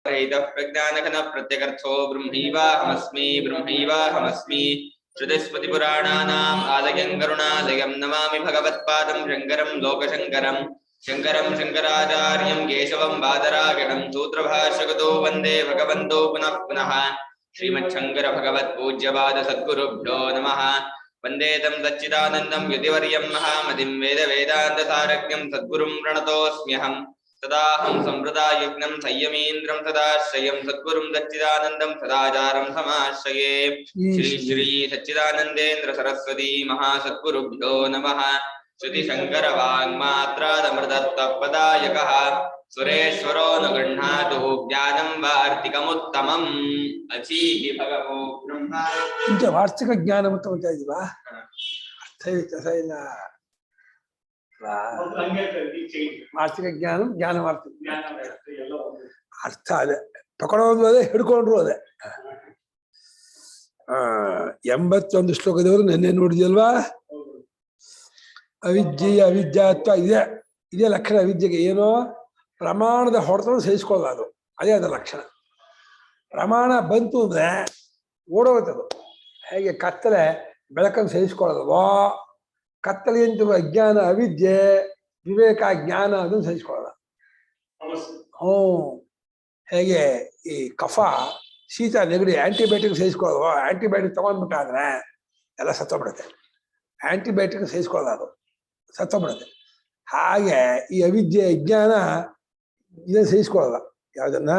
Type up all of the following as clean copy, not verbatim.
प्रज्ञानघन प्रत्यगर्थो ब्रह्मैवाहमस्मि श्रुतिस्मृतिपुराणानाम् आलयं करुणालयं नमामि भगवत्पादं शङ्करं लोकशङ्करं शङ्कराचार्यं केशवं बादरायणं सूत्रभाष्यकृतो वन्दे भगवन्तो पुनः पुनः श्रीमच्छङ्कर भगवत्पूज्यपाद सद्गुरुभ्यो नमः। वन्दे तं सच्चिदानन्दं यतिवर्यं महामतिं वेदान्तसारज्ञं सद्गुरुं प्रणतोऽस्म्यहम्। तदाहं सम्प्रदायज्ञं संयमीन्द्रं सदाश्रयं सद्गुरुं सच्चिदानन्दं सदाचारं समाश्रये। श्री श्री सच्चिदानन्देन्द्र सरस्वती महासद्गुरुभ्यो नमः। श्रुतिशङ्कर वाङ्मात्रादमृतत्वपदायकः सुरेश्वरोऽनुगृह्णातु ज्ञानं वार्तिकमुत्तमम्। अचीः भगवो ब्रह्म ಇಂಥ ವಾರ್ಷಿಕ ಜ್ಞಾನ ಅಂತ ಹೇಳ್ತಾ ಇದೀವಾ? ಅರ್ಥ ವ್ಯತ್ಯಾಸ ಇಲ್ಲ. ವಾರ್ಷಿಕ ಜ್ಞಾನ ಜ್ಞಾನ ವಾರ್ಷಿಕ ಅರ್ಥ ಅದೇ, ತಗೊಳೋದು ಅದೇ, ಹಿಡ್ಕೊಂಡ್ರು ಅದೇ. 81 ಶ್ಲೋಕದವರು ನೆನ್ನೆ ನೋಡಿದ್ಯಲ್ವಾ? ಅವಿದ್ಯೆಯ ಅವಿದ್ಯಾತ್ವ ಇದೆ, ಇದೇ ಲಕ್ಷಣ. ಅವಿದ್ಯೆಗೆ ಏನೋ ಪ್ರಮಾಣದ ಹೊಡೆತ ಸಹಿಸ್ಕೊಳ್ಳೋದು, ಅದು ಅದೇ ಅದರ ಲಕ್ಷಣ. ಪ್ರಮಾಣ ಬಂತು ಅಂದ್ರೆ ಓಡೋಗ್ತದು. ಹೇಗೆ ಕತ್ತಲೆ ಬೆಳಕನ್ನು ಸಹಿಸ್ಕೊಳ್ಳೋದು, ಕತ್ತಲೆ ಅಂತ ಅಜ್ಞಾನ ಅವಿದ್ಯೆ, ವಿವೇಕ ಜ್ಞಾನ ಅದನ್ನು ಸಹಿಸ್ಕೊಳ್ಳೋದು. ಹೇಗೆ ಈ ಕಫ ಶೀತ ನೆಗಡಿ ಆಂಟಿಬಯೋಟಿಕ್ ಸಹಿಸ್ಕೊಳ್ಳೋದು, ಆಂಟಿಬಯೋಟಿಕ್ ತಗೊಂಡ್ಬಿಟ್ಟಾದ್ರೆ ಎಲ್ಲ ಸತ್ತೋಗ್ಬಿಡುತ್ತೆ. ಆಂಟಿಬಯೋಟಿಕ್ ಸಹಿಸ್ಕೊಳ್ಳೋದು, ಅದು ಸತ್ತೋಗ್ಬಿಡುತ್ತೆ. ಹಾಗೆ ಈ ಅವಿದ್ಯೆ ಅಜ್ಞಾನ ಇದನ್ನು ಸಹಿಸ್ಕೊಳ್ಳೋಲ್ಲ. ಯಾವುದನ್ನ?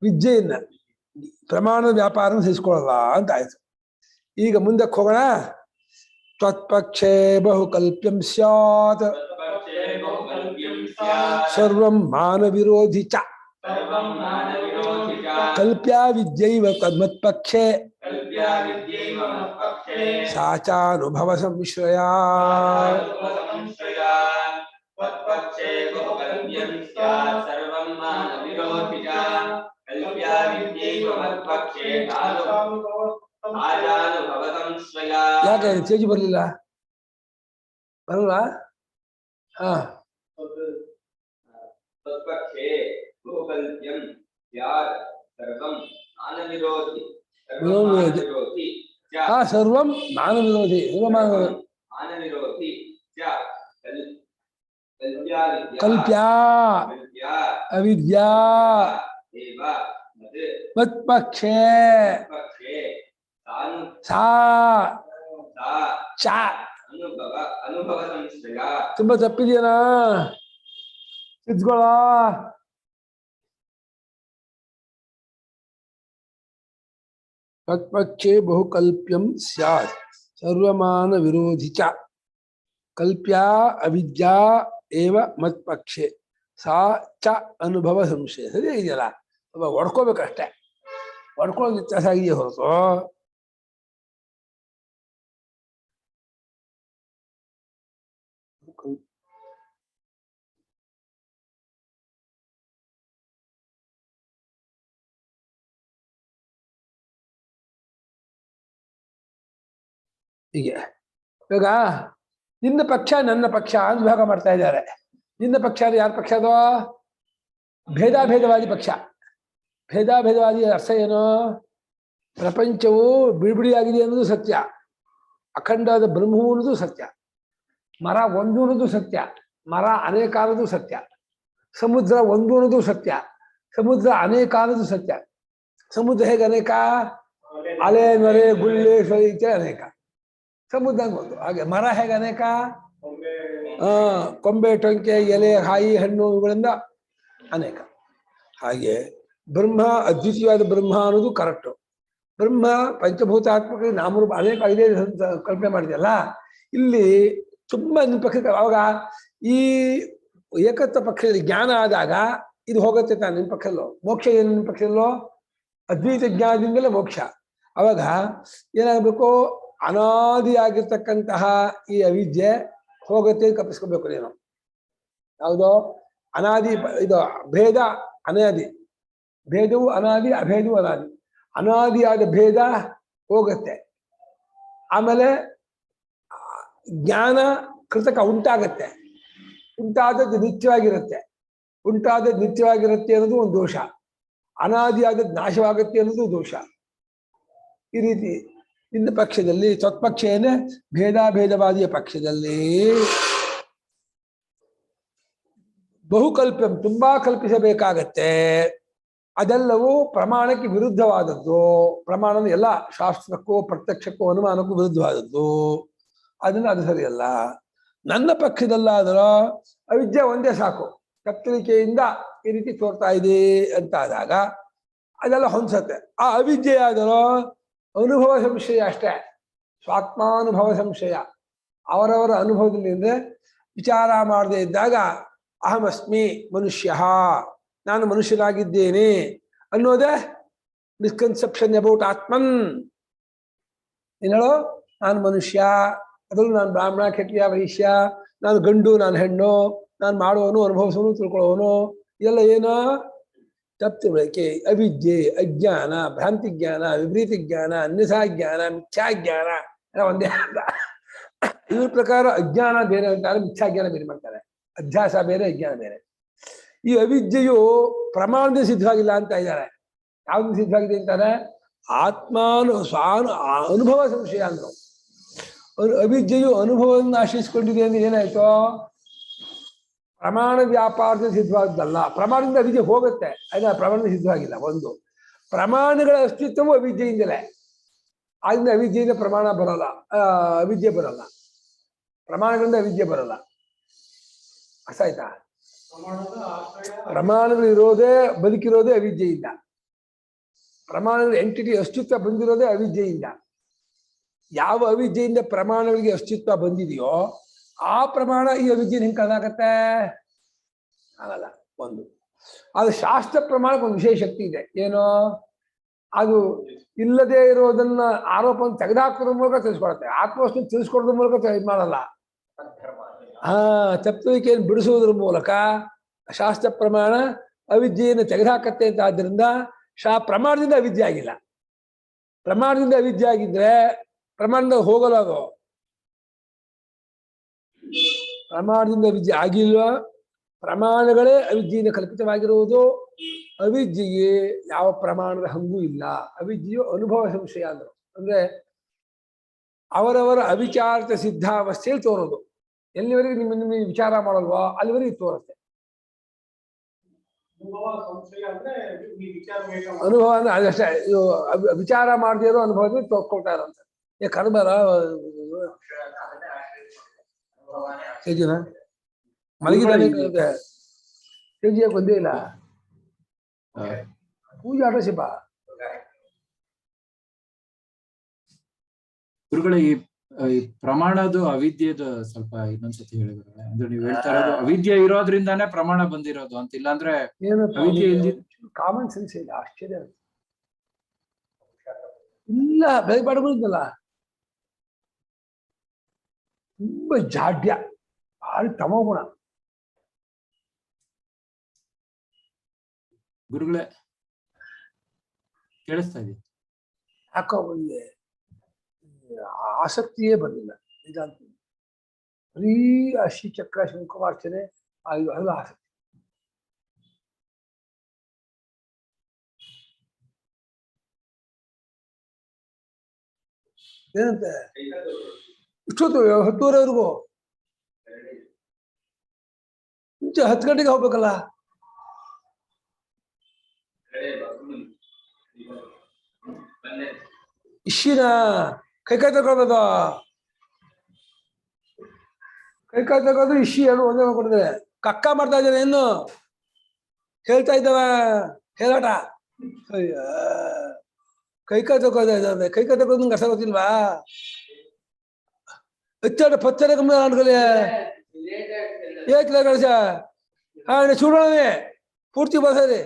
ವಿದ್ಯೆಯನ್ನ, ಪ್ರಮಾಣದ ವ್ಯಾಪಾರ ಸಹಿಸ್ಕೊಳ್ಳಲ್ಲ ಅಂತ ಆಯ್ತು. ಈಗ ಮುಂದಕ್ಕೆ ಹೋಗೋಣ. ತ್ವತ್ಪಕ್ಷೇ ಬಹುಕಲ್ಪ್ಯಂ ಸ್ಯಾತ್ ಸರ್ವಂ ಮಾನ ವಿರೋಧಿ ಚ ಕಲ್ಪ್ಯ ವಿದ್ಯೈವ ತನ್ಮತ್ಪಕ್ಷೇ ಸಾ ಚಾನುಭವ ಸಂಶ್ರಯಾ. ಯಾಕೆ ತೇಜು ಬರ್ಲಿಲ್ಲ? ಬರಲ್ವಾ? ಹಾ, ಹಾ, ಸರ್ವಂ ಮಾನ ವಿರೋಧಿ, ಕಲ್ಪ್ಯ ಅವಿದ್ಯಾ ಮತ್ಪಕ್ಷೇ ಸಾ ಚ. ತುಂಬಾ ತಪ್ಪಿದೆಯನಾ? ತಿದ್ಕೊಳ್ಳ. ತತ್ಪಕ್ಷೇ ಬಹುಕಲ್ಪ್ಯಂ ಸ್ಯಾತ್ ಸರ್ವಮಾನ ವಿರೋಧಿ ಚ ಕಲ್ಪ್ಯ ಅವಿದ್ಯಾ ಏವ ಮತ್ಪಕ್ಷೆ ಸಾ ಚ ಅನುಭವ ಸಂಶಯ. ಸರಿ ಇದೆಯಲ್ಲ, ಹೊಡ್ಕೋಬೇಕಷ್ಟೆ. ಹೊಡ್ಕೊಳ್ಳೋ ವ್ಯತ್ಯಾಸ ಆಗಿದೆಯೇ ಹೊರತು ಹೀಗೆ. ಇವಾಗ ನಿನ್ನ ಪಕ್ಷ ನನ್ನ ಪಕ್ಷ ಅಂತ ವಿಭಾಗ ಮಾಡ್ತಾ ಇದ್ದಾರೆ. ನಿನ್ನ ಪಕ್ಷ ಅಂದ್ರೆ ಯಾರ ಪಕ್ಷ? ಅದು ಭೇದಾಭೇದವಾದಿ ಪಕ್ಷ. ಭೇದಾಭೇದವಾದಿ ಅರ್ಥ ಏನು? ಪ್ರಪಂಚವು ಬಿಡಿಬಿಡಿಯಾಗಿದೆ ಅನ್ನೋದು ಸತ್ಯ, ಅಖಂಡವಾದ ಬ್ರಹ್ಮವು ಅನ್ನೋದು ಸತ್ಯ, ಮರ ಒಂದು ಅನ್ನೋದು ಸತ್ಯ, ಮರ ಅನೇಕ ಅನ್ನೋದು ಸತ್ಯ, ಸಮುದ್ರ ಒಂದು ಅನ್ನೋದು ಸತ್ಯ, ಸಮುದ್ರ ಅನೇಕ ಅನ್ನೋದು ಸತ್ಯ. ಸಮುದ್ರ ಹೇಗೆ ಅನೇಕ? ಅಲೆ ನೊರೆ ಗುಳ್ಳೆ ಸ್ವೈತೆ ಅನೇಕ, ಸಮುದ್ರ ಒಂದು. ಹಾಗೆ ಮರ ಹೇಗೆ ಅನೇಕ? ಕೊಂಬೆ ಟೊಂಕೆ ಎಲೆ ಕಾಯಿ ಹಣ್ಣು ಇವುಗಳಿಂದ ಅನೇಕ. ಹಾಗೆ ಬ್ರಹ್ಮ ಅದ್ವಿತೀಯವಾದ ಬ್ರಹ್ಮ ಅನ್ನೋದು ಕರೆಕ್ಟು. ಬ್ರಹ್ಮ ಪಂಚಭೂತಾತ್ಮಕ ನಾಮರೂಪ ಅನೇಕ ಇದೆ ಕಲ್ಪನೆ ಮಾಡಿದೆಯಲ್ಲ. ಇಲ್ಲಿ ತುಂಬಾ ನಿಮ್ಮ ಪಕ್ಷ ಅವಾಗ ಈ ಏಕತ್ವ ಪಕ್ಷದಲ್ಲಿ ಜ್ಞಾನ ಆದಾಗ ಇದು ಹೋಗುತ್ತೆ ತಾನೆ. ನಿಮ್ಮ ಪಕ್ಷದಲ್ಲೋ ಮೋಕ್ಷ ಏನು? ನಿಮ್ಮ ಪಕ್ಷದಲ್ಲೋ ಅದ್ವೈತ ಜ್ಞಾನದಿಂದಲೇ ಮೋಕ್ಷ. ಅವಾಗ ಏನಾಗಬೇಕು? ಅನಾದಿಯಾಗಿರ್ತಕ್ಕಂತಹ ಈ ಅವಿದ್ಯೆ ಹೋಗುತ್ತೆ ಕಪ್ಪಿಸ್ಕೋಬೇಕು ನೀನು. ಯಾವುದೋ ಅನಾದಿ, ಇದು ಭೇದ ಅನಾದಿ, ಭೇದವು ಅನಾದಿ, ಅಭೇದವು ಅನಾದಿ. ಅನಾದಿಯಾದ ಭೇದ ಹೋಗುತ್ತೆ. ಆಮೇಲೆ ಜ್ಞಾನ ಕೃತಕ ಉಂಟಾಗತ್ತೆ, ಉಂಟಾದದ್ದು ನಿತ್ಯವಾಗಿರುತ್ತೆ. ಉಂಟಾದ ನಿತ್ಯವಾಗಿರುತ್ತೆ ಅನ್ನೋದು ಒಂದು ದೋಷ, ಅನಾದಿಯಾದದ್ದು ನಾಶವಾಗುತ್ತೆ ಅನ್ನೋದು ದೋಷ. ಈ ರೀತಿ ಇನ್ನ ಪಕ್ಷದಲ್ಲಿ ಸ್ವತ್ಪಕ್ಷ ಏನೇ ಭೇದಾಭೇದವಾದಿಯ ಪಕ್ಷದಲ್ಲಿ ಬಹುಕಲ್ಪ್ಯಂ ತುಂಬಾ ಕಲ್ಪಿಸಬೇಕಾಗತ್ತೆ. ಅದೆಲ್ಲವೂ ಪ್ರಮಾಣಕ್ಕೆ ವಿರುದ್ಧವಾದದ್ದು. ಪ್ರಮಾಣದ ಎಲ್ಲ ಶಾಸ್ತ್ರಕ್ಕೂ ಪ್ರತ್ಯಕ್ಷಕ್ಕೂ ಅನುಮಾನಕ್ಕೂ ವಿರುದ್ಧವಾದದ್ದು. ಅದನ್ನ ಅದು ಸರಿಯಲ್ಲ. ನನ್ನ ಪಕ್ಷದಲ್ಲಾದರೂ ಅವಿದ್ಯೆ ಒಂದೇ ಸಾಕು, ಕತ್ತಲಿಕೆಯಿಂದ ಈ ರೀತಿ ತೋರ್ತಾ ಇದೆ ಅಂತಾದಾಗ ಅದೆಲ್ಲ ಹೊಂದ್ಸತ್ತೆ. ಆ ಅವಿದ್ಯೆಯಾದರೂ ಅನುಭವ ಸಂಶಯ ಅಷ್ಟೇ, ಸ್ವಾತ್ಮಾನುಭವ ಸಂಶಯ. ಅವರವರ ಅನುಭವದಲ್ಲಿ ಅಂದ್ರೆ ವಿಚಾರ ಮಾಡದೇ ಇದ್ದಾಗ ಅಹಮಸ್ಮಿ ಮನುಷ್ಯ, ನಾನು ಮನುಷ್ಯನಾಗಿದ್ದೇನೆ ಅನ್ನೋದೇ ಮಿಸ್ಕನ್ಸೆಪ್ಷನ್ ಅಬೌಟ್ ಆತ್ಮನ್. ಏನೇಳೋ ನಾನು ಮನುಷ್ಯ, ಅದರಲ್ಲೂ ನಾನು ಬ್ರಾಹ್ಮಣ ಕ್ಷತ್ರಿಯ ವೈಶ್ಯ, ನಾನು ಗಂಡು ನಾನು ಹೆಣ್ಣು, ನಾನು ಮಾಡುವವನು ಅನುಭವಿಸೋನು ತಿಳ್ಕೊಳ್ಳೋನು, ಇದೆಲ್ಲ ಏನೋ ತಪ್ಪು ತಿಳುವಳಿಕೆ, ಅವಿದ್ಯೆ, ಅಜ್ಞಾನ, ಭ್ರಾಂತಿ ಜ್ಞಾನ, ವಿಪರೀತ ಜ್ಞಾನ, ಅನ್ಯಥಾ ಜ್ಞಾನ, ಮಿಥ್ಯಾ ಜ್ಞಾನ ಎಲ್ಲ ಒಂದೇ. ಇವ್ರ ಪ್ರಕಾರ ಅಜ್ಞಾನ ಬೇರೆ ಅಂತಾರೆ, ಮಿಥ್ಯಾ ಜ್ಞಾನ ಬೇರೆ ಮಾಡ್ತಾರೆ. ಅಧ್ಯಾಸ ಬೇರೆ, ಅಜ್ಞಾನ ಬೇರೆ. ಈ ಅವಿದ್ಯೆಯು ಪ್ರಮಾಣದಿಂದ ಸಿದ್ಧವಾಗಿಲ್ಲ ಅಂತ ಇದ್ದಾರೆ. ಯಾವ್ದು ಸಿದ್ಧವಾಗಿದೆ ಅಂತಾರೆ? ಆತ್ಮಾನು ಅನುಭವ ಸಂಶಯ ಅಂದ್ರು. ಅವಿದ್ಯೆಯು ಅನುಭವವನ್ನು ಆಶ್ರಯಿಸಿಕೊಂಡಿದೆ ಅಂದ್ರೆ ಏನಾಯ್ತು? ಪ್ರಮಾಣ ವ್ಯಾಪಾರದಿಂದ ಸಿದ್ಧವಾದ್ದಲ್ಲ. ಪ್ರಮಾಣದಿಂದ ಅವಿದ್ಯೆ ಹೋಗುತ್ತೆ, ಅದ ಪ್ರಮಾಣದಿಂದ ಸಿದ್ಧವಾಗಿಲ್ಲ. ಒಂದು ಪ್ರಮಾಣಗಳ ಅಸ್ತಿತ್ವವು ಅವಿದ್ಯೆಯಿಂದಲೇ, ಆದ್ದರಿಂದ ಅವಿದ್ಯೆಯಿಂದ ಪ್ರಮಾಣ ಬರಲ್ಲ, ಅವಿದ್ಯೆ ಬರಲ್ಲ. ಪ್ರಮಾಣಗಳಿಂದ ಅವಿದ್ಯೆ ಬರಲ್ಲ. ಅರ್ಥ ಆಯ್ತಾ? ಪ್ರಮಾಣಗಳು ಇರೋದೇ ಬದುಕಿರೋದೇ ಅವಿದ್ಯೆಯಿಂದ. ಪ್ರಮಾಣಗಳ ಎಂಟಿಟಿ ಅಸ್ತಿತ್ವ ಬಂದಿರೋದೇ ಅವಿದ್ಯೆಯಿಂದ. ಯಾವ ಅವಿದ್ಯೆಯಿಂದ ಪ್ರಮಾಣಗಳಿಗೆ ಅಸ್ತಿತ್ವ ಬಂದಿದೆಯೋ ಆ ಪ್ರಮಾಣ ಈ ಅವಿದ್ಯೆ ಹೆಂಗೆ ಕದಾಗತ್ತೆ? ಆಗಲ್ಲ. ಒಂದು ಅದು ಶಾಸ್ತ್ರ ಪ್ರಮಾಣಕ್ಕೆ ಒಂದು ವಿಶೇಷ ಶಕ್ತಿ ಇದೆ. ಏನೋ ಅದು ಇಲ್ಲದೆ ಇರೋದನ್ನ ಆರೋಪವನ್ನು ತೆಗೆದುಹಾಕೋದ್ರ ಮೂಲಕ ತಿಳಿಸ್ಕೊಡುತ್ತೆ. ಆತ್ಮವಸ್ತುನ ತಿಳಿಸ್ಕೊಡೋದ್ರ ಮೂಲಕ ಇದು ಮಾಡಲ್ಲ. ತಪ್ಪುವಿಕೆಯನ್ನು ಬಿಡಿಸುವುದ್ರ ಮೂಲಕ ಶಾಸ್ತ್ರ ಪ್ರಮಾಣ ಅವಿದ್ಯೆಯನ್ನು ತೆಗೆದುಹಾಕತ್ತೆ ಅಂತ. ಆದ್ದರಿಂದ ಪ್ರಮಾಣದಿಂದ ಅವಿದ್ಯೆ ಆಗಿಲ್ಲ. ಪ್ರಮಾಣದಿಂದ ಅವಿದ್ಯೆ ಆಗಿದ್ರೆ ಪ್ರಮಾಣದಿಂದ ಹೋಗಲ್ಲ. ಅದು ಪ್ರಮಾಣದಿಂದ ಅವಿದ್ಯೆ ಆಗಿಲ್ವ? ಪ್ರಮಾಣಗಳೇ ಅವಿದ್ಯೆಯಿಂದ ಕಲ್ಪಿತವಾಗಿರುವುದು. ಅವಿದ್ಯೆಗೆ ಯಾವ ಪ್ರಮಾಣದ ಹಂಗೂ ಇಲ್ಲ. ಅವಿದ್ಯೆಯು ಅನುಭವ ಸಂಶಯ ಅಂದ್ರು. ಅಂದ್ರೆ ಅವರವರ ಅವಿಚಾರಿತ ಸಿದ್ಧಾವಸ್ಥೆಯಲ್ಲಿ ತೋರೋದು. ಎಲ್ಲಿವರೆಗೆ ನಿಮ್ಮ ವಿಚಾರ ಮಾಡಲ್ವೋ ಅಲ್ಲಿವರೆಗೆ ತೋರುತ್ತೆ. ಅನುಭವ ಅಂದ್ರೆ ಅದಷ್ಟೇ. ವಿಚಾರ ಮಾಡದೇ ಇರೋ ಅನುಭವದಲ್ಲಿ ತೋರ್ಕೊಳ್ತಾ ಇರೋಂಥ ಕರ್ಮರ ಹೇಗಿನ ಮಲಗಿದಾನೆ ಹೇಗಿಯ ಬಂದೇ ಇಲ್ಲ. ಪೂಜೆ ಆಟ ಶಿಪ ಗುರುಗಳ ಈ ಪ್ರಮಾಣದು ಅವಿದ್ಯೆದು ಸ್ವಲ್ಪ ಇನ್ನೊಂದ್ಸತಿ ಹೇಳಿದ್ರೆ. ಅಂದ್ರೆ ನೀವು ಹೇಳ್ತಾ ಇರೋದು ಅವಿದ್ಯೆ ಇರೋದ್ರಿಂದಾನೇ ಪ್ರಮಾಣ ಬಂದಿರೋದು ಅಂತ. ಇಲ್ಲಾಂದ್ರೆ ಏನು ಅವಿದ್ಯೆ ಇಲ್ಲಿ ಕಾಮನ್ ಸೆನ್ಸ್ ಇಲ್ಲ. ಆಶ್ಚರ್ಯ ಇಲ್ಲ. ಬೆಳಗ್ಗೆ ಬಾಡ್ಬೋದಲ್ಲ, ತುಂಬಾ ಜಾಡ್ಯ, ಭಾರಿ ತಮೋಗುಣ. ಗುರುಗಳೇ ಕೇಳಿಸ್ತಾ ಇದೆ? ಯಾಕೋ ಬಂದೆ ಆಸಕ್ತಿಯೇ ಬಂದಿಲ್ಲ. ನಿಜಾಂತ ಬರೀ ಆ ಶ್ರೀಚಕ್ರ ಶಂಕುಮಾರ್ಚನೆ ಅದು ಆಸಕ್ತಿ. ಏನಂತೆ ಇಷ್ಟೊತ್ತು 10:30ವರೆಗೂ ಮುಂಚೆ 10 ಗಂಟೆಗೆ ಹೋಗ್ಬೇಕಲ್ಲ. ಇಶಿನ ಕೈಕಾಯಿ ತಗೊಳ್ಬೋದು. ಕೈಕಾಯಿ ತಗೋದು ಇಶಿ ಅದು ಒಂದೇ ಕೊಡಿದ್ರೆ ಕಕ್ಕ ಮಾಡ್ತಾ ಇದ್ದಾನೆ. ಏನು ಹೇಳ್ತಾ ಇದ್ದಾವ ಹೇಳಾಟ. ಕೈಕಾಯಿ ತಗೋದ ಇದ್ದಾವೆ. ಕೈಕಾಯಿ ತಗೋದು ನಿಂಗೆ ಅರ್ಥ ಗೊತ್ತಿಲ್ವಾ? ಹೆಚ್ಚಾಡ ಪಚ್ಚರ ಗಮನ ಅನ್ಕೊಳ್ಳಿ. ಏಕಿಲ್ಲ ಕಳಿಸ చూడమే పూర్తి బసది.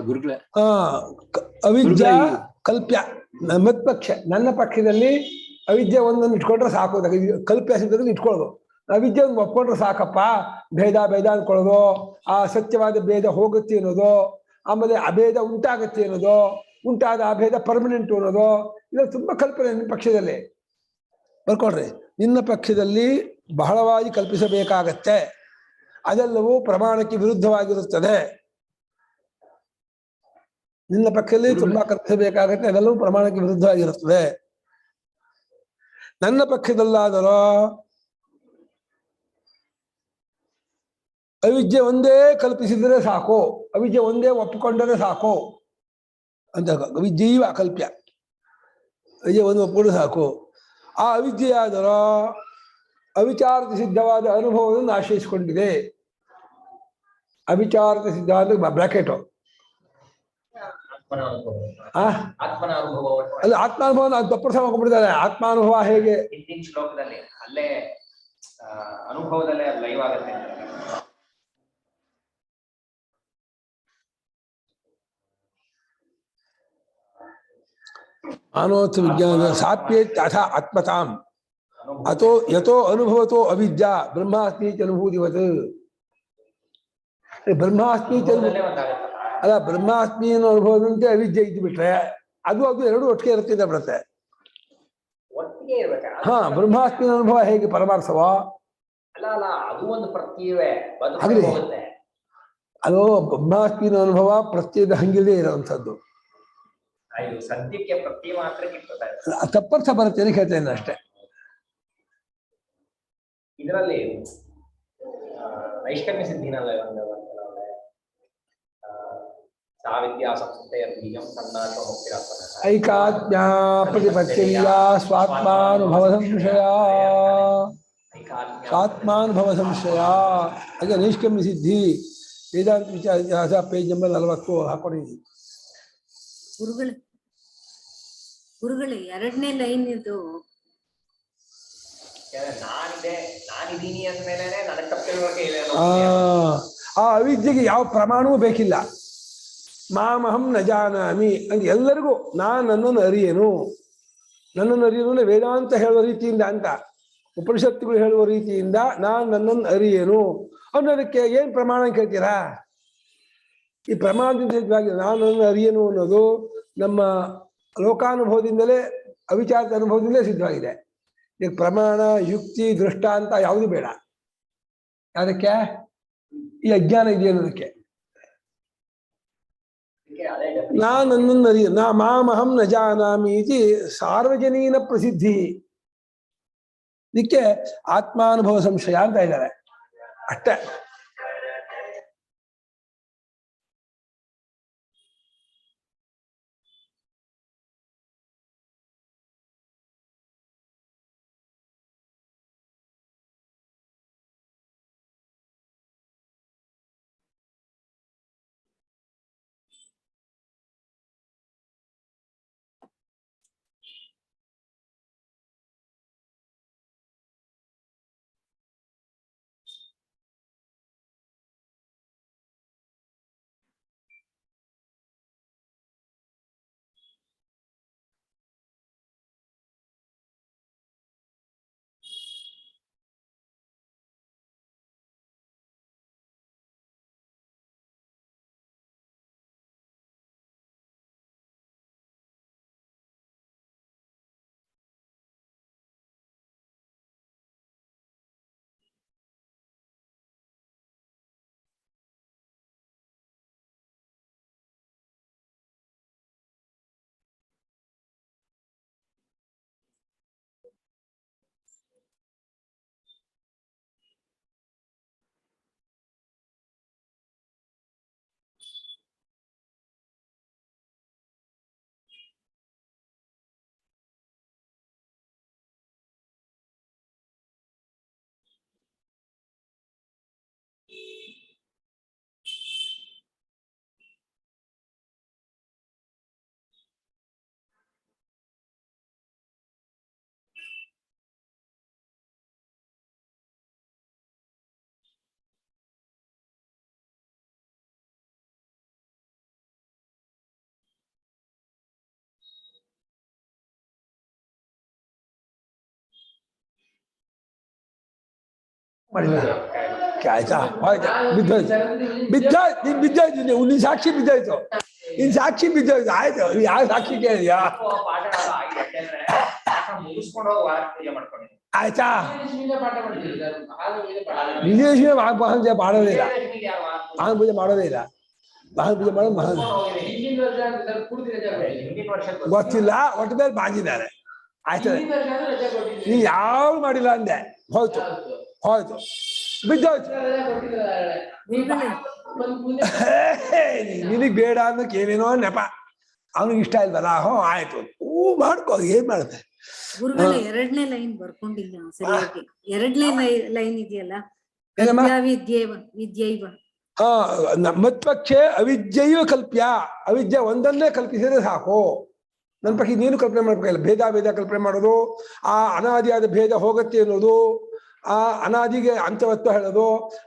ಗುರುಗಳೇ ಆ ಅವಿದ್ಯಾ ಗುರುಗಳೇ, ಕಲ್ಪ್ಯ ಮತ್ಪಕ್ಷ ನನ್ನ ಪಕ್ಷದಲ್ಲಿ ಅವಿದ್ಯೆ ಒಂದನ್ನು ಇಟ್ಕೊಂಡ್ರೆ ಸಾಕು. ಕಲ್ಪ್ಯ ಸಿದ್ಧದಲ್ಲಿ ಇಟ್ಕೊಳ್ಳೋದು. ಅವಿದ್ಯೆ ಒಂದು ಒಪ್ಕೊಂಡ್ರೆ ಸಾಕಪ್ಪ, ಭೇದ ಭೇದ ಅನ್ಕೊಳ್ಳೋದು, ಆ ಸತ್ಯವಾದ ಭೇದ ಹೋಗುತ್ತೆ ಅನ್ನೋದು, ಆಮೇಲೆ ಅಭೇದ ಉಂಟಾಗತ್ತೆ ಅನ್ನೋದು, ಉಂಟಾದ ಅಭೇದ ಪರ್ಮನೆಂಟ್ ಅನ್ನೋದು, ಇದು ತುಂಬಾ ಕಲ್ಪನೆ ನಿಮ್ಮ ಪಕ್ಷದಲ್ಲಿ. ಬರ್ಕೊಳ್ರಿ, ನಿನ್ನ ಪಕ್ಷದಲ್ಲಿ ಬಹಳವಾಗಿ ಕಲ್ಪಿಸಬೇಕಾಗತ್ತೆ. ಅದೆಲ್ಲವೂ ಪ್ರಮಾಣಕ್ಕೆ ವಿರುದ್ಧವಾಗಿರುತ್ತದೆ. ನಿನ್ನ ಪಕ್ಷದಲ್ಲಿ ತುಂಬಾ ಕಲ್ಪಿಸಬೇಕಾಗತ್ತೆ, ಅದೆಲ್ಲವೂ ಪ್ರಮಾಣಕ್ಕೆ ವಿರುದ್ಧವಾಗಿರುತ್ತದೆ. ನನ್ನ ಪಕ್ಷದಲ್ಲಾದರೂ ಅವಿದ್ಯೆ ಒಂದೇ ಕಲ್ಪಿಸಿದರೆ ಸಾಕು, ಅವಿದ್ಯೆ ಒಂದೇ ಒಪ್ಪಿಕೊಂಡರೆ ಸಾಕು ಅಂತ. ಅವಿದ್ಯೆಯೂ ಅಕಲ್ಪ್ಯ, ಅವಿದ್ಯೆ ಒಂದು ಒಪ್ಪಿಕೊಂಡ್ರೆ ಸಾಕು. ಆ ಅವಿದ್ಯೆಯಾದರೂ ಅವಿಚಾರದ ಸಿದ್ಧವಾದ ಅನುಭವವನ್ನು ಆಶ್ರಯಿಸಿಕೊಂಡಿದೆ. ಅವಿಚಾರದ ಸಿದ್ಧವಾದ ಬ್ರಾಕೆಟು ಅಲ್ಲ, ಆತ್ಮಾನುಭವ ತಪ್ಪು ಮಾಡ್ಕೊಂಡಿದ್ದಾರೆ. ಆತ್ಮಾನುಭವ ಹೇಗೆ ಹಿಂದಿನ ಶ್ಲೋಕದಲ್ಲಿ ಅಲ್ಲೇ ಅನುಭವದಲ್ಲೇ ಲೈವ್ ಆಗುತ್ತೆ. ಆನೋತ್ ವಿಜ್ಞಾನ ಸಾಪ್ಯೇ ತಥಾ ಆತ್ಮತಾಂ ಅಥೋ ಯಥೋ ಅನುಭವತೋ ಅವಿದ್ಯಾ ಬ್ರಹ್ಮಾಸ್ಮಿ ಅನುಭೂತಿವತ್. ಬ್ರಹ್ಮಾಸ್ಮಿ ಅಲ್ಲ, ಬ್ರಹ್ಮಾಸ್ಮಿ ಅನ್ನೋ ಅನುಭವದಂತೆ ಅವಿದ್ಯೆ ಇದ್ದು ಬಿಟ್ರೆ ಅದು ಎರಡು ಒಟ್ಟಿಗೆ ಇರ್ತಿದೆ ಬರುತ್ತೆ. ಹಾ, ಬ್ರಹ್ಮಾಸ್ಮಿ ಅನುಭವ ಹೇಗೆ ಪರಮಾರ್ಥವ ಅದು ಒಂದು ಪ್ರತ್ಯವೇ ಆಗಲಿ. ಅದು ಬ್ರಹ್ಮಾಸ್ಮಿ ಅನುಭವ ಪ್ರತ್ಯೇಕ ಹಂಗಿಲ್ಲದೆ ಇರೋವಂಥದ್ದು. ಸದ್ಯಕ್ಕೆ ಪ್ರತಿ ಮಾತ್ರಕ್ಕೆ ತಪ್ಪರ್ಥ ಬರುತ್ತೆ ಅಂತ ಹೇಳ್ತೇನೆ ಅಷ್ಟೇ. ಇದರಲ್ಲಿ ನೈಷ್ಕರ್ಮ್ಯ ಸಿದ್ಧಿನಲ್ಲ ಐಕಾತ್ಮ್ಯ ಪ್ರತಿಪತ್ತಿಯ ಸ್ವಾತ್ಮಾನುಭವ ಸಂಶಯ, ಸ್ವಾತ್ಮಾನುಭವ ಸಂಶಯ. ಹಾಗೆ ನೈಷ್ಕರ್ಮ್ಯ ಸಿದ್ಧಿ ವೇದಾಂತ ವಿಚಾರ ಇತಿಹಾಸ ಪೇಜ್ ನಂಬರ್ 40 ಹಾಕೊಂಡಿದ್ದೀವಿ. ಗುರುಗಳೇ ಎರಡನೇ ಲೈನ್ ಇದು ನಾನಿದ್ದೀನಿ ಅಂದ್ಮೇಲೆ ನನಗೆ ತಪ್ಪಿರುವಾಗ ಆ ಅವಿದ್ಯೆಗೆ ಯಾವ ಪ್ರಮಾಣವೂ ಬೇಕಿಲ್ಲ. ಮಾಮಹಂ ನ ಜಾನಾಮಿ ಅಂತ ಎಲ್ಲರಿಗೂ ನನ್ನನ್ನು ಅರಿಯೇನು, ನನ್ನನ್ನು ಅರಿಯೇನು ವೇದಾಂತ ಹೇಳುವ ರೀತಿಯಿಂದ ಅಂತ, ಉಪನಿಷತ್ತುಗಳು ಹೇಳುವ ರೀತಿಯಿಂದ ನನ್ನನ್ನು ಅರಿಯೇನು ಅನ್ನೋದಕ್ಕೆ ಏನು ಪ್ರಮಾಣ ಕೇಳ್ತೀರಾ? ಈ ಪ್ರಮಾಣದಿಂದ ಸಿದ್ಧವಾಗಿದೆ. ನನ್ನನ್ನು ಅರಿಯೇನು ಅನ್ನೋದು ನಮ್ಮ ಲೋಕಾನುಭವದಿಂದಲೇ, ಅವಿಚಾರದ ಅನುಭವದಿಂದಲೇ ಸಿದ್ಧವಾಗಿದೆ. ಈಗ ಪ್ರಮಾಣ, ಯುಕ್ತಿ, ದೃಷ್ಟಾಂತ ಯಾವುದು ಬೇಡ. ಅದಕ್ಕೆ ಈ ಅಜ್ಞಾನ ಇದೆ ಅನ್ನೋದಕ್ಕೆ. ನನ್ನನ್ನು ಅರಿಯ ಮಾಮಹಂ ನ ಜಾನಾಮಿ ಇತಿ ಸಾರ್ವಜನೀನ ಪ್ರಸಿದ್ಧಿ. ಇದಕ್ಕೆ ಆತ್ಮಾನುಭವ ಸಂಶಯ ಅಂತ ಇದ್ದಾರೆ ಅಷ್ಟೇ. ಮಾಡಿಲ್ಲ ಆಯ್ತಾ ಆಯ್ತಾ ಬಿದ್ದೋಯ್ತು ಬಿದ್ದೋಯ್ತು ನಿನ್ ಸಾಕ್ಷಿ ಬಿದ್ದೋಯ್ತು ನಿನ್ ಸಾಕ್ಷಿ ಬಿದ್ದೋಯ್ತು ಆಯ್ತು ಯಾವ ಸಾಕ್ಷಿ ಕೇಳಿದ್ಯಾ ಪಾಠ ಆಗಿದೆ ಯಾಕೆಂದ್ರೆ ಪಾಠ ಮುಗಿಸ್ಕೊಂಡು ಹೋಗಿ ವಾರ ಪೂಜೆ ಮಾಡ್ಕೊಂಡಿದ್ದೀನಿ. ಆಯ್ತಾ ಪಾಠ ಮಾಡ್ತೀವಿ ಸರ್. ವಿಜಯಲಕ್ಷ್ಮಿ ಮಹಾನ್ ಪೂಜೆ ಮಾಡೋದೇ ಇಲ್ಲ ವಿಜಯಲಕ್ಷ್ಮಿಗೆ ಯಾರು ವಾರ ಪೂಜೆ ಮಹಾನ್ ಪೂಜೆ ಮಾಡೋದೇ ಇಲ್ಲ ಮಹಾನ್ ಪೂಜೆ ಮಾಡೋದು ಮಹಾನ್ ಹಿಂದಿನ ವರ್ಷ ಸರ್ ಪೂರ್ತಿ ರಜೆ ಕೊಟ್ಟಿದ್ದೀನಿ. ಹಿಂದಿನ ವರ್ಷ ಗೊತ್ತಿಲ್ಲ ಒಟ್ಟು ಮೇಲೆ ಬಾಗಿದ್ದಾರೆ ಆಯ್ತದೆ ನೀ ಯಾವ ಮಾಡಿಲ್ಲ ಅಂದೆ ಹೋಯ್ತು ಹೋಯ್ತು ಬಿದ್ದೋಯ್ತು ನಿನಗ್ ಬೇಡ ಅನ್ನಕ್ ಏನೇನೋ ನೆಪ ಅವನಿಗೆ ಇಷ್ಟ ಇಲ್ವಲ್ಲ ಆಯ್ತು ಮಾಡ್ಕೋ ಏನ್ ಮಾಡುತ್ತೆ ಗುರುಗಳ ಎರಡನೇ ಲೈನ್ ಬರ್ಕೊಂಡಿಲ್ಲ ಸರಿಯಾಗಿ. ಎರಡನೇ ಲೈನ್ ಇದೆಯಲ್ಲ, ಏನಮ್ಮ? ವಿದ್ಯೈವ ಹಾ ಮತ್ಪಕ್ಷೆ ಅವಿದ್ಯೆಯೂ ಕಲ್ಪ್ಯ, ಅವಿದ್ಯೆ ಒಂದನ್ನೇ ಕಲ್ಪಿಸಿದ್ರೆ ಸಾಕು. ನನ್ನ ಪಕ್ಷ ನೀನು ಕಲ್ಪನೆ ಮಾಡ್ಬೇಕಲ್ಲ, ಭೇದ ಕಲ್ಪನೆ ಮಾಡೋದು, ಆ ಅನಾದಿಯಾದ ಭೇದ ಹೋಗತ್ತೆ ಅನ್ನೋದು, ಆ ಅನಾದಿಗೆ ಅಂತ್ಯವತ್ತು ಹೇಳೋದು,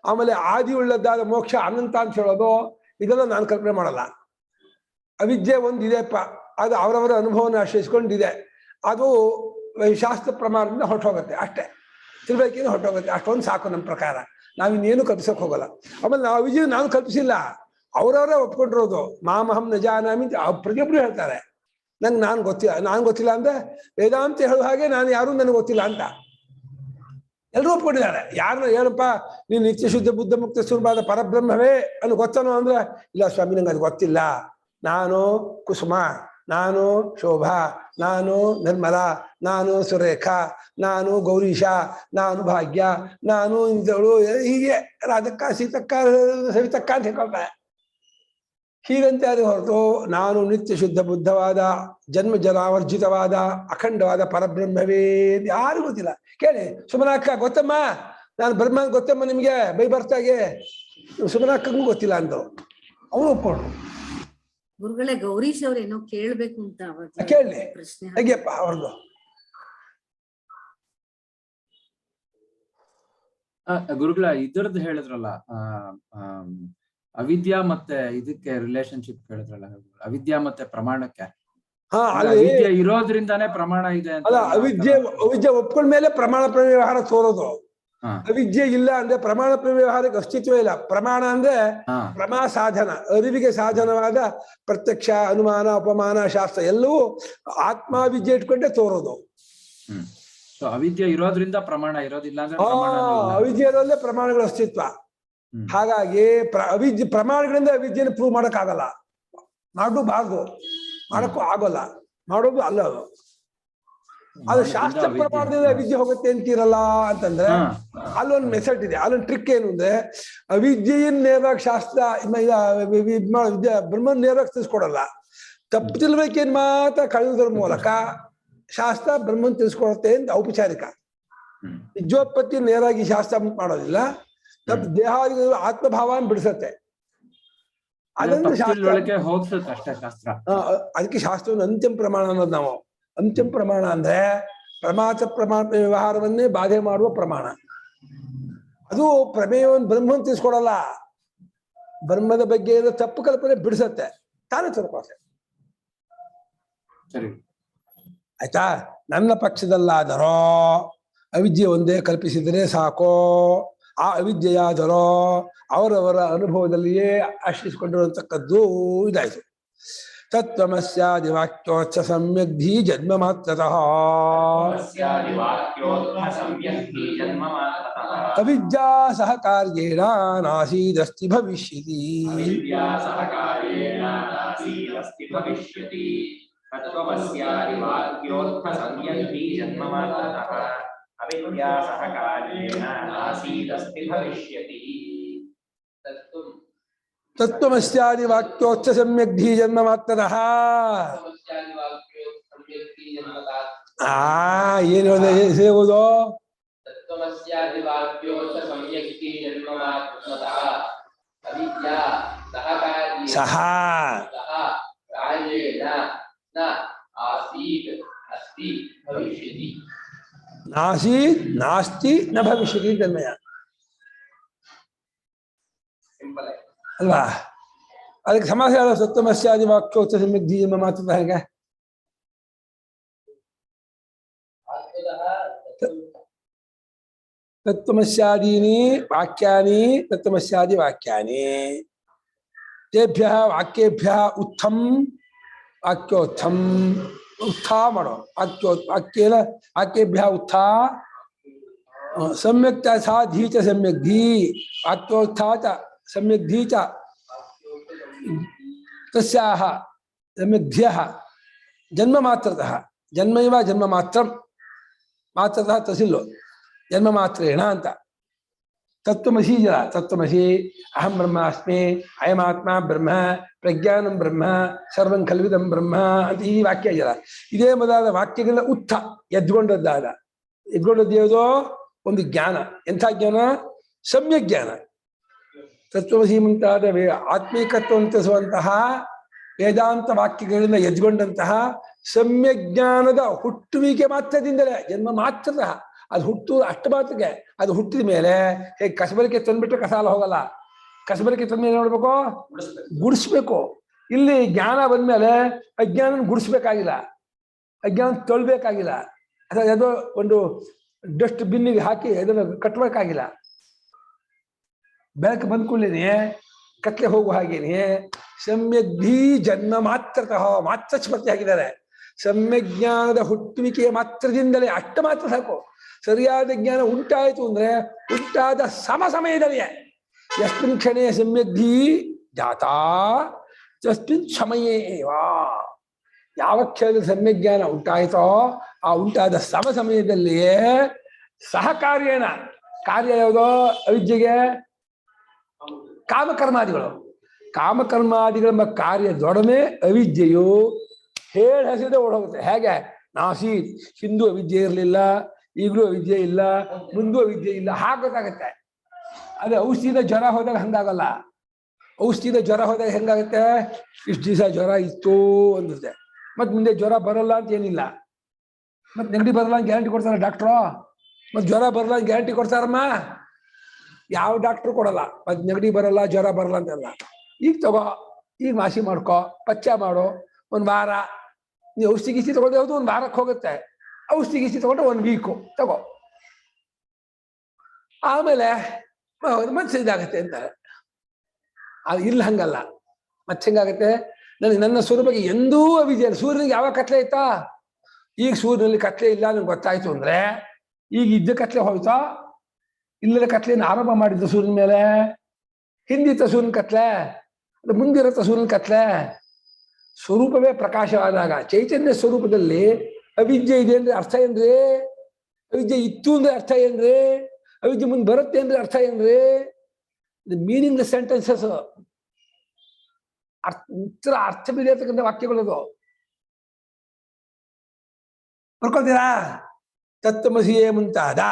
ಆಮೇಲೆ ಆದಿ ಉಳ್ಳದ್ದಾದ ಮೋಕ್ಷ ಅನಂತ ಅಂತ ಹೇಳೋದು, ಇದೆಲ್ಲ ನಾನು ಕಲ್ಪನೆ ಮಾಡಲ್ಲ. ಅವಿದ್ಯೆ ಒಂದಿದೆಪ್ಪ, ಅದು ಅವರವರ ಅನುಭವನ ಆಶ್ರಯಿಸ್ಕೊಂಡಿದೆ, ಅದು ಶಾಸ್ತ್ರ ಪ್ರಮಾಣದಿಂದ ಹೊರಟೋಗುತ್ತೆ ಅಷ್ಟೇ, ತಿಳ್ಬೇಕೇನು ಹೊರಟೋಗುತ್ತೆ, ಅಷ್ಟೊಂದು ಸಾಕು ನಮ್ಮ ಪ್ರಕಾರ. ನಾವಿನ್ನೇನು ಕಲ್ಪಿಸೋಕೆ ಹೋಗಲ್ಲ. ಆಮೇಲೆ ನಾವು ವಿಜಯ ನಾನು ಕಲ್ಪಿಸಿಲ್ಲ, ಅವರವರೇ ಒಪ್ಕೊಂಡಿರೋದು. ಮಾಮಹಂ ನ ಜಾನಾಮಿ ಪ್ರತಿಯೊಬ್ಬರು ಹೇಳ್ತಾರೆ. ನಾನು ಗೊತ್ತಿಲ್ಲ ಅಂದ್ರೆ ವೇದಾಂತ ಹೇಳುವ ಹಾಗೆ ನಾನು ಯಾರು ನನಗೆ ಗೊತ್ತಿಲ್ಲ ಅಂತ ಎಲ್ಲರೂ ಒಪ್ಕೊಂಡಿದ್ದಾರೆ. ಯಾರನ್ನ ಏನಪ್ಪ ನೀನು ನಿತ್ಯ ಶುದ್ಧ ಬುದ್ಧ ಮುಕ್ತ ಸ್ವರೂಪವಾದ ಪರಬ್ರಹ್ಮವೇ ಅನ್ನು ಗೊತ್ತನೋ ಅಂದ್ರೆ, ಇಲ್ಲ ಸ್ವಾಮಿ ನಂಗೆ ಅದು ಗೊತ್ತಿಲ್ಲ, ನಾನು ಕುಸುಮ, ನಾನು ಶೋಭಾ, ನಾನು ನಿರ್ಮಲಾ, ನಾನು ಸುರೇಖಾ, ನಾನು ಗೌರೀಶ, ನಾನು ಭಾಗ್ಯ, ನಾನು ಇಂಥವಳು, ಹೀಗೆ ರಾಧಕ್ಕ ಸೀತಕ್ಕ ಸವಿತಕ್ಕ ಅಂತ ಹೇಳ್ಕೊಳ್ತಾರೆ. ಹೀಗಂತೆ ಅದು ಹೊರತು ನಾನು ನಿತ್ಯ ಶುದ್ಧ ಬುದ್ಧವಾದ ಜನ್ಮ ಜಲಾವರ್ಜಿತವಾದ ಅಖಂಡವಾದ ಪರಬ್ರಹ್ಮವೇ ಯಾರು ಗೊತ್ತಿಲ್ಲ. ಕೇಳಿ ಸುಮನಾಕ್ಕ, ಗೊತ್ತಮ್ಮ ನಾನು ಬ್ರಹ್ಮ ಗೊತ್ತಮ್ಮ ನಿಮ್ಗೆ ಬೈ ಬರ್ತಾಗೆ, ಸುಮನಾಕ್ಕಂಗೂ ಗೊತ್ತಿಲ್ಲ ಅಂತ ಅವನು ಒಪ್ಕೊಂಡು. ಗುರುಗಳೇ ಗೌರೀಶ್ ಅವ್ರೇನೋ ಕೇಳ್ಬೇಕು ಅಂತ ಅವಾಗ ಕೇಳಿ ಪ್ರಶ್ನೆ ಹಾಗೆಪ್ಪ ಅವ್ರದ್ದು. ಗುರುಗಳ ಇದ್ರದ್ದು ಹೇಳಿದ್ರಲ್ಲ, ಅವಿದ್ಯಾ ಮತ್ತೆ ಇದಕ್ಕೆ ರಿಲೇಶನ್ಶಿಪ್ ಹೇಳಿದ್ರಲ್ಲ, ಅವಿದ್ಯಾ ಮತ್ತೆ ಪ್ರಮಾಣಕ್ಕೆ. ಹಾ, ಅಲ್ಲಿ ಅವಿದ್ಯೆ ಇರೋದ್ರಿಂದಾನೇ ಪ್ರಮಾಣ ಇದೆ ಅಂತ. ಅಲ್ಲ, ಅವಿದ್ಯೆ ಒಪ್ಕೊಂಡ್ಮೇಲೆ ಪ್ರಮಾಣ ವ್ಯವಹಾರ ತೋರೋದು. ಅವಿದ್ಯೆ ಇಲ್ಲ ಅಂದ್ರೆ ಪ್ರಮಾಣ ವ್ಯವಹಾರಕ್ಕೆ ಅಸ್ತಿತ್ವ ಇಲ್ಲ. ಪ್ರಮಾಣ ಅಂದ್ರೆ ಪ್ರಮಾ ಸಾಧನ, ಅರಿವಿಗೆ ಸಾಧನವಾದ ಪ್ರತ್ಯಕ್ಷ, ಅನುಮಾನ, ಅಪಮಾನ, ಶಾಸ್ತ್ರ ಎಲ್ಲವೂ ಆತ್ಮಾವಿದ್ಯೆ ಇಟ್ಕೊಂಡೆ ತೋರೋದು. ಸೊ ಅವಿದ್ಯೆ ಇರೋದ್ರಿಂದ ಪ್ರಮಾಣ ಇರೋದಿಲ್ಲ ಅಂದ್ರೆ ಅವಿದ್ಯೆ ಇರೋದೇ ಪ್ರಮಾಣಗಳ ಅಸ್ತಿತ್ವ. ಹಾಗಾಗಿ ಪ್ರಮಾಣಗಳಿಂದ ಅವಿದ್ಯೆಯನ್ನು ಪ್ರೂವ್ ಮಾಡಕ್ಕಾಗಲ್ಲ, ಮಾಡಬಾರ್ದು, ಮಾಡಕ್ಕೂ ಆಗೋಲ್ಲ, ಮಾಡೋದು ಅಲ್ಲ ಅದು. ಅದು ಶಾಸ್ತ್ರ ಪ್ರಮಾಣದಿಂದ ಅವಿದ್ಯೆ ಹೋಗುತ್ತೆ ಅಂತೀರಲ್ಲ ಅಂತಂದ್ರೆ ಅಲ್ಲೊಂದು ಮೆಸೇಜ್ ಇದೆ, ಅಲ್ಲೊಂದು ಟ್ರಿಕ್ ಏನು ಅಂದ್ರೆ, ಅವಿದ್ಯೆಯನ್ನ ನೇರವಾಗಿ ಶಾಸ್ತ್ರ ಬ್ರಹ್ಮನ್ ನೇರವಾಗಿ ತಿಳಿಸ್ಕೊಡಲ್ಲ. ತಪ್ಪು ತಿಳ್ಬೇಕೇನ್ ಮಾತ್ರ ಕಳೆಯುವುದರ ಮೂಲಕ ಶಾಸ್ತ್ರ ಬ್ರಹ್ಮನ್ ತಿಳಿಸ್ಕೊಡುತ್ತೆ ಅಂತ ಔಪಚಾರಿಕ. ನಿಜೋತ್ಪತ್ತಿ ನೇರಾಗಿ ಶಾಸ್ತ್ರ ಮಾಡೋದಿಲ್ಲ, ತಪ್ಪು ದೇಹಾದಿ ಆತ್ಮಭಾವನ ಬಿಡಿಸತ್ತೆ. ಅದನ್ನು ಶಾಸ್ತ್ರ, ಅದಕ್ಕೆ ಶಾಸ್ತ್ರವನ್ನು ಅಂತಿಮ ಪ್ರಮಾಣ ಅನ್ನೋದು. ನಾವು ಅಂತಿಮ ಪ್ರಮಾಣ ಅಂದ್ರೆ ಪ್ರಮಾಣ ವ್ಯವಹಾರವನ್ನೇ ಬಾಧೆ ಮಾಡುವ ಪ್ರಮಾಣ. ಅದು ಪ್ರಮೇಯವನ್ನು ಬ್ರಹ್ಮನ್ ತಿಳಿಸ್ಕೊಡಲ್ಲ, ಬ್ರಹ್ಮದ ಬಗ್ಗೆ ತಪ್ಪು ಕಲ್ಪನೆ ಬಿಡಿಸತ್ತೆ, ತಾನೇ ತಿಳ್ಕೊಳ್ತೆ. ಆಯ್ತಾ? ನನ್ನ ಪಕ್ಷದಲ್ಲಾದರೋ ಅವಿದ್ಯೆ ಒಂದೇ ಕಲ್ಪಿಸಿದರೆ ಸಾಕೋ, ಆ ಅವಿದ್ಯೆಯಾದರೋ ಅವರವರ ಅನುಭವದಲ್ಲಿಯೇ ಆಶ್ರಯಿಸಿಕೊಂಡಿರುವಂತಕ್ಕದ್ದು ಇದಾಯ್ತು. ತತ್ವಮಸ್ಯಾದಿ ವಾಕ್ಯೋಚ್ಚ ಸಮ್ಯಗ್ಧಿ ಜನ್ಮ ಮಾತ್ರತಃ ಅವಿದ್ಯಾ ಸಹಕಾರ್ಯೇಣ ನಾಸೀದಸ್ತಿ ಭವಿಷ್ಯತಿ. ತತ್ವಮಸ್ಯಾದಿ ವಾಕ್ಯೋತ್ಥ ಸಂಯಗ್ಧಿ ಜನ್ಮ ಮಾತ್ರತಃ ಅವಿದ್ಯಾ ಸಹಕಾರ್ಯೇಣ ನಾಸೀದಸ್ತಿ ಭವಿಷ್ಯತಿ. ತತ್ವಮಸ್ಯಾದಿ ವಾಕ್ಯೋಚ್ಚ ಸಮ್ಯಗ್ಧಿ ಜನ್ಮ ಮಾತ್ರತಃ. ಏನು ಸೇವುದು? ತತ್ವಮಸ್ಯಾದಿ ವಾಕ್ಯೋಚ್ಚ ಸಮ್ಯಗ್ಧಿ ಜನ್ಮ ಮಾತ್ರತಃ ಅವಿದ್ಯಾ ಸಹ ಕಾರ್ಯೇಣ ನ ಆಸೀತ್ ಅಸ್ತಿ ಭವಿಷ್ಯತಿ. ನಾಸೀತ್ ನಾಸ್ತಿ ನ ಭವಿಷ್ಯತಿ ತನ್ಮಯ ಅಲ್ವಾ? ಅದಕ್ಕೆ ಸಮಾಸ ಹೇಳೋ ಸತ್ವಮಸ್ಯಾದಿ ವಾಕ್ಯೋಚ್ಚ ಸಮ್ಯಗ್ಧಿ ಜನ್ಮ ಮಾತ್ರತಃ ಹೇಗೆ? ತತ್ವಮಸ್ಯಾದೀನಿ ವಾಕ್ಯಾನಿ ತತ್ವಮಸ್ಯಾದಿ ವಾಕ್ಯಾನಿ ತೇಭ್ಯಃ ವಾಕ್ಯೇಭ್ಯಃ ಉತ್ಥಂ ವಾಕ್ಯೋತ್ಥಂ ಉತ್ಥಾ ಮಾಡೋ ವಾಕ್ಯೇನ ವಾಕ್ಯೇಭ್ಯಃ ಉತ್ಥಾ सम्यक् च सा धी च सम्यक् धी वाक्योत्था च सम्यक् धी च तस्याः सम्यक् ध्यः जन्ममात्रतः जन्मैव जन्ममात्रं मात्रतः तसिल्लो जन्ममात्रेण ಅಂತ तत्त्वमसि जल तत्त्वमसि अहं ब्रह्मास्मि अयमात्मा ब्रह्म प्रज्ञानं ब्रह्म सर्वं कल्विदं ब्रह्म ಅಂತ ಈ ವಾಕ್ಯ ಜಲ ಇದೇ ಮೊದಲಾದ ವಾಕ್ಯಗಳ ಉತ್ಥ ಎದ್ಕೊಂಡದ್ದಾದ ಎದ್ಕೊಂಡದ್ದು ಯಾವುದೋ ಒಂದು ಜ್ಞಾನ ಎಂಥ ಜ್ಞಾನ ಸಮ್ಯಕ್ ಜ್ಞಾನ ತತ್ವಮಸಿ ಮುಂತಾದ ಆತ್ಮೀಕತ್ವವನ್ನು ತಿಳಿಸುವಂತಹ ವೇದಾಂತ ವಾಕ್ಯಗಳಿಂದ ಎದ್ಕೊಂಡಂತಹ ಸಮ್ಯಕ್ ಜ್ಞಾನದ ಹುಟ್ಟುವಿಕೆ ಮಾತ್ರದಿಂದಲೇ ಜನ್ಮ ಮಾತ್ರದ ಅದು ಹುಟ್ಟು ಅಷ್ಟು ಮಾತ್ರಕ್ಕೆ ಅದು ಹುಟ್ಟಿದ ಮೇಲೆ ಹೇಗೆ ಕಸಬರಿಕೆ ತಂದ್ಬಿಟ್ರೆ ಕಸಾಲ ಹೋಗಲ್ಲ ಕಸಬರಿಕೆ ತಂದ ಮೇಲೆ ನೋಡ್ಬೇಕು ಗುಡಿಸ್ಬೇಕು ಇಲ್ಲಿ ಜ್ಞಾನ ಬಂದ್ಮೇಲೆ ಅಜ್ಞಾನ ಗುಡಿಸ್ಬೇಕಾಗಿಲ್ಲ ಅಜ್ಞಾನ ತೊಳ್ಬೇಕಾಗಿಲ್ಲ ಅಥವಾ ಯಾವುದೋ ಒಂದು ಡಸ್ಟ್ ಬಿನ್ನಿಗೆ ಹಾಕಿ ಅದನ್ನು ಕಟ್ಟಬೇಕಾಗಿಲ್ಲ ಬೆಳಕು ಬಂದ್ಕೊಳ್ಳೇನೆ ಕತ್ಲೆ ಹೋಗುವ ಹಾಗೇನೆ ಸಮ್ಯಗ್ಧಿ ಜನ್ಮ ಮಾತ್ರತಃ ಮಾತ್ರ ಸ್ಮೃತಿ ಹಾಕಿದ್ದಾರೆ ಸಮ್ಯಕ್ ಜ್ಞಾನದ ಹುಟ್ಟುವಿಕೆಯ ಮಾತ್ರದಿಂದಲೇ ಅಷ್ಟ ಮಾತ್ರ ಸಾಕು ಸರಿಯಾದ ಜ್ಞಾನ ಉಂಟಾಯಿತು ಅಂದ್ರೆ ಉಂಟಾದ ಸಮಯದಲ್ಲಿಯೇ ಯಸ್ಮಿನ್ ಕ್ಷಣೇ ಸಮ್ಯಗ್ಧಿ ಜಾತಾ ತಸ್ಮಿನ್ ಸಮಯೇ ವಾ ಯಾವ ಕ್ಷಣದಲ್ಲಿ ಸಮ್ಯಕ್ ಜ್ಞಾನ ಉಂಟಾಯಿತೋ ಆ ಉಂಟಾದ ಸಮಯದಲ್ಲಿಯೇ ಸಹಕಾರ್ಯೇನ ಕಾರ್ಯ ಯಾವುದೋ ಅವಿದ್ಯೆಗೆ ಕಾಮಕರ್ಮಾದಿಗಳು ಕಾಮಕರ್ಮಾದಿಗಳ ಕಾರ್ಯದೊಡನೆ ಅವಿದ್ಯೆಯು ಹೇಳಿ ಹಸಿದೆ ಓಡೋಗುತ್ತೆ ಹೇಗೆ ನಾಸಿ ಹಿಂದೂ ಅವಿದ್ಯೆ ಇರಲಿಲ್ಲ ಈಗಲೂ ಅವಿದ್ಯೆ ಇಲ್ಲ ಮುಂದೂ ಅವಿದ್ಯೆ ಇಲ್ಲ ಹಾಕೋದಾಗತ್ತೆ ಅದೇ ಔಷಧಿದ ಜ್ವರ ಹೋದಾಗ ಹಂಗಾಗಲ್ಲ ಔಷಧಿದ ಜ್ವರ ಹೋದಾಗ ಹೆಂಗಾಗುತ್ತೆ ಇಷ್ಟು ದಿವಸ ಜ್ವರ ಇತ್ತು ಅನ್ನಿಸುತ್ತೆ ಮತ್ತೆ ಮುಂದೆ ಜ್ವರ ಬರಲ್ಲ ಅಂತ ಏನಿಲ್ಲ ಮತ್ತೆ ನೆಗಡಿ ಬರಲ್ಲ ಅಂತ ಗ್ಯಾರಂಟಿ ಕೊಡ್ತಾರ ಡಾಕ್ಟ್ರು ಮತ್ತೆ ಜ್ವರ ಬರಲ್ಲ ಅಂತ ಗ್ಯಾರಂಟಿ ಕೊಡ್ತಾರಮ್ಮ ಯಾವ ಡಾಕ್ಟ್ರು ಕೊಡಲ್ಲ ಮತ್ತೆ ನೆಗಡಿ ಬರಲ್ಲ ಜ್ವರ ಬರಲ್ಲ ಅಂತೆಲ್ಲ ಈಗ ತಗೋ ಈಗ ಮಾಸಿ ಮಾಡ್ಕೋ ಪಚ್ಚ ಮಾಡು ಒಂದು ವಾರ ನೀವು ಔಷಧಿ ಗಿಸಿ ತಗೊಂಡು ಯಾವುದು ಒಂದು ವಾರಕ್ಕೆ ಹೋಗುತ್ತೆ ಔಷಧಿ ಗಿಸಿ ತಗೊಂಡ್ರೆ ಒಂದು ವೀಕು ತಗೋ ಆಮೇಲೆ ಮತ್ತೆ ಇದಾಗತ್ತೆ ಅಂತಾರೆ ಅದು ಇಲ್ಲ ಹಂಗಲ್ಲ ಮತ್ತೆ ಹೆಂಗಾಗತ್ತೆ ನನ್ನ ಸ್ವರೂಪಕ್ಕೆ ಎಂದೂ ಅವಿದ್ಯೆ ಸೂರ್ಯನಿಗೆ ಯಾವಾಗ ಕತ್ಲೆ ಇತ್ತಾ ಈಗ ಸೂರ್ಯನಲ್ಲಿ ಕತ್ಲೆ ಇಲ್ಲ ನನಗೆ ಗೊತ್ತಾಯ್ತು ಅಂದ್ರೆ ಈಗ ಇದ್ದ ಕತ್ಲೆ ಹೋಯ್ತಾ ಇಲ್ಲದ ಕತ್ಲೆಯನ್ನು ಆರಂಭ ಮಾಡಿದ್ದು ಸೂರ್ಯನ ಮೇಲೆ ಹಿಂದಿತ್ತ ಸೂರ್ಯನ ಕತ್ಲೆ ಅದು ಮುಂದಿರತ್ತ ಸೂರ್ಯನ ಕತ್ಲೆ ಸ್ವರೂಪವೇ ಪ್ರಕಾಶವಾದಾಗ ಚೈತನ್ಯ ಸ್ವರೂಪದಲ್ಲಿ ಅವಿದ್ಯೆ ಇದೆ ಅಂದ್ರೆ ಅರ್ಥ ಏನ್ರಿ ಅವಿದ್ಯೆ ಇತ್ತು ಅಂದ್ರೆ ಅರ್ಥ ಏನ್ರಿ ಅವಿದ್ಯೆ ಮುಂದೆ ಬರುತ್ತೆ ಅಂದ್ರೆ ಅರ್ಥ ಏನ್ರಿ ಮೀನಿಂಗ್ ಸೆಂಟೆನ್ಸಸ್ ಅರ್ಥವಿರತಕ್ಕಂಥ ವಾಕ್ಯಗಳದು ಬರ್ಕೊಳ್ತೀರಾ ತತ್ವಮಸಿಯೇ ಮುಂತಾದ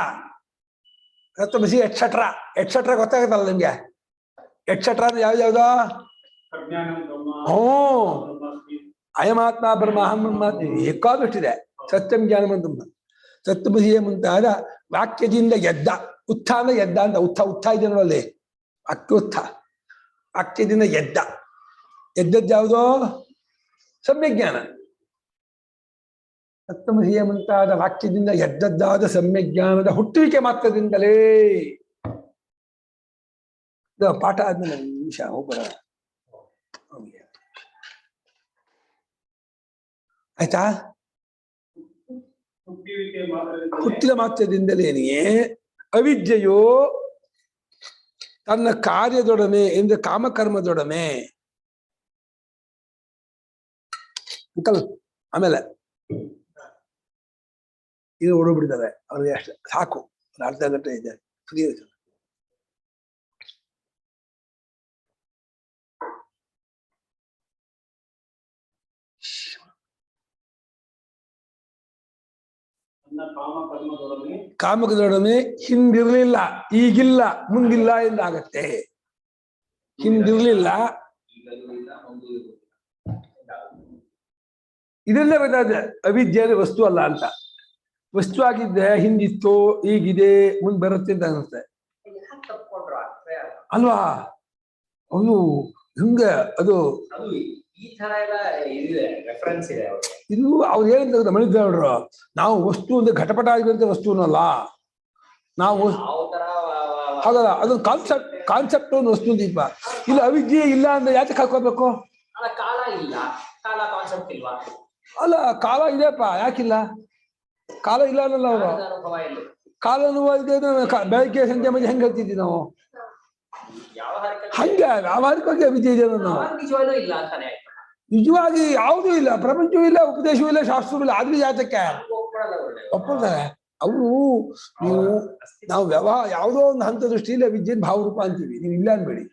ತತ್ವಮಸಿ ಎಟ್ಸೆಟ್ರಾ ಗೊತ್ತಾಗತ್ತಲ್ಲ ನಿಮ್ಗೆ ಎಟ್ಸೆಟ್ರಾ ಅಂದ್ರೆ ಯಾವ್ದು ಅಯಮಾತ್ಮ ಬ್ರಹ್ಮ ಅಹಂ ಬ್ರಹ್ಮ ಬೇಕಾದಷ್ಟಿದೆ ಸತ್ಯಂ ಜ್ಞಾನ ತತ್ವಮಸಿಯೇ ಮುಂತಾದ ವಾಕ್ಯದಿಂದ ಎದ್ದ ಉತ್ಥ ಅಂದ್ರೆ ಎದ್ದ ಅಂತ ಉತ್ಥ ಇದೆ ನೋಡಲ್ಲಿ ವಾಕ್ಯೋತ್ಥ ವಾಕ್ಯದಿಂದ ಎದ್ದದ್ದು ಯಾವುದೋ ಸಮ್ಯಕ್ ಜ್ಞಾನ ತತ್ವಮಸಿಯ ಮುಂತಾದ ವಾಕ್ಯದಿಂದ ಎದ್ದದ್ದಾದ ಸಮ್ಯಕ್ ಜ್ಞಾನದ ಹುಟ್ಟುವಿಕೆ ಮಾತ್ರದಿಂದಲೇ ಪಾಠ ಆದ್ಮೇಲೆ ನಿಮಿಷ ಹೋಗ್ಬರ ಆಯ್ತಾ ಹುಟ್ಟಿದ ಮಾತ್ರದಿಂದಲೇನೆಯೇ ಅವಿದ್ಯೆಯು ತನ್ನ ಕಾರ್ಯದೊಡನೆ ಎಂದು ಕಾಮಕರ್ಮದೊಡನೆ ಅಂಕಲ್ ಆಮೇಲೆ ಇದು ಓಡೋಗ್ಬಿಡ್ತಾರೆ ಅವ್ರಿಗೆ ಅಷ್ಟೇ ಸಾಕು ಅರ್ಧ ಗಂಟೆ ಇದೆ ಫ್ರೀ ಆಯ್ತು ಕಾಮಕದೊಡನೆ ಹಿಂದಿರ್ಲಿಲ್ಲ ಈಗಿಲ್ಲ ಮುಂದಿಲ್ಲ ಎಂದಾಗತ್ತೆ ಹಿಂದಿರ್ಲಿಲ್ಲ ಇದೆಲ್ಲ ಗೊತ್ತಾದ ಅವಿದ್ಯೆಯ ವಸ್ತು ಅಲ್ಲ ಅಂತ ವಸ್ತು ಆಗಿದ್ದೆ ಹಿಂದಿತ್ತು ಈಗಿದೆ ಮುಂದೆ ಬರುತ್ತೆ ಅಂತ ಅನಿಸುತ್ತೆ ಅಲ್ವಾ ಅವನು ಹಿಂಗೆ ಅದು ಈ ತರ ಎಲ್ಲ ಇದೆ ರೆಫರೆನ್ಸ್ ಇದೆ ಇದು ಅವ್ರು ಏನಂತ ಮಣಿದೇವ್ರು ನಾವು ವಸ್ತು ಅಂದ್ರೆ ಘಟಪಟ ಆಗಿರುವಂತ ವಸ್ತುನಲ್ಲ ನಾವು ಯಾವ ತರ ಹಾಗಲ್ಲ, ಅದೊಂದು ಕಾನ್ಸೆಪ್ಟ್ ಒಂದು ವಸ್ತು ದೀಪ. ಇಲ್ಲ ಅವಿದ್ಯೆ ಇಲ್ಲ ಅಂದ್ರೆ ಯಾಕೆ ಹಾಕೋಬೇಕು? ಅಲ್ಲ ಕಾಲ ಇಲ್ಲ, ಕಾಲ ಕಾನ್ಸೆಪ್ಟ್ ಇಲ್ವಾ? ಅಲ್ಲ ಕಾಲ ಇದೆಯಪ್ಪ, ಯಾಕಿಲ್ಲ? ಕಾಲ ಇಲ್ಲ ಅನ್ನಲ್ಲ ಅವರು. ಕಾಲದ ಅನುಭವ ಇಲ್ಲ. ಕಾಲ ಅನುಭವ ಇದೆ, ಬೆಳಗ್ಗೆ ಸಂಜೆ ಮಧ್ಯೆ ಹೆಂಗ್ ಹೇಳ್ತಿದ್ವಿ ನಾವು? ವ್ಯಾವಹಾರಿಕ ಹಂಗೆ ವ್ಯಾವಹಾರಿಕವಾಗಿ ಅವಿದ್ಯೆ ಇದೆ ಅನ್ನೋದು ನಾವು. ನಿಜವಾಗ್ಲೂ ಇಲ್ಲ ಅಂತಾನೆ ಆಯ್ತು. ನಿಜವಾಗಿ ಯಾವುದೂ ಇಲ್ಲ, ಪ್ರಪಂಚವೂ ಇಲ್ಲ, ಉಪದೇಶವೂ ಇಲ್ಲ, ಶಾಸ್ತ್ರವೂ ಇಲ್ಲ. ಆದ್ರೂ ಜಾತಕ್ಕೆ ಒಪ್ಕೊಳ್ಳಲ್ಲ ಒಳ್ಳೆ. ಒಪ್ಕೊಳ್ತಾರೆ ಅವರು. ನೀವು ನಾವು ವ್ಯವಹಾರ ಯಾವುದೋ ಒಂದು ಹಂತ ದೃಷ್ಟಿಯಲ್ಲಿ ವಿದ್ಯೆಯನ್ನು ಭಾವರೂಪ ಅಂತೀವಿ, ನೀವು ಇಲ್ಲ ಅನ್ಬೇಡಿ.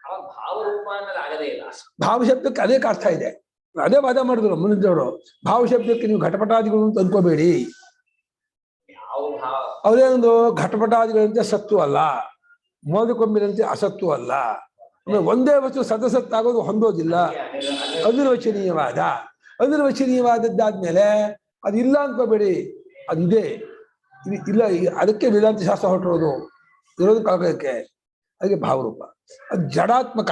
ಅವಾಗ ಭಾವರೂಪ ಅನ್ನೋದು ಆಗದೇ ಇಲ್ಲ. ಭಾವ ಶಬ್ದಕ್ಕೆ ಅನೇಕ ಅರ್ಥ ಇದೆ. ಅದೇ ವಾದ ಮಾಡಿದ್ರು ಮುಂದಿನವರು. ಭಾವ ಶಬ್ದಕ್ಕೆ ನೀವು ಘಟಪಟಾದಿಗಳು ಅಂತ ಅನ್ಕೋಬೇಡಿ. ಯಾವ ಭಾವ ಅವರೇನೊಂದು ಘಟಪಟಾದಿಗಳಂತೆ ಸತ್ತು ಅಲ್ಲ, ಮೋದಕೊಂಬಿನಂತೆ ಅಸತ್ತು ಅಲ್ಲ. ಒಂದೇ ವಸ್ತು ಸದಸತ್ತಾಗೋದು ಹೊಂದೋದಿಲ್ಲ. ಅನಿರ್ವಚನೀಯವಾದ. ಅನಿರ್ವಚನೀಯವಾದದ್ದಾದ್ಮೇಲೆ ಅದು ಇಲ್ಲ ಅನ್ಕೋಬೇಡಿ, ಅದಿದೆ. ಇಲ್ಲ, ಅದಕ್ಕೆ ವೇದಾಂತ ಶಾಸ್ತ್ರ ಹೊರಟಿರೋದು, ಇರೋದು ಕಾಲಕ್ಕೆ. ಅದಕ್ಕೆ ಭಾವರೂಪ. ಅದು ಜಡಾತ್ಮಕ,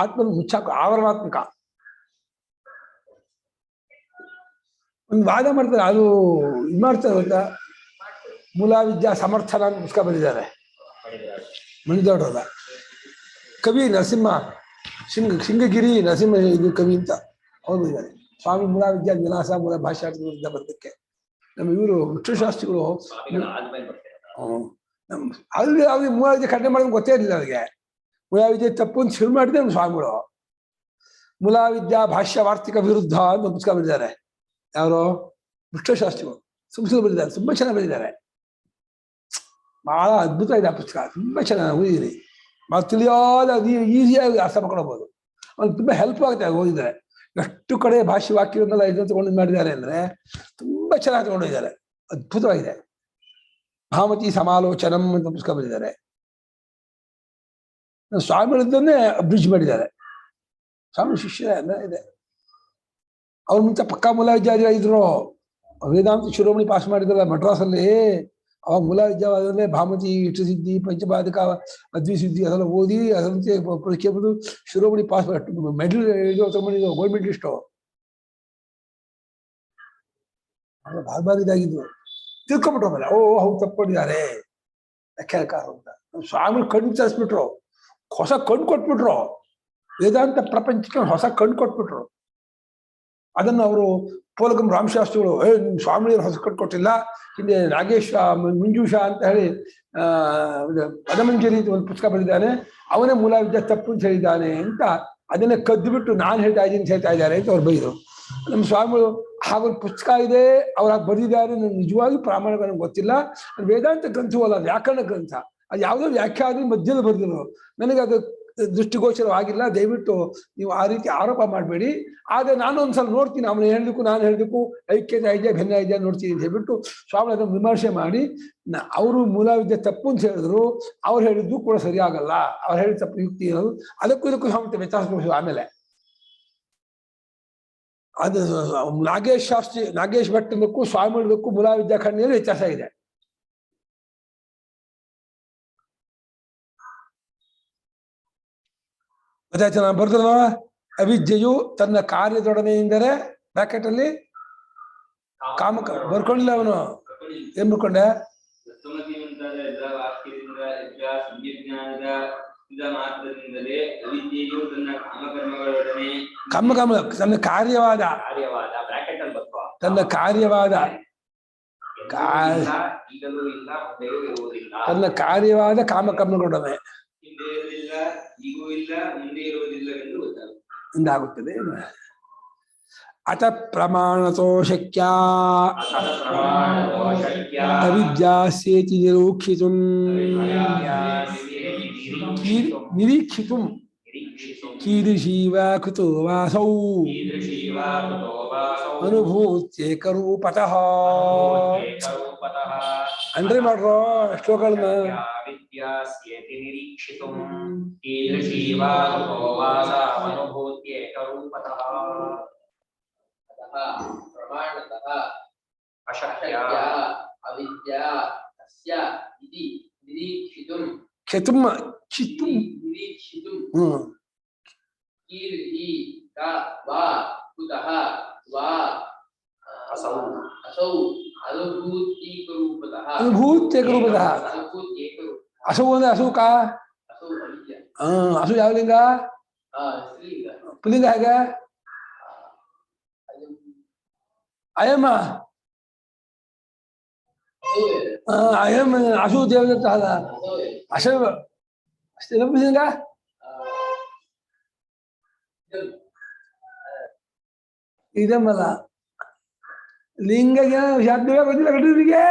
ಆತ್ಮನ ಮುಚ್ಚಾಕ ಆವರಣಾತ್ಮಕ. ಒಂದು ವಾದ ಮಾಡ್ತಾರೆ, ಅದು ಇದು ಮಾಡ್ತಾರೆ ಅಂತ. ಮೂಲಾವಿದ್ಯಾ ಸಮರ್ಥನ ಅಂತ ಪುಸ್ತಕ ಬರೆದಿದ್ದಾರೆ ಮಣಿದೊಡ್ರದ ಕವಿ ನರಸಿಂಹ ಶೃಂಗಗಿರಿ ನರಸಿಂಹ ಇದು ಕವಿ ಅಂತ ಅವರು ಇದ್ದಾರೆ. ಸ್ವಾಮಿ ಮೂಲಾವಿದ್ಯಾ ವಿಲಾಸ ಮೂಲ ಭಾಷಾರ್ಥ ಬಂದಕ್ಕೆ ನಮ್ಮ ಇವರು ವಿಷ್ಣುಶಾಸ್ತ್ರಿಗಳು ಅಲ್ಲಿ ಅವ್ರಿಗೆ ಮೂಲಾವಿದ್ಯೆ ಖಂಡನೆ ಮಾಡೋದು ಗೊತ್ತೇ ಇರಲಿಲ್ಲ. ಅವ್ರಿಗೆ ಮೂಲಾವಿದ್ಯೆ ತಪ್ಪು ಅಂತ ಶುರು ಮಾಡಿದೆ ನಮ್ಮ ಸ್ವಾಮಿಗಳು. ಮೂಲಾವಿದ್ಯಾ ಭಾಷ್ಯವಾರ್ತಿಕ ವಿರುದ್ಧ ಅಂತ ಪುಸ್ತಕ ಬರೆದಿದ್ದಾರೆ. ಯಾರು? ವಿಷ್ಣುಶಾಸ್ತ್ರಿಗಳು ಸಂಸ್ಕೃತ ಬರೆದಿದ್ದಾರೆ, ತುಂಬಾ ಚೆನ್ನಾಗಿ ಬರೆದಿದ್ದಾರೆ. ಬಹಳ ಅದ್ಭುತ ಇದೆ ಆ ಪುಸ್ತಕ, ತುಂಬಾ ಚೆನ್ನಾಗಿ ಓದಿರಿ. ಬಹಳ ತಿಳಿಯಾದ ಈಸಿಯಾಗಿ ಅರ್ಥ ಮಾಡ್ಕೊಳ್ಬಹುದು. ಅವ್ನು ತುಂಬಾ ಹೆಲ್ಪ್ ಆಗುತ್ತೆ ಓದಿದ್ದಾರೆ. ಎಷ್ಟು ಕಡೆ ಭಾಷೆ ವಾಕ್ಯವನ್ನೆಲ್ಲ ಇದನ್ನು ತಗೊಂಡು ಮಾಡಿದ್ದಾರೆ ಅಂದ್ರೆ ತುಂಬಾ ಚೆನ್ನಾಗಿ ತಗೊಂಡಿದ್ದಾರೆ, ಅದ್ಭುತವಾಗಿದೆ. ಭಾಮತಿ ಸಮಾಲೋಚನಂ ಅಂತ ಪುಸ್ತಕ ಬರೆದಿದ್ದಾರೆ. ಸ್ವಾಮಿಗಳಿದ್ದನ್ನೇ ಅಬ್ರಿಜ್ ಮಾಡಿದ್ದಾರೆ. ಸ್ವಾಮಿ ಶಿಷ್ಯ ಇದೆ. ಅವ್ರ ಮುಂಚೆ ಪಕ್ಕಾ ಮೂಲಾವಿದ್ಯಾದಿಗಳ ಇದ್ರು. ವೇದಾಂತ ಶಿರೋಮಣಿ ಪಾಸ್ ಮಾಡಿದ್ರಲ್ಲ ಮಡ್ರಾಸಲ್ಲಿ, ಅವಾಗ ಮೂಲಾವಿದ್ಯಾವಾದಲ್ಲೇ ಭಾಮತಿ, ಇಷ್ಟಸಿದ್ಧಿ, ಪಂಚಪಾದಕ, ಅದ್ವಿಸಿದ್ಧಿ ಅದೆಲ್ಲ ಓದಿ ಅದರಂತೆ ಪರೀಕ್ಷೆ ಬರೆದು ಶಿರೋಮಣಿ ಪಾಸ್ ಮೆಡಲ್ ತಗೊಂಡಿದ್ದು, ಗೋಲ್ಡ್ ಮೆಡಲಿಸ್ಟು. ಭಾಳ ಇದಾಗಿದ್ರು. ತಿಳ್ಕೊಂಬಿಟ್ರು ಆಮೇಲೆ, ಹೌದು ತಪ್ಪಿದ್ದಾರೆ ವ್ಯಾಖ್ಯಾನಕಾರ ಅಂತ. ಸ್ವಾಮಿ ಕಣ್ಣು ತರಿಸ್ಬಿಟ್ರು, ಹೊಸ ಕಣ್ಣು ಕೊಟ್ಬಿಟ್ರು. ವೇದಾಂತ ಪ್ರಪಂಚಕ್ಕೆ ಹೊಸ ಕಣ್ಣು ಕೊಟ್ಬಿಟ್ರು. ಅದನ್ನು ಅವರು ಪೋಲಗಂ ರಾಮಶಾಸ್ತ್ರಿಗಳು ಸ್ವಾಮಿಯವರು ಹೊಸ ಕಣ್ಣು ಕೊಟ್ಟಿಲ್ಲ, ಹಿಂದೆ ನಾಗೇಶ ಮಂಜೂಷ ಅಂತ ಹೇಳಿ ಪದಮಂಜರಿ ಒಂದು ಪುಸ್ತಕ ಬರೆದಿದ್ದಾನೆ, ಅವನೇ ಮೂಲಾವಿದ್ಯಾ ತಪ್ಪು ಅಂತ ಹೇಳಿದ್ದಾನೆ ಅಂತ ಅದನ್ನೇ ಕದ್ದು ಬಿಟ್ಟು ನಾನು ಹೇಳ್ತಾ ಇದ್ದೀನಿ ಅಂತ ಹೇಳ್ತಾ ಇದ್ದಾರೆ ಅಂತ ಅವ್ರು ಬೈದರು. ನಮ್ಮ ಸ್ವಾಮಿಗಳು ಹಾಗೊಂದು ಪುಸ್ತಕ ಇದೆ, ಅವ್ರು ಹಾಗೆ ಬರೆದಿದ್ದಾರೆ, ನನಗೆ ನಿಜವಾಗಿ ಪ್ರಾಮಾಣಿಕ ನನಗೆ ಗೊತ್ತಿಲ್ಲ. ಅದು ವೇದಾಂತ ಗ್ರಂಥವಲ್ಲ, ವ್ಯಾಕರಣ ಗ್ರಂಥ. ಅದು ಯಾವುದೋ ವ್ಯಾಖ್ಯಾನ ಮಧ್ಯದಲ್ಲಿ ಬರೆದಿದ್ರು, ನನಗೆ ಅದು ದೃಷ್ಟಿಗೋಚರವಾಗಿಲ್ಲ. ದಯವಿಟ್ಟು ನೀವು ಆ ರೀತಿ ಆರೋಪ ಮಾಡಬೇಡಿ. ಆದರೆ ನಾನು ಒಂದ್ಸಲ ನೋಡ್ತೀನಿ, ಅವನು ಹೇಳದಕ್ಕೂ ನಾನು ಹೇಳದಕ್ಕೂ ಐಕ್ಯತೆ ಇದೆಯಾ ಭಿನ್ನ ಇದೆಯಾ ನೋಡ್ತೀನಿ ಅಂತ ಹೇಳ್ಬಿಟ್ಟು ಸ್ವಾಮಿ ಅದನ್ನು ವಿಮರ್ಶೆ ಮಾಡಿ, ಅವರು ಮೂಲಾವಿದ್ಯೆ ತಪ್ಪು ಅಂತ ಹೇಳಿದ್ರು, ಅವ್ರು ಹೇಳಿದ್ದು ಕೂಡ ಸರಿಯಾಗಲ್ಲ, ಅವ್ರು ಹೇಳಿದ ತಪ್ಪು ಯುಕ್ತಿ ಅನ್ನೋದು. ಅದಕ್ಕೂ ಇದಕ್ಕೂ ಸ್ವಾಮಿ ವ್ಯತ್ಯಾಸ ತೋರಿಸಿದ್ರು. ಆಮೇಲೆ ಅದು ನಾಗೇಶ್ ಭಟ್ಟನಕ್ಕೂ ಸ್ವಾಮಿಗಳಿಗೂ ಮೂಲಾವಿದ್ಯಾ ಖಂಡನೆಯಲ್ಲಿ ವ್ಯತ್ಯಾಸ ಇದೆ. ಗೊತ್ತಾಯ್ತು ನಾನು ಬರ್ದಲ್ವ? ಅವಿದ್ಯೆಯು ತನ್ನ ಕಾರ್ಯದೊಡನೆಯಿಂದರೆ ಬ್ರಾಕೆಟ್ ಅಲ್ಲಿ ಕಾಮಕ ಬರ್ಕೊಳ್ಳಿಲ್ಲ. ಅವನು ಏನ್ ಬರ್ಕೊಂಡೆ? ತನ್ನ ಕಾರ್ಯವಾದ ಕಾಮಕರ್ಮಗಳೊಡನೆ ಎಂದಾಗುತ್ತದೆ. ಅತ ಪ್ರಮಾಣತೋ ಶಕ್ಯ ಅವಿದ್ಯಾಸ್ಯೇತಿ ನಿರೀಕ್ಷಿತುಂ ಕೀದೃಶೀವ ಕೃತೋ ವಾಸೌ ಅನುಭೂತ್ಯೇಕರೂಪತಃ. ಅಂದ್ರೆ ಮಾಡ್ರೋ ಶ್ಲೋಕಗಳನ್ನ. ಹಸು ಅಂದ್ರೆ ಹಸು ಕಾ असु अविद्या ಹಸು ಯಾವ ಲಿಂಗ स्त्रीलिंग ಪುಲ್ಲಿಂಗ ಹೇಗೆ ಅಯಮ್ಮ ಅಯಮ್ಮ ಹಸು ದೇವದತ್ತ ಅಲ್ಲ ಹಸು ಅಷ್ಟೇ ಪುಲ್ಲಿಂಗ ಇದಮ್ಮಲ್ಲ ಲಿಂಗಗೆ ಶಬ್ದವೇ ಬಂದಿಲ್ಲ ಕಟ್ಟುವಿಗೆ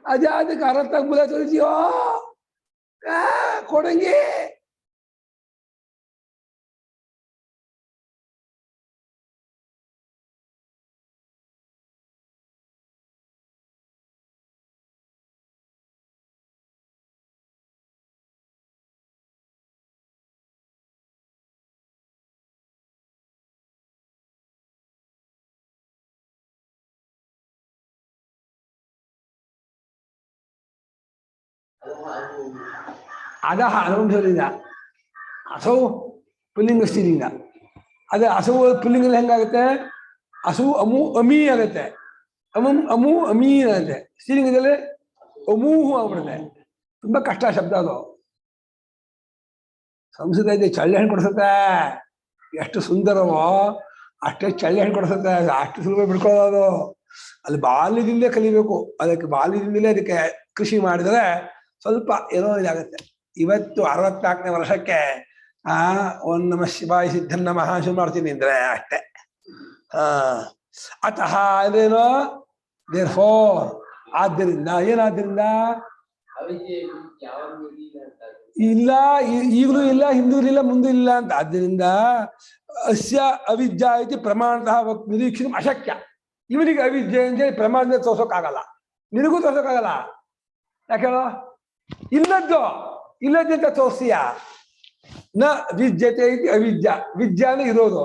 ಅಜಾದಕ್ಕೆ ಅರತ್ತಾಗ ಬುಲ ತೋರಿಸಿಯೋ ಕೊಡಂಗಿ ಅದ ಅನುವಂಶದಿಂದ ಹಸು ಪುಲ್ಲಿಂಗ ಸ್ತ್ರೀಲಿಂಗ ಅದೇ ಹಸು ಪುಲ್ಲಿಂಗದಲ್ಲಿ ಹೆಂಗಾಗುತ್ತೆ ಹಸು ಅಮು ಅಮೀ ಆಗುತ್ತೆ ಅಮು ಅಮೀ ಆಗುತ್ತೆ ಸ್ತ್ರೀಲಿಂಗದಲ್ಲಿ ಅಮೂಹು ಆಗ್ಬಿಡುತ್ತೆ ತುಂಬಾ ಕಷ್ಟ ಶಬ್ದ ಅದು ಸಂಸ್ಕೃತ ಇದೆ ಚಳ್ಳೆ ಹಣ್ಣು ಕೊಡ್ಸುತ್ತೆ ಎಷ್ಟು ಸುಂದರವೋ ಅಷ್ಟೇ ಚಳ್ಳೆ ಹಣ್ಣು ಕೊಡ್ಸುತ್ತೆ ಅಷ್ಟು ಸುಲಭ ಬಿಡ್ಕೊಳ್ಳೋದು ಅಲ್ಲಿ ಬಾಲ್ಯದಿಂದಲೇ ಕಲಿಬೇಕು ಅದಕ್ಕೆ ಬಾಲ್ಯದಿಂದಲೇ ಅದಕ್ಕೆ ಕೃಷಿ ಮಾಡಿದ್ರೆ ಸ್ವಲ್ಪ ಏನೋ ಇದಾಗುತ್ತೆ ಇವತ್ತು 64ನೇ ವರ್ಷಕ್ಕೆ ಓಂ ನಮಃ ಶಿವಾಯ ಸಿದ್ಧಂ ನಮಃ ಶುರು ಮಾಡ್ತೀನಿ ಅಂದ್ರೆ ಅಷ್ಟೇ ಅತಃ ಅಂದ್ರೇನು ದೇರ್ ಫೋರ್ ಆದ್ದರಿಂದ ಏನಾದ್ರಿಂದ ಇಲ್ಲ ಈಗಲೂ ಇಲ್ಲ ಹಿಂದೂ ಇಲ್ಲ ಮುಂದೂ ಇಲ್ಲ ಅಂತ ಆದ್ದರಿಂದ ಅಸ್ಯ ಅವಿದ್ಯಾ ಐತಿ ಪ್ರಮಾಣತಃ ನಿರೀಕ್ಷಣೆ ಅಶಕ್ಯ ಇವನಿಗೆ ಅವಿದ್ಯೆ ಅಂತೇಳಿ ಪ್ರಮಾಣದಿಂದ ತೋರ್ಸೋಕ್ಕಾಗಲ್ಲ ನಿನಗೂ ತೋರ್ಸೋಕ್ಕಾಗಲ್ಲ ಯಾಕೆ ಹೇಳೋ ಇಲ್ಲದ್ದಂತ ತೋರ್ಸಿಯ ನ ವಿದ್ಯತೆ ಐತಿ ಅವಿದ್ಯಾ ವಿದ್ಯಾನೇ ಇರೋದು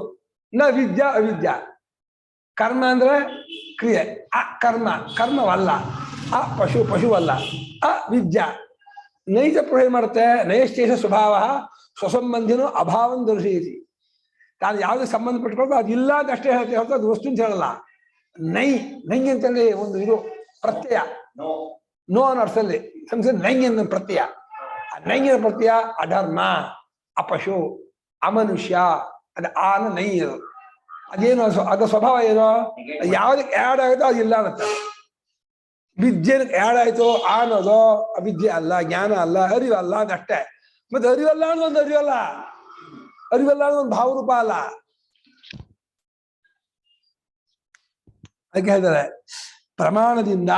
ನ ವಿದ್ಯಾ ಅವಿದ್ಯಾ ಕರ್ಮ ಅಂದ್ರೆ ಕ್ರಿಯೆ ಕರ್ಮವಲ್ಲ ಪಶುವಲ್ಲ ವಿದ್ಯಾ ನೈಜ ಪ್ರಯೋಗ ಮಾಡುತ್ತೆ ನೈಶ್ಚೇಷ ಸ್ವಭಾವ ಸ್ವಸಂಬಂಧಿನೋ ಅಭಾವಂ ದರ್ಶಯತಿ ತಾನು ಯಾವ್ದು ಸಂಬಂಧ ಪಟ್ಕೊಂಡು ಅದು ಇಲ್ಲ ಅಂತ ಅಷ್ಟೇ ಹೇಳ್ತೀವಿ ಹೊರತು ಅದು ವಸ್ತು ಅಂತ ಹೇಳಲ್ಲ ನೈ ಅಂತಂದ್ರೆ ಒಂದು ಇದು ಪ್ರತ್ಯಯ ನೋ ಅನ್ನೋ ಅರ್ಥದಲ್ಲಿ ಸಂಸ್ಕೃತ ನೈಂಗಿನ ಪ್ರತ್ಯಯ ನೈಂಗಿನ ಪ್ರತ್ಯಯ ಅಧರ್ಮ ಅಪಶು ಅಮನುಷ್ಯ ಅದು ಆನ ನೈ ಅದು ಅದೇನು ಅದರ ಸ್ವಭಾವ ಏನು ಯಾವ್ದಕ್ಕೆ ಆ್ಯಡ್ ಆಗುತ್ತೋ ಅದು ಇಲ್ಲ ಅನ್ನತ್ತೆ ವಿದ್ಯೆನಕ್ಕೆ ಆ್ಯಡ್ ಆಯ್ತು ಅನ್ನೋದು ಅವಿದ್ಯೆ ಅಲ್ಲ ಜ್ಞಾನ ಅಲ್ಲ ಅರಿವಲ್ಲ ಅಂತ ಅಷ್ಟೇ ಮತ್ತೆ ಅರಿವಲ್ಲ ಅನ್ನೋದು ಅರಿವಲ್ಲ ಅನ್ನೋ ಒಂದು ಭಾವರೂಪ ಅಲ್ಲ ಅದಕ್ಕೆ ಹೇಳ್ತಾರೆ ಪ್ರಮಾಣದಿಂದ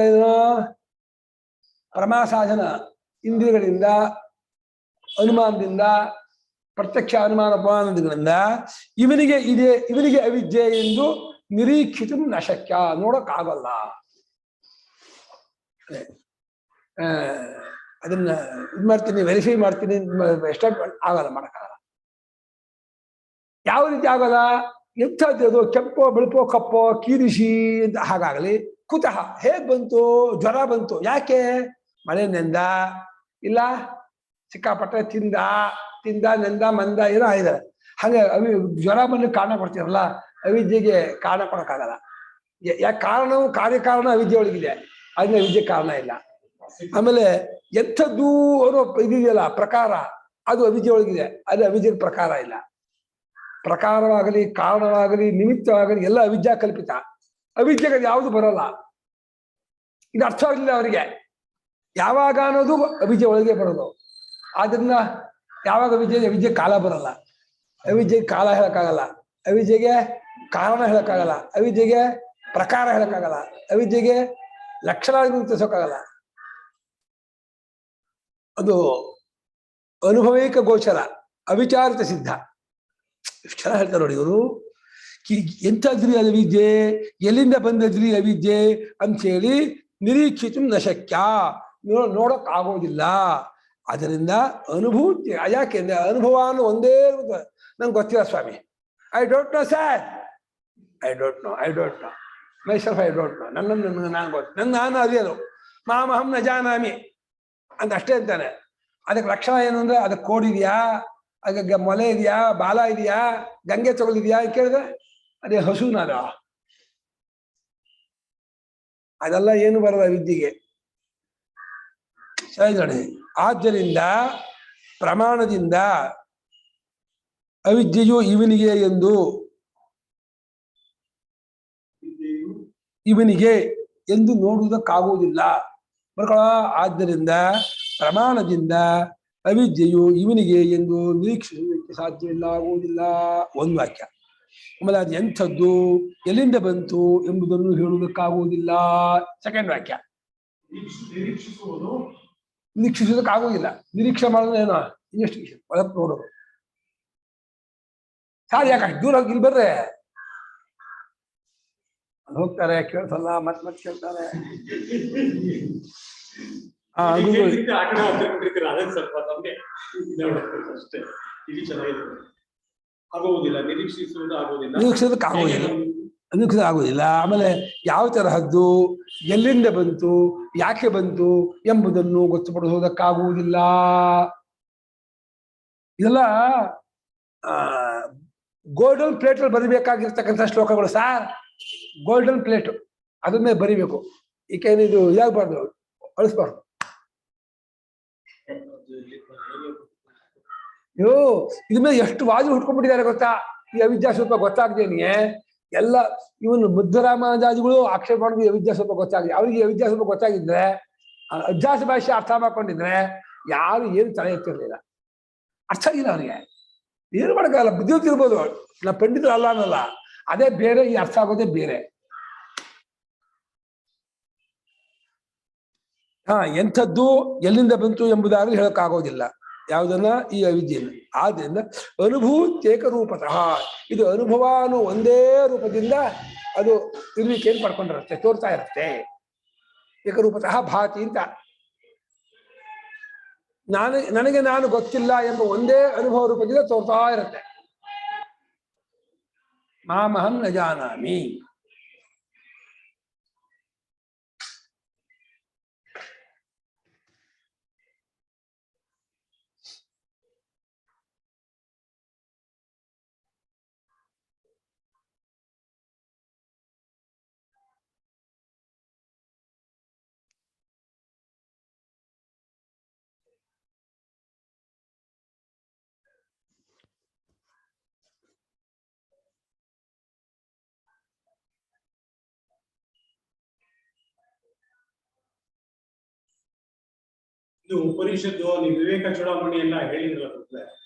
ಏನು ಪ್ರಮಾ ಸಾಧನ ಇಂದ್ರಿಯಗಳಿಂದ ಅನುಮಾನದಿಂದ ಪ್ರತ್ಯಕ್ಷ ಅನುಮಾನ ಅಪಮಾನಗಳಿಂದ ಇವನಿಗೆ ಅವಿದ್ಯೆ ಎಂದು ನಿರೀಕ್ಷಿತ ನಶಕ್ಯ ನೋಡಕ್ಕಾಗಲ್ಲ ಅದನ್ನ ಇದು ಮಾಡ್ತೀನಿ ವೆರಿಫೈ ಮಾಡ್ತೀನಿ ಎಸ್ಟಾಬ್ಲಿಷ್ ಆಗಲ್ಲ ಮಾಡಕ್ಕಾಗಲ್ಲ ಯಾವ ರೀತಿ ಆಗಲ್ಲ ಎಂಥದ್ದು ಕೆಂಪೋ ಬೆಳಪೋ ಕಪ್ಪೋ ಕೀರಿಸಿ ಅಂತ ಹಾಗಾಗಲಿ ಕುತಃ ಹೇಗ್ ಬಂತು ಜ್ವರ ಬಂತು ಯಾಕೆ ಮಳೆ ನೆಂದ ಇಲ್ಲ ಸಿಕ್ಕಾಪಟ್ಟೆ ತಿಂದ ನೆಂದ ಮಂದ ಏನೋ ಆಯ್ತಾರೆ ಹಾಗೆ ಜ್ವರ ಬಂದು ಕಾರಣ ಕೊಡ್ತೀರಲ್ಲ ಅವಿದ್ಯೆಗೆ ಕಾರಣ ಕೊಡಕ್ಕಾಗಲ್ಲ ಯಾಕೆ ಕಾರ್ಯಕಾರಣ ಅವಿದ್ಯೆ ಒಳಗಿದೆ ಅದನ್ನ ಅವಿದ್ಯೆ ಕಾರಣ ಇಲ್ಲ ಆಮೇಲೆ ಎಂಥದ್ದು ಅನ್ನೋ ಇದೆಯಲ್ಲ ಪ್ರಕಾರ ಅದು ಅವಿದ್ಯೆ ಒಳಗಿದೆ ಅದು ಅವಿದ್ಯೆಗೆ ಪ್ರಕಾರ ಇಲ್ಲ ಪ್ರಕಾರವಾಗಲಿ ಕಾರಣವಾಗಲಿ ನಿಮಿತ್ತವಾಗಲಿ ಎಲ್ಲ ಅವಿದ್ಯಾ ಕಲ್ಪಿತ ಅವಿದ್ಯೆಗೆ ಯಾವುದು ಬರಲ್ಲ ಇದು ಅರ್ಥ ಆಗಲಿಲ್ಲ ಅವರಿಗೆ ಯಾವಾಗ ಅನ್ನೋದು ಅವಿದ್ಯೆ ಒಳಗೆ ಬರೋದು ಆದ್ರಿಂದ ಯಾವಾಗ ಅವಿದ್ಯೆ ಕಾಲ ಬರಲ್ಲ ಅವಿದ್ಯೆಗೆ ಕಾಲ ಹೇಳಕ್ಕಾಗಲ್ಲ ಅವಿದ್ಯೆಗೆ ಕಾರಣ ಹೇಳಕ್ಕಾಗಲ್ಲ ಅವಿದ್ಯೆಗೆ ಪ್ರಕಾರ ಹೇಳಕ್ಕಾಗಲ್ಲ ಅವಿದ್ಯೆಗೆ ಲಕ್ಷಣ ಗುರುತಿಸೋಕ್ಕಾಗಲ್ಲ ಅದು ಅನುಭವೈಕ ಗೋಚರ ಅವಿಚಾರಿತ ಸಿದ್ಧ ಎಷ್ಟು ಚೆನ್ನಾಗಿ ಹೇಳ್ತಾರೆ ನೋಡಿ ಇವರು ಎಂಥದ್ರಿ ಅವಿದ್ಯೆ ಎಲ್ಲಿಂದ ಬಂದದ್ರಿ ಅವಿದ್ಯೆ ಅಂಥೇಳಿ ನಿರೀಕ್ಷಿತ ನಶಕ್ಯ ನೋಡಕ್ಕಾಗೋದಿಲ್ಲ ಅದರಿಂದ ಅನುಭೂತಿ ಯಾಕೆಂದ್ರೆ ಅನುಭವ ಅನ್ನೋ ಒಂದೇ ನಂಗೆ ಗೊತ್ತಿಲ್ಲ ಸ್ವಾಮಿ I don't know sir I don't know myself I don't know ನನ್ನನ್ನು ನಾನು ಗೊತ್ತು ನಾನು ಅದೇನು ಮಾಮಹಂ ನ ಜಾನಾಮಿ ಅಂತ ಅಷ್ಟೇ ಅಂತಾನೆ ಅದಕ್ಕೆ ಲಕ್ಷಣ ಏನು ಅಂದ್ರೆ ಅದಕ್ಕೆ ಕೋಡಿದೆಯಾ ಅದಕ್ಕೆ ಮೊಲೆ ಇದೆಯಾ ಬಾಲ ಇದೆಯಾ ಗಂಗೆ ತಗೊಳಿದ್ಯಾ ಕೇಳಿದ್ರೆ ಅದೇ ಹಸುನಾದ. ಅದೆಲ್ಲ ಏನು ಬರಲ್ಲ ವಿದ್ಯೆಗೆ. ಸರಿ ನೋಡಿ. ಆದ್ದರಿಂದ ಪ್ರಮಾಣದಿಂದ ಅವಿದ್ಯೆಯು ಇವನಿಗೆ ಎಂದು ನೋಡುವುದಕ್ಕಾಗುವುದಿಲ್ಲ. ಆದ್ದರಿಂದ ಪ್ರಮಾಣದಿಂದ ಅವಿದ್ಯೆಯು ಇವನಿಗೆ ಎಂದು ನಿರೀಕ್ಷಿಸುವುದಕ್ಕೆ ಸಾಧ್ಯವಿಲ್ಲ, ಆಗುವುದಿಲ್ಲ. ಒಂದು ವಾಕ್ಯ. ಆಮೇಲೆ ಅದು ಎಂಥದ್ದು, ಎಲ್ಲಿಂದ ಬಂತು ಎಂಬುದನ್ನು ಹೇಳುವುದಕ್ಕಾಗುವುದಿಲ್ಲ. ಸೆಕೆಂಡ್ ವಾಕ್ಯ. ನಿರೀಕ್ಷಿಸುವುದಕ್ಕಾಗುವುದಿಲ್ಲ. ನಿರೀಕ್ಷೆ ಮಾಡೋದು ಏನೋ ಇನ್ವೆಸ್ಟಿಗೇಷನ್, ಒಳಗೆ ನೋಡೋದು. ಸಾರ್ ಯಾಕೆ ಅಷ್ಟು ದೂರ ಹೋಗಿ ಇಲ್ಲಿ ಬರ್ರೆ ಅಲ್ಲಿ ಹೋಗ್ತಾರೆ, ಕೇಳ್ಸಲ್ಲ, ಮತ್ ಕೇಳ್ತಾರೆ. ನಿರೀಕ್ಷಿಸೋದಕ್ಕಾಗುವುದಿಲ್ಲ. ಆಮೇಲೆ ಯಾವ ತರಹದ್ದು, ಎಲ್ಲಿಂದ ಬಂತು, ಯಾಕೆ ಬಂತು ಎಂಬುದನ್ನು ಗೊತ್ತುಪಡಿಸುವುದಕ್ಕಾಗುವುದಿಲ್ಲ. ಇದೆಲ್ಲ ಗೋಲ್ಡನ್ ಪ್ಲೇಟ್ ಅಲ್ಲಿ ಬರಿಬೇಕಾಗಿರ್ತಕ್ಕಂಥ ಶ್ಲೋಕಗಳು ಸಾರ್. ಗೋಲ್ಡನ್ ಪ್ಲೇಟ್ ಅದ್ರ ಮೇಲೆ ಬರಿಬೇಕು. ಈಗೇನು ಇದು ಇದಾಗಬಾರ್ದು, ಅಳಿಸ್ಬಾರ್ದು. ಅಯ್ಯೋ, ಇದ್ರ ಮೇಲೆ ಎಷ್ಟು ವಾಜು ಹುಟ್ಕೊಂಡ್ಬಿಟ್ಟಿದ್ದಾರೆ ಗೊತ್ತಾ? ಈ ಅವಿದ್ಯಾ ಸ್ವಲ್ಪ ಗೊತ್ತಾಗ್ದೇನೆ ಎಲ್ಲ ಇವನು ಮುದ್ದರಾಮಾಚಾರ್ಯಗಳು ಆಕ್ಷೇಪ ಮಾಡೋದು ಅವಿದ್ಯಾ ಸ್ವಲ್ಪ ಗೊತ್ತಾಗಿದೆ. ಅವ್ರಿಗೆ ಅವಿದ್ಯಾ ಸ್ವಲ್ಪ ಗೊತ್ತಾಗಿದ್ರೆ, ಅಭ್ಯಾಸ ಭಾಷೆ ಅರ್ಥ ಮಾಡ್ಕೊಂಡಿದ್ರೆ ಯಾರು ಏನು ತಲೆ ಎತ್ತಿರ್ಲಿಲ್ಲ. ಅರ್ಥ ಆಗಿಲ್ಲ ಅವನಿಗೆ, ಏನು ಮಾಡೋಕ್ಕಾಗಲ್ಲ. ಬುದ್ಧಿವಂತ ಇರ್ಬೋದು, ನಾ ಪಂಡಿತರು ಅಲ್ಲ ಅನ್ನಲ್ಲ, ಅದೇ ಬೇರೆ, ಈ ಅರ್ಥ ಆಗೋದೇ ಬೇರೆ. ಎಂಥದ್ದು ಎಲ್ಲಿಂದ ಬಂತು ಎಂಬುದಾಗಲಿ ಹೇಳಕ್ಕಾಗೋದಿಲ್ಲ ಯಾವುದನ್ನ, ಈ ಅವಿದ್ಯೆಯನ್ನು. ಆದ್ರಿಂದ ಅನುಭೂತ್ಯೇಕ ರೂಪತಃ, ಇದು ಅನುಭವ ಅನ್ನೋ ಒಂದೇ ರೂಪದಿಂದ ಅದು ಇರುವಿಕೆಯನ್ನು ಪಡ್ಕೊಂಡಿರುತ್ತೆ, ತೋರ್ತಾ ಇರುತ್ತೆ. ಏಕರೂಪತಃ ಭಾತಿ ಅಂತ. ನನಗೆ ನಾನು ಗೊತ್ತಿಲ್ಲ ಎಂಬ ಒಂದೇ ಅನುಭವ ರೂಪದಿಂದ ತೋರ್ತಾ ಇರುತ್ತೆ. ಮಾಮಹಂ ನ ಜಾನಾಮಿ. ಇದು ಉಪನಿಷತ್ತು, ನೀವು ವಿವೇಕ ಚೂಡಾಮಣಿ ಎಲ್ಲ ಹೇಳಿದ್ರಲ್ಲ,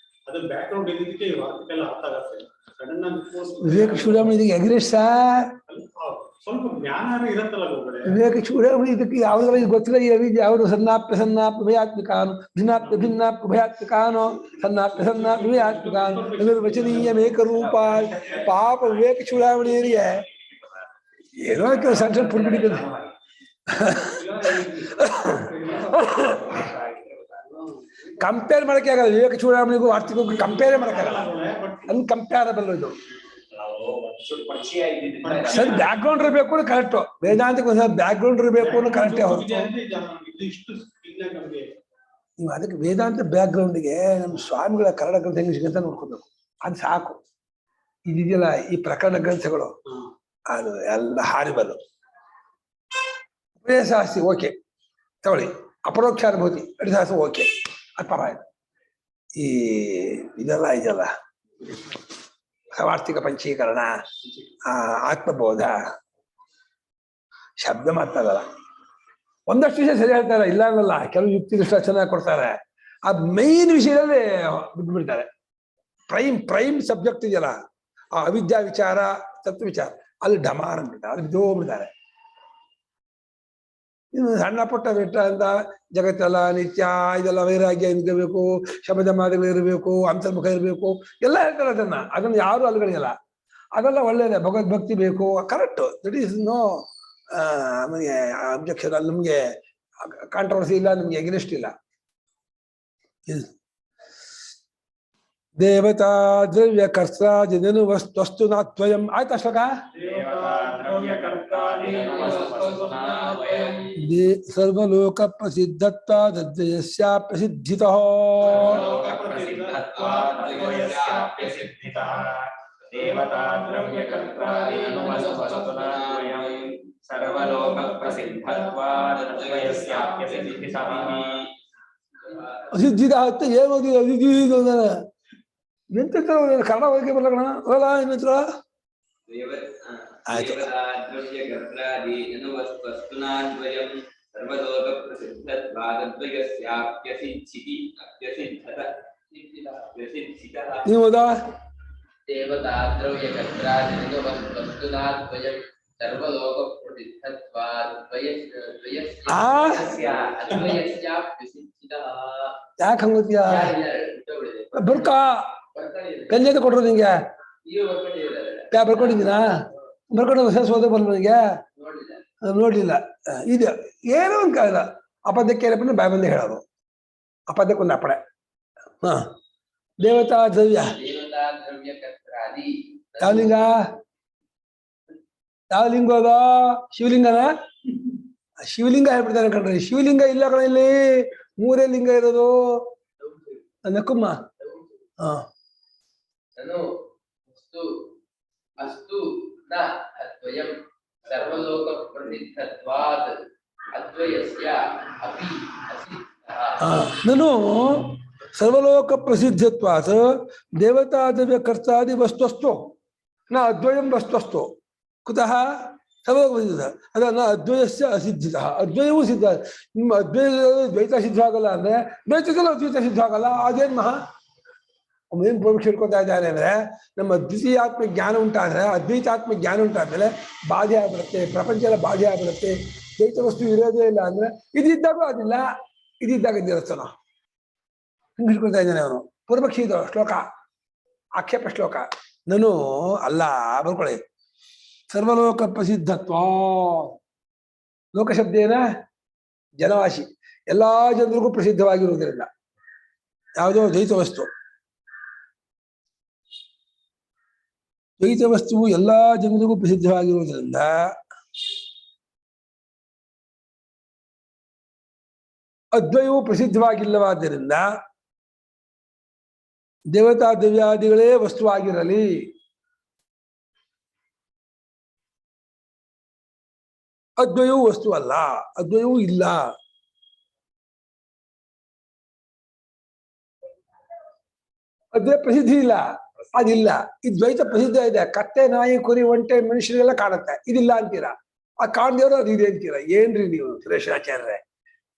ಅದು ಬ್ಯಾಕ್ ಗ್ರೌಂಡ್ ಇದ್ದಕ್ಕೆ ವಾರ್ತೆಲ್ಲ ಅರ್ಥ ಆಗುತ್ತೆ. ಸಡನ್ ಆಗಿ ವಿವೇಕ ಚೂಡಾಮಣಿ ಎಗ್ರೆಸ್ ಸರ್, ಸ್ವಲ್ಪ ಜ್ಞಾನ ಇರತ್ತಲ್ಲ ಒಬ್ಬರೇ. ವಿವೇಕ ಚೂಡಾಮಣಿ ಇದಕ್ಕೆ ಯಾವುದ್ರಲ್ಲಿ ಗೊತ್ತಿಲ್ಲ. ಈ ಅವಿದ್ಯೆ ಅವರು ಸನ್ನಾಪ್ಯ ಭಯಾತ್ಮಿಕಾನು, ಭಿನ್ನಾಪ್ಯ ಭಯಾತ್ಮಿಕಾನೋ, ಸನ್ನಾಪ್ಯ ಭಯಾತ್ಮಿಕಾನು, ವಚನೀಯ ಏಕರೂಪ. ಪಾಪ ವಿವೇಕ ಚೂಡಾಮಣಿಯರಿಗೆ ಏನೋ ಸಣ್ಣ ಸಣ್ಣ ಪುರ್ಬಿಡಿದೆ. ಕಂಪೇರ್ ಮಾಡಕ್ಕೆ ಆಗಲ್ಲ. ವಿವೇಕ ಚೂಡಾಮಣಿಗೂ ಆರ್ಥಿಕಕ್ಕೂ ಕಂಪೇರೇ ಮಾಡಕ್ಕಾಗಲ್ಲ. ಅನ್ಕಂಪ್ಯಾರಬಲ್ ಇದು. ಸರ್ ಬ್ಯಾಕ್ ಗ್ರೌಂಡ್ ಇರಬೇಕು ಕರೆಕ್ಟ್. ವೇದಾಂತಕ್ಕೆ ಒಂದ್ಸಲ ಬ್ಯಾಕ್ ಗ್ರೌಂಡ್ ಇರಬೇಕು ಅನ್ನೋ ಕರೆಕ್ಟೇ ಹೊರತು ನೀವು ಅದಕ್ಕೆ ವೇದಾಂತ ಬ್ಯಾಕ್ ಗ್ರೌಂಡ್ಗೆ ನಮ್ಮ ಸ್ವಾಮಿಗಳ ಕನ್ನಡ ಗ್ರಂಥ ಹೆಂಗ್ ಸಿಗಂತ ನೋಡ್ಕೋಬೇಕು. ಅದು ಸಾಕು. ಇದೆಯಲ್ಲ ಈ ಪ್ರಕರಣ ಗ್ರಂಥಗಳು, ಅದು ಎಲ್ಲ ಹಾರಿಬಲ್. ಉಪದೇಶಾಸ್ತಿ ಓಕೆ ತಗೊಳ್ಳಿ, ಅಪರೋಕ್ಷ ಅನುಭೂತಿ ಅಡಿದಾಸ ಓಕೆ, ಅದು ಪರವಾಗಿಲ್ಲ. ಈ ಇದೆಲ್ಲ ಸವಾರ್ಥಿಕ ಪಂಚೀಕರಣ, ಆತ್ಮಬೋಧ, ಶಬ್ದ ಮಾತಾಡಲ್ಲ. ಒಂದಷ್ಟು ವಿಷಯ ಸರಿ ಹೇಳ್ತಾರೆ, ಇಲ್ಲ ಅನ್ನಲ್ಲ. ಕೆಲವು ಯುಕ್ತಿಗಳು ಚೆನ್ನಾಗಿ ಕೊಡ್ತಾರೆ. ಆ ಮೈನ್ ವಿಷಯದಲ್ಲಿ ಬಿಟ್ಬಿಡ್ತಾರೆ. ಪ್ರೈಮ್ ಸಬ್ಜೆಕ್ಟ್ ಇದೆಯಲ್ಲ, ಆ ಅವಿದ್ಯಾ ವಿಚಾರ, ತತ್ವ ವಿಚಾರ, ಅಲ್ಲಿ ಡಮಾರ್ ಅಂದ್ಬಿಡ್ತಾರೆ, ಅಲ್ಲಿ ಬಿದ್ದೋಗ್ಬಿಡ್ತಾರೆ. ಇನ್ನು ಸಣ್ಣ ಪುಟ್ಟ ಬೆಟ್ಟ ಅಂತ ಜಗತ್ತೆಲ್ಲ ನಿತ್ಯ, ಇದೆಲ್ಲ ವೈರಾಗ್ಯ ಇರಬೇಕು, ಶಬ್ದ ಮಾತುಗಳು ಇರಬೇಕು, ಅಂತರ್ಮುಖ ಇರಬೇಕು, ಎಲ್ಲ ಹೇಳ್ತಾರೆ. ಅದನ್ನು ಯಾರು ಅಲ್ಗಳಿಯಲ್ಲ. ಅದೆಲ್ಲ ಒಳ್ಳೇದೇ. ಭಗವದ್ಭಕ್ತಿ ಬೇಕು, ಕರೆಕ್ಟ್. ದಟ್ ಈಸ್ ನೋ ನಮಗೆ ಅಬ್ಜೆಕ್ಷನ್, ಅಲ್ಲಿ ನಮಗೆ ಕಾಂಟ್ರವರ್ಸಿ ಇಲ್ಲ, ನಮ್ಗೆ ಎಗ್ನೆಸ್ಟ್ ಇಲ್ಲ. ದೇವತಾ ದ್ರವ್ಯ ಕರ್ತ ಜನು ವಸ್ತು ನಾತ್ವಯಂ. ಆಯ್ತಾ ಶ್ಲೋಕ? ಸರ್ವಲೋಕ ಪ್ರಸಿದ್ಧತ್ವಾದ್ವಯಸ್ಯ ಪ್ರಸಿದ್ಧಿತಃ. ದೇವತಾ ದ್ರವ್ಯ ಕರ್ತ್ರಾದೀನು ವಸ್ತುನಾದ್ವಯಂ ಸರ್ವಲೋಕ ಪ್ರಸಿದ್ಧತ್ವಾದದ್ವಯಸ್ಯಾಪ್ಯ ಸಿದ್ಧಿತಃ. ಅಸಿದ್ಧಿದ ಅಂತ ಏನು ಓದಿ ಎಂತ ಕನ್ನಡ ಓದಕ್ಕೆ ಬರಲ್ಲ ಕಣ ಅಲ್ಲ ಇನ್ನತ್ರ ಆಯ್ತು. ನೀವು ಓದಾ ದೇವತಾ ದ್ರವ್ಯ ಕರ್ತ್ರಾದೀನು ವಸ್ತುನಾದ್ವಯಂ ಸರ್ವಲೋಕ ಯಾಕೆ ಹಂಗತ್ಯಾ ಬರ್ಕ ಕನ್ಯತೆ ಕೊಟ್ರು ನಿಂಗೆ ಯಾ ಬರ್ಕೊಂಡಿದ್ದೀನಾ ಬರ್ಕೊಂಡು ಓದ ಬಂದು ನನಗೆ ನೋಡ್ಲಿಲ್ಲ. ಇದು ಏನೋ ಒಂದು ಕಾಲ ಅಪದ್ಯಕ್ಕೆ ಏನಪ್ಪ ಬಾಯ್ ಬಂದೆ ಹೇಳೋದು ಅಪದ್ಯಕ್ಕೊಂದು ಅಪ್ಪಡೆ. ಹಾ ದೇವತಾ ದ್ರವ್ಯ ಯಾವ ಲಿಂಗ ಯಾವ ಲಿಂಗ ಅದ ಶಿವಲಿಂಗನ ಶಿವಲಿಂಗ ಹೇಳ್ಬಿಡ್ತಾನೆ ಕಣ್ರಿ. ಶಿವಲಿಂಗ ಇಲ್ಲ ಕಣ ಇಲ್ಲಿ ಮೂರೇ ಲಿಂಗ ಇರೋದು. ನಕ್ಕಮ್ಮ ಹಾ ನಾನು ಸರ್ವಲೋಕ ಪ್ರಸಿದ್ಧತ್ವಾತ್ ದೇವತಾ ದ್ರವ್ಯ ಕರ್ತಾದಿ ವಸ್ತುಸ್ತು ನ ಅದ್ವಯಂ ವಸ್ತುಸ್ತು ಕುತಃ ಸರ್ವಲೋಕ ಪ್ರಸಿದ್ಧ ಅದ ನ ಅದ್ವಯಸ್ಯ ಅಸಿದ್ಧಿತಃ. ಅದ್ವಯವೂ ಸಿದ್ಧ. ನಿಮ್ಮ ಅದ್ವಯ ದ್ವೈತ ಸಿದ್ಧ ಆಗಲ್ಲ ಅಂದ್ರೆ ದ್ವೈತದಲ್ಲ ಅದ್ವೈತ ಸಿದ್ಧ ಆಗಲ್ಲ. ಅದೇನ್ ಮಹಾ ಏನ್ ಪೂರ್ವಕ್ಷ ಹೇಳ್ಕೊತಾ ಇದ್ದಾರೆ ಅಂದ್ರೆ ನಮ್ಮ ದ್ವಿತೀಯಾತ್ಮ ಜ್ಞಾನ ಉಂಟಾದ್ರೆ ಅದ್ವೈತಾತ್ಮ ಜ್ಞಾನ ಉಂಟಾದ್ಮೇಲೆ ಬಾಧೆ ಆಗ್ಬಿಡುತ್ತೆ, ಪ್ರಪಂಚ ಎಲ್ಲ ಬಾಧೆ ಆಗ್ಬಿಡುತ್ತೆ. ದ್ವೈತ ವಸ್ತು ಇರೋದೇ ಇಲ್ಲ ಅಂದ್ರೆ ಇದಿದ್ದಾಗೂ ಅದಿಲ್ಲ, ಇದಿದ್ದಾಗ ಇದಿರುತ್ತೋ ಹಿಂಗೆ ಹಿಡ್ಕೊಳ್ತಾ ಇದ್ದಾನೆ ಅವನು. ಪೂರ್ವಕ್ಷಿ ಇದು ಶ್ಲೋಕ ಆಕ್ಷೇಪ ಶ್ಲೋಕ. ನಾನು ಅಲ್ಲ ಬರ್ಕೊಳ್ಳಿ. ಸರ್ವಲೋಕ ಪ್ರಸಿದ್ಧತ್ವ ಲೋಕಶಬ್ದ ಏನ ಜನವಾಸಿ ಎಲ್ಲಾ ಜನರಿಗೂ ಪ್ರಸಿದ್ಧವಾಗಿರುವುದರಿಂದ ಯಾವುದೋ ದ್ವೈತ ವಸ್ತು. ದ್ವೈತ ವಸ್ತುವು ಎಲ್ಲಾ ಜನರಿಗೂ ಪ್ರಸಿದ್ಧವಾಗಿರುವುದರಿಂದ ಅದ್ವಯವು ಪ್ರಸಿದ್ಧವಾಗಿಲ್ಲವಾದ್ದರಿಂದ ದೇವತಾ ದಿವ್ಯಾದಿಗಳೇ ವಸ್ತುವಾಗಿರಲಿ. ಅದ್ವಯವು ವಸ್ತು ಅಲ್ಲ, ಅದ್ವಯವೂ ಇಲ್ಲ. ಅದ್ವಯ ಪ್ರಸಿದ್ಧಿ ಇಲ್ಲ, ಅದಿಲ್ಲ. ಈ ದ್ವೈತ ಪ್ರಸಿದ್ಧ ಇದೆ. ಕತ್ತೆ ನಾಯಿ ಕುರಿ ಒಂಟೆ ಮನುಷ್ಯರಿಗೆಲ್ಲ ಕಾಣುತ್ತೆ, ಇದಿಲ್ಲ ಅಂತೀರಾ. ಆ ಕಾಣ್ದೇವ್ರು ಅದು ಇದೆ ಅಂತೀರಾ. ಏನ್ರಿ ನೀವು ಸುರೇಶಾಚಾರ್ಯ?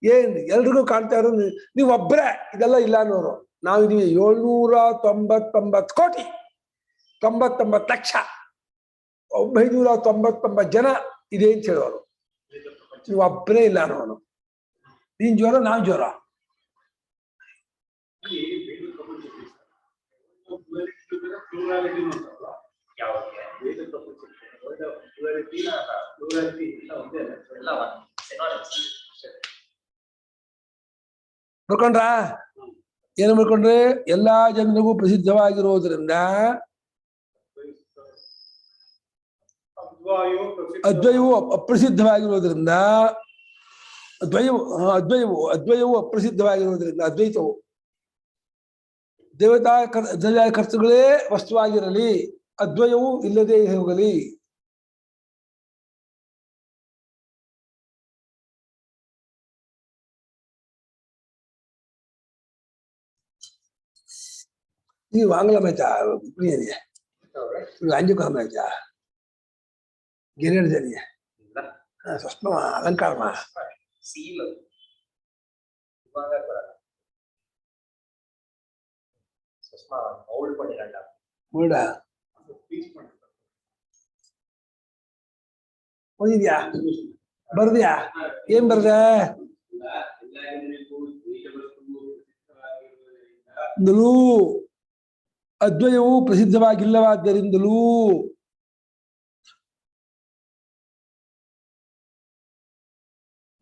ಏನ್ ಎಲ್ರಿಗೂ ಕಾಣ್ತಾ ಇರೋದು ನೀವು ಒಬ್ಬರೇ ಇದೆಲ್ಲ ಇಲ್ಲ ಅನ್ನೋರು. ನಾವಿದೀವಿ 799 ಕೋಟಿ 99 ಲಕ್ಷ 999 ಜನ ಇದೆ ಅಂತ ಹೇಳೋರು. ನೀವು ಒಬ್ಬರೇ ಇಲ್ಲ ಅನ್ನೋನು. ನೀನ್ ಜ್ವರ ನಾವ್ ಜ್ವರ. ಬರ್ಕೊಂಡ್ರಾ? ಏನು ಮಾಡ್ಕೊಂಡ್ರೆ ಎಲ್ಲಾ ಜನರಿಗೂ ಪ್ರಸಿದ್ಧವಾಗಿರೋದ್ರಿಂದ ಅದ್ವಯವು ಅಪ್ರಸಿದ್ಧವಾಗಿರೋದ್ರಿಂದ ಅದ್ವಯವು ಅಪ್ರಸಿದ್ಧವಾಗಿರೋದ್ರಿಂದ ಅದ್ವೈತವು ದೇವತಾ ಖರ್ಚುಗಳೇ ವಸ್ತುವಾಗಿರಲಿ, ಅದ್ವಯವು ಇಲ್ಲದೆ ಹೋಗಲಿ. நீ வாங்கல மச்சா, புரியுது அஞ்சு குழம்பு மச்சா ಗಿರಿಯರ್ ಜನಿಯ ಸ್ವಪ್ನ ಅಲಂಕಾರ ಓದಿದ್ಯಾ? ಬರ್ದ್ಯಾ? ಏನ್ ಬರ್ದೆ? ಅದ್ವಯವು ಪ್ರಸಿದ್ಧವಾಗಿಲ್ಲವಾದ್ದರಿಂದಲೂ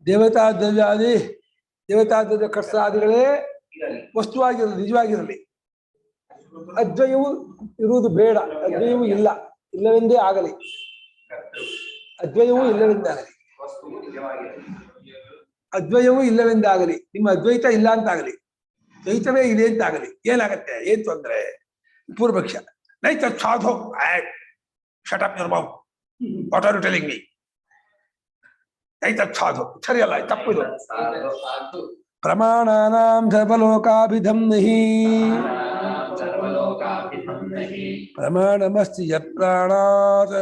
ದೇವತಾ ದ್ರವ್ಯ ಕರ್ಸಾದಿಗಳೇ ವಸ್ತುವಾಗಿರಲಿ, ನಿಜವಾಗಿರಲಿ. ಅದ್ವಯವು ಇರುವುದು ಬೇಡ, ಅದ್ವಯವು ಇಲ್ಲವೆಂದೇ ಆಗಲಿ. ಅದ್ವಯವೂ ಇಲ್ಲವೆಂದಾಗಲಿ. ನಿಮ್ಮ ಅದ್ವೈತ ಇಲ್ಲ ಅಂತಾಗಲಿ, ದ್ವೈತವೇ ಇದೆ ಅಂತಾಗಲಿ. ಏನಾಗತ್ತೆ? ಏನ್ ತೊಂದ್ರೆ? ಪೂರ್ವಪಕ್ಷ ನೈತ ಸಾಧು shut up your mouth what are you telling me ನೈತ ಸಾಧು ಸರಿಯಲ್ಲ ತಪ್ಪಿದು ಸಾಧು ಪ್ರಮಾಣಾನಾಂ ಸರ್ವಲೋಕಾಭಿಧಂ ನಹಿ ಸರ್ವಲೋಕಾಭಿಧಂ ನಹಿ ಪ್ರಮಾಣಮಸ್ತಿ ಯತ್ ಪ್ರಾಣಾತ್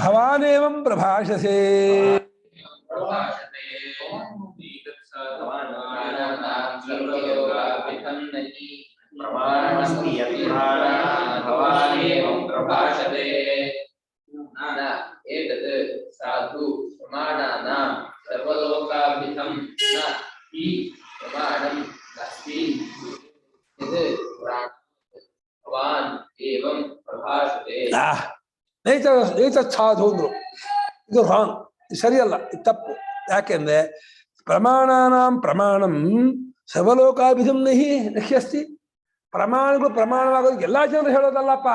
ಭವಾನೇವಂ ಪ್ರಭಾಷಸೆ ಪ್ರಭಾಷತೆ ಸರ್ವಲೋಕಾಭಿಧಂ ನಹಿ ಪ್ರಮಾಣಮಸ್ತಿ ಯತ್ ಪ್ರಾಣಾತ್ ಭವಾನೇವಂ ಪ್ರಭಾಷತೆ ನ ಏತತ್ ಸಾಧು ಪ್ರಮಾಣಾನಾಂ ಸರ್ವಲೋಕಾಭಿಧಂ ನ ಹಿ ಪ್ರಮಾಣಂ ಅಸ್ತಿ ಇದು ಭವಾನ್ ಏವಂ ಪ್ರಭಾಷತೆ ನೈತ ಸಾಧು ಅಂದ್ರು ಇದು ರಾಂಗ್ ಸರಿಯಲ್ಲ ಇದು ತಪ್ಪು ಯಾಕೆಂದ್ರೆ ಪ್ರಮಾಣಾನಾಂ ಪ್ರಮಾಣಂ ಸರ್ವಲೋಕಾಭಿಧಂ ನಹಿ ನಹ್ಯಸ್ತಿ ಪ್ರಮಾಣಗಳು ಪ್ರಮಾಣವಾಗೋದು ಎಲ್ಲಾ ಜನರು ಹೇಳೋದಲ್ಲಪ್ಪ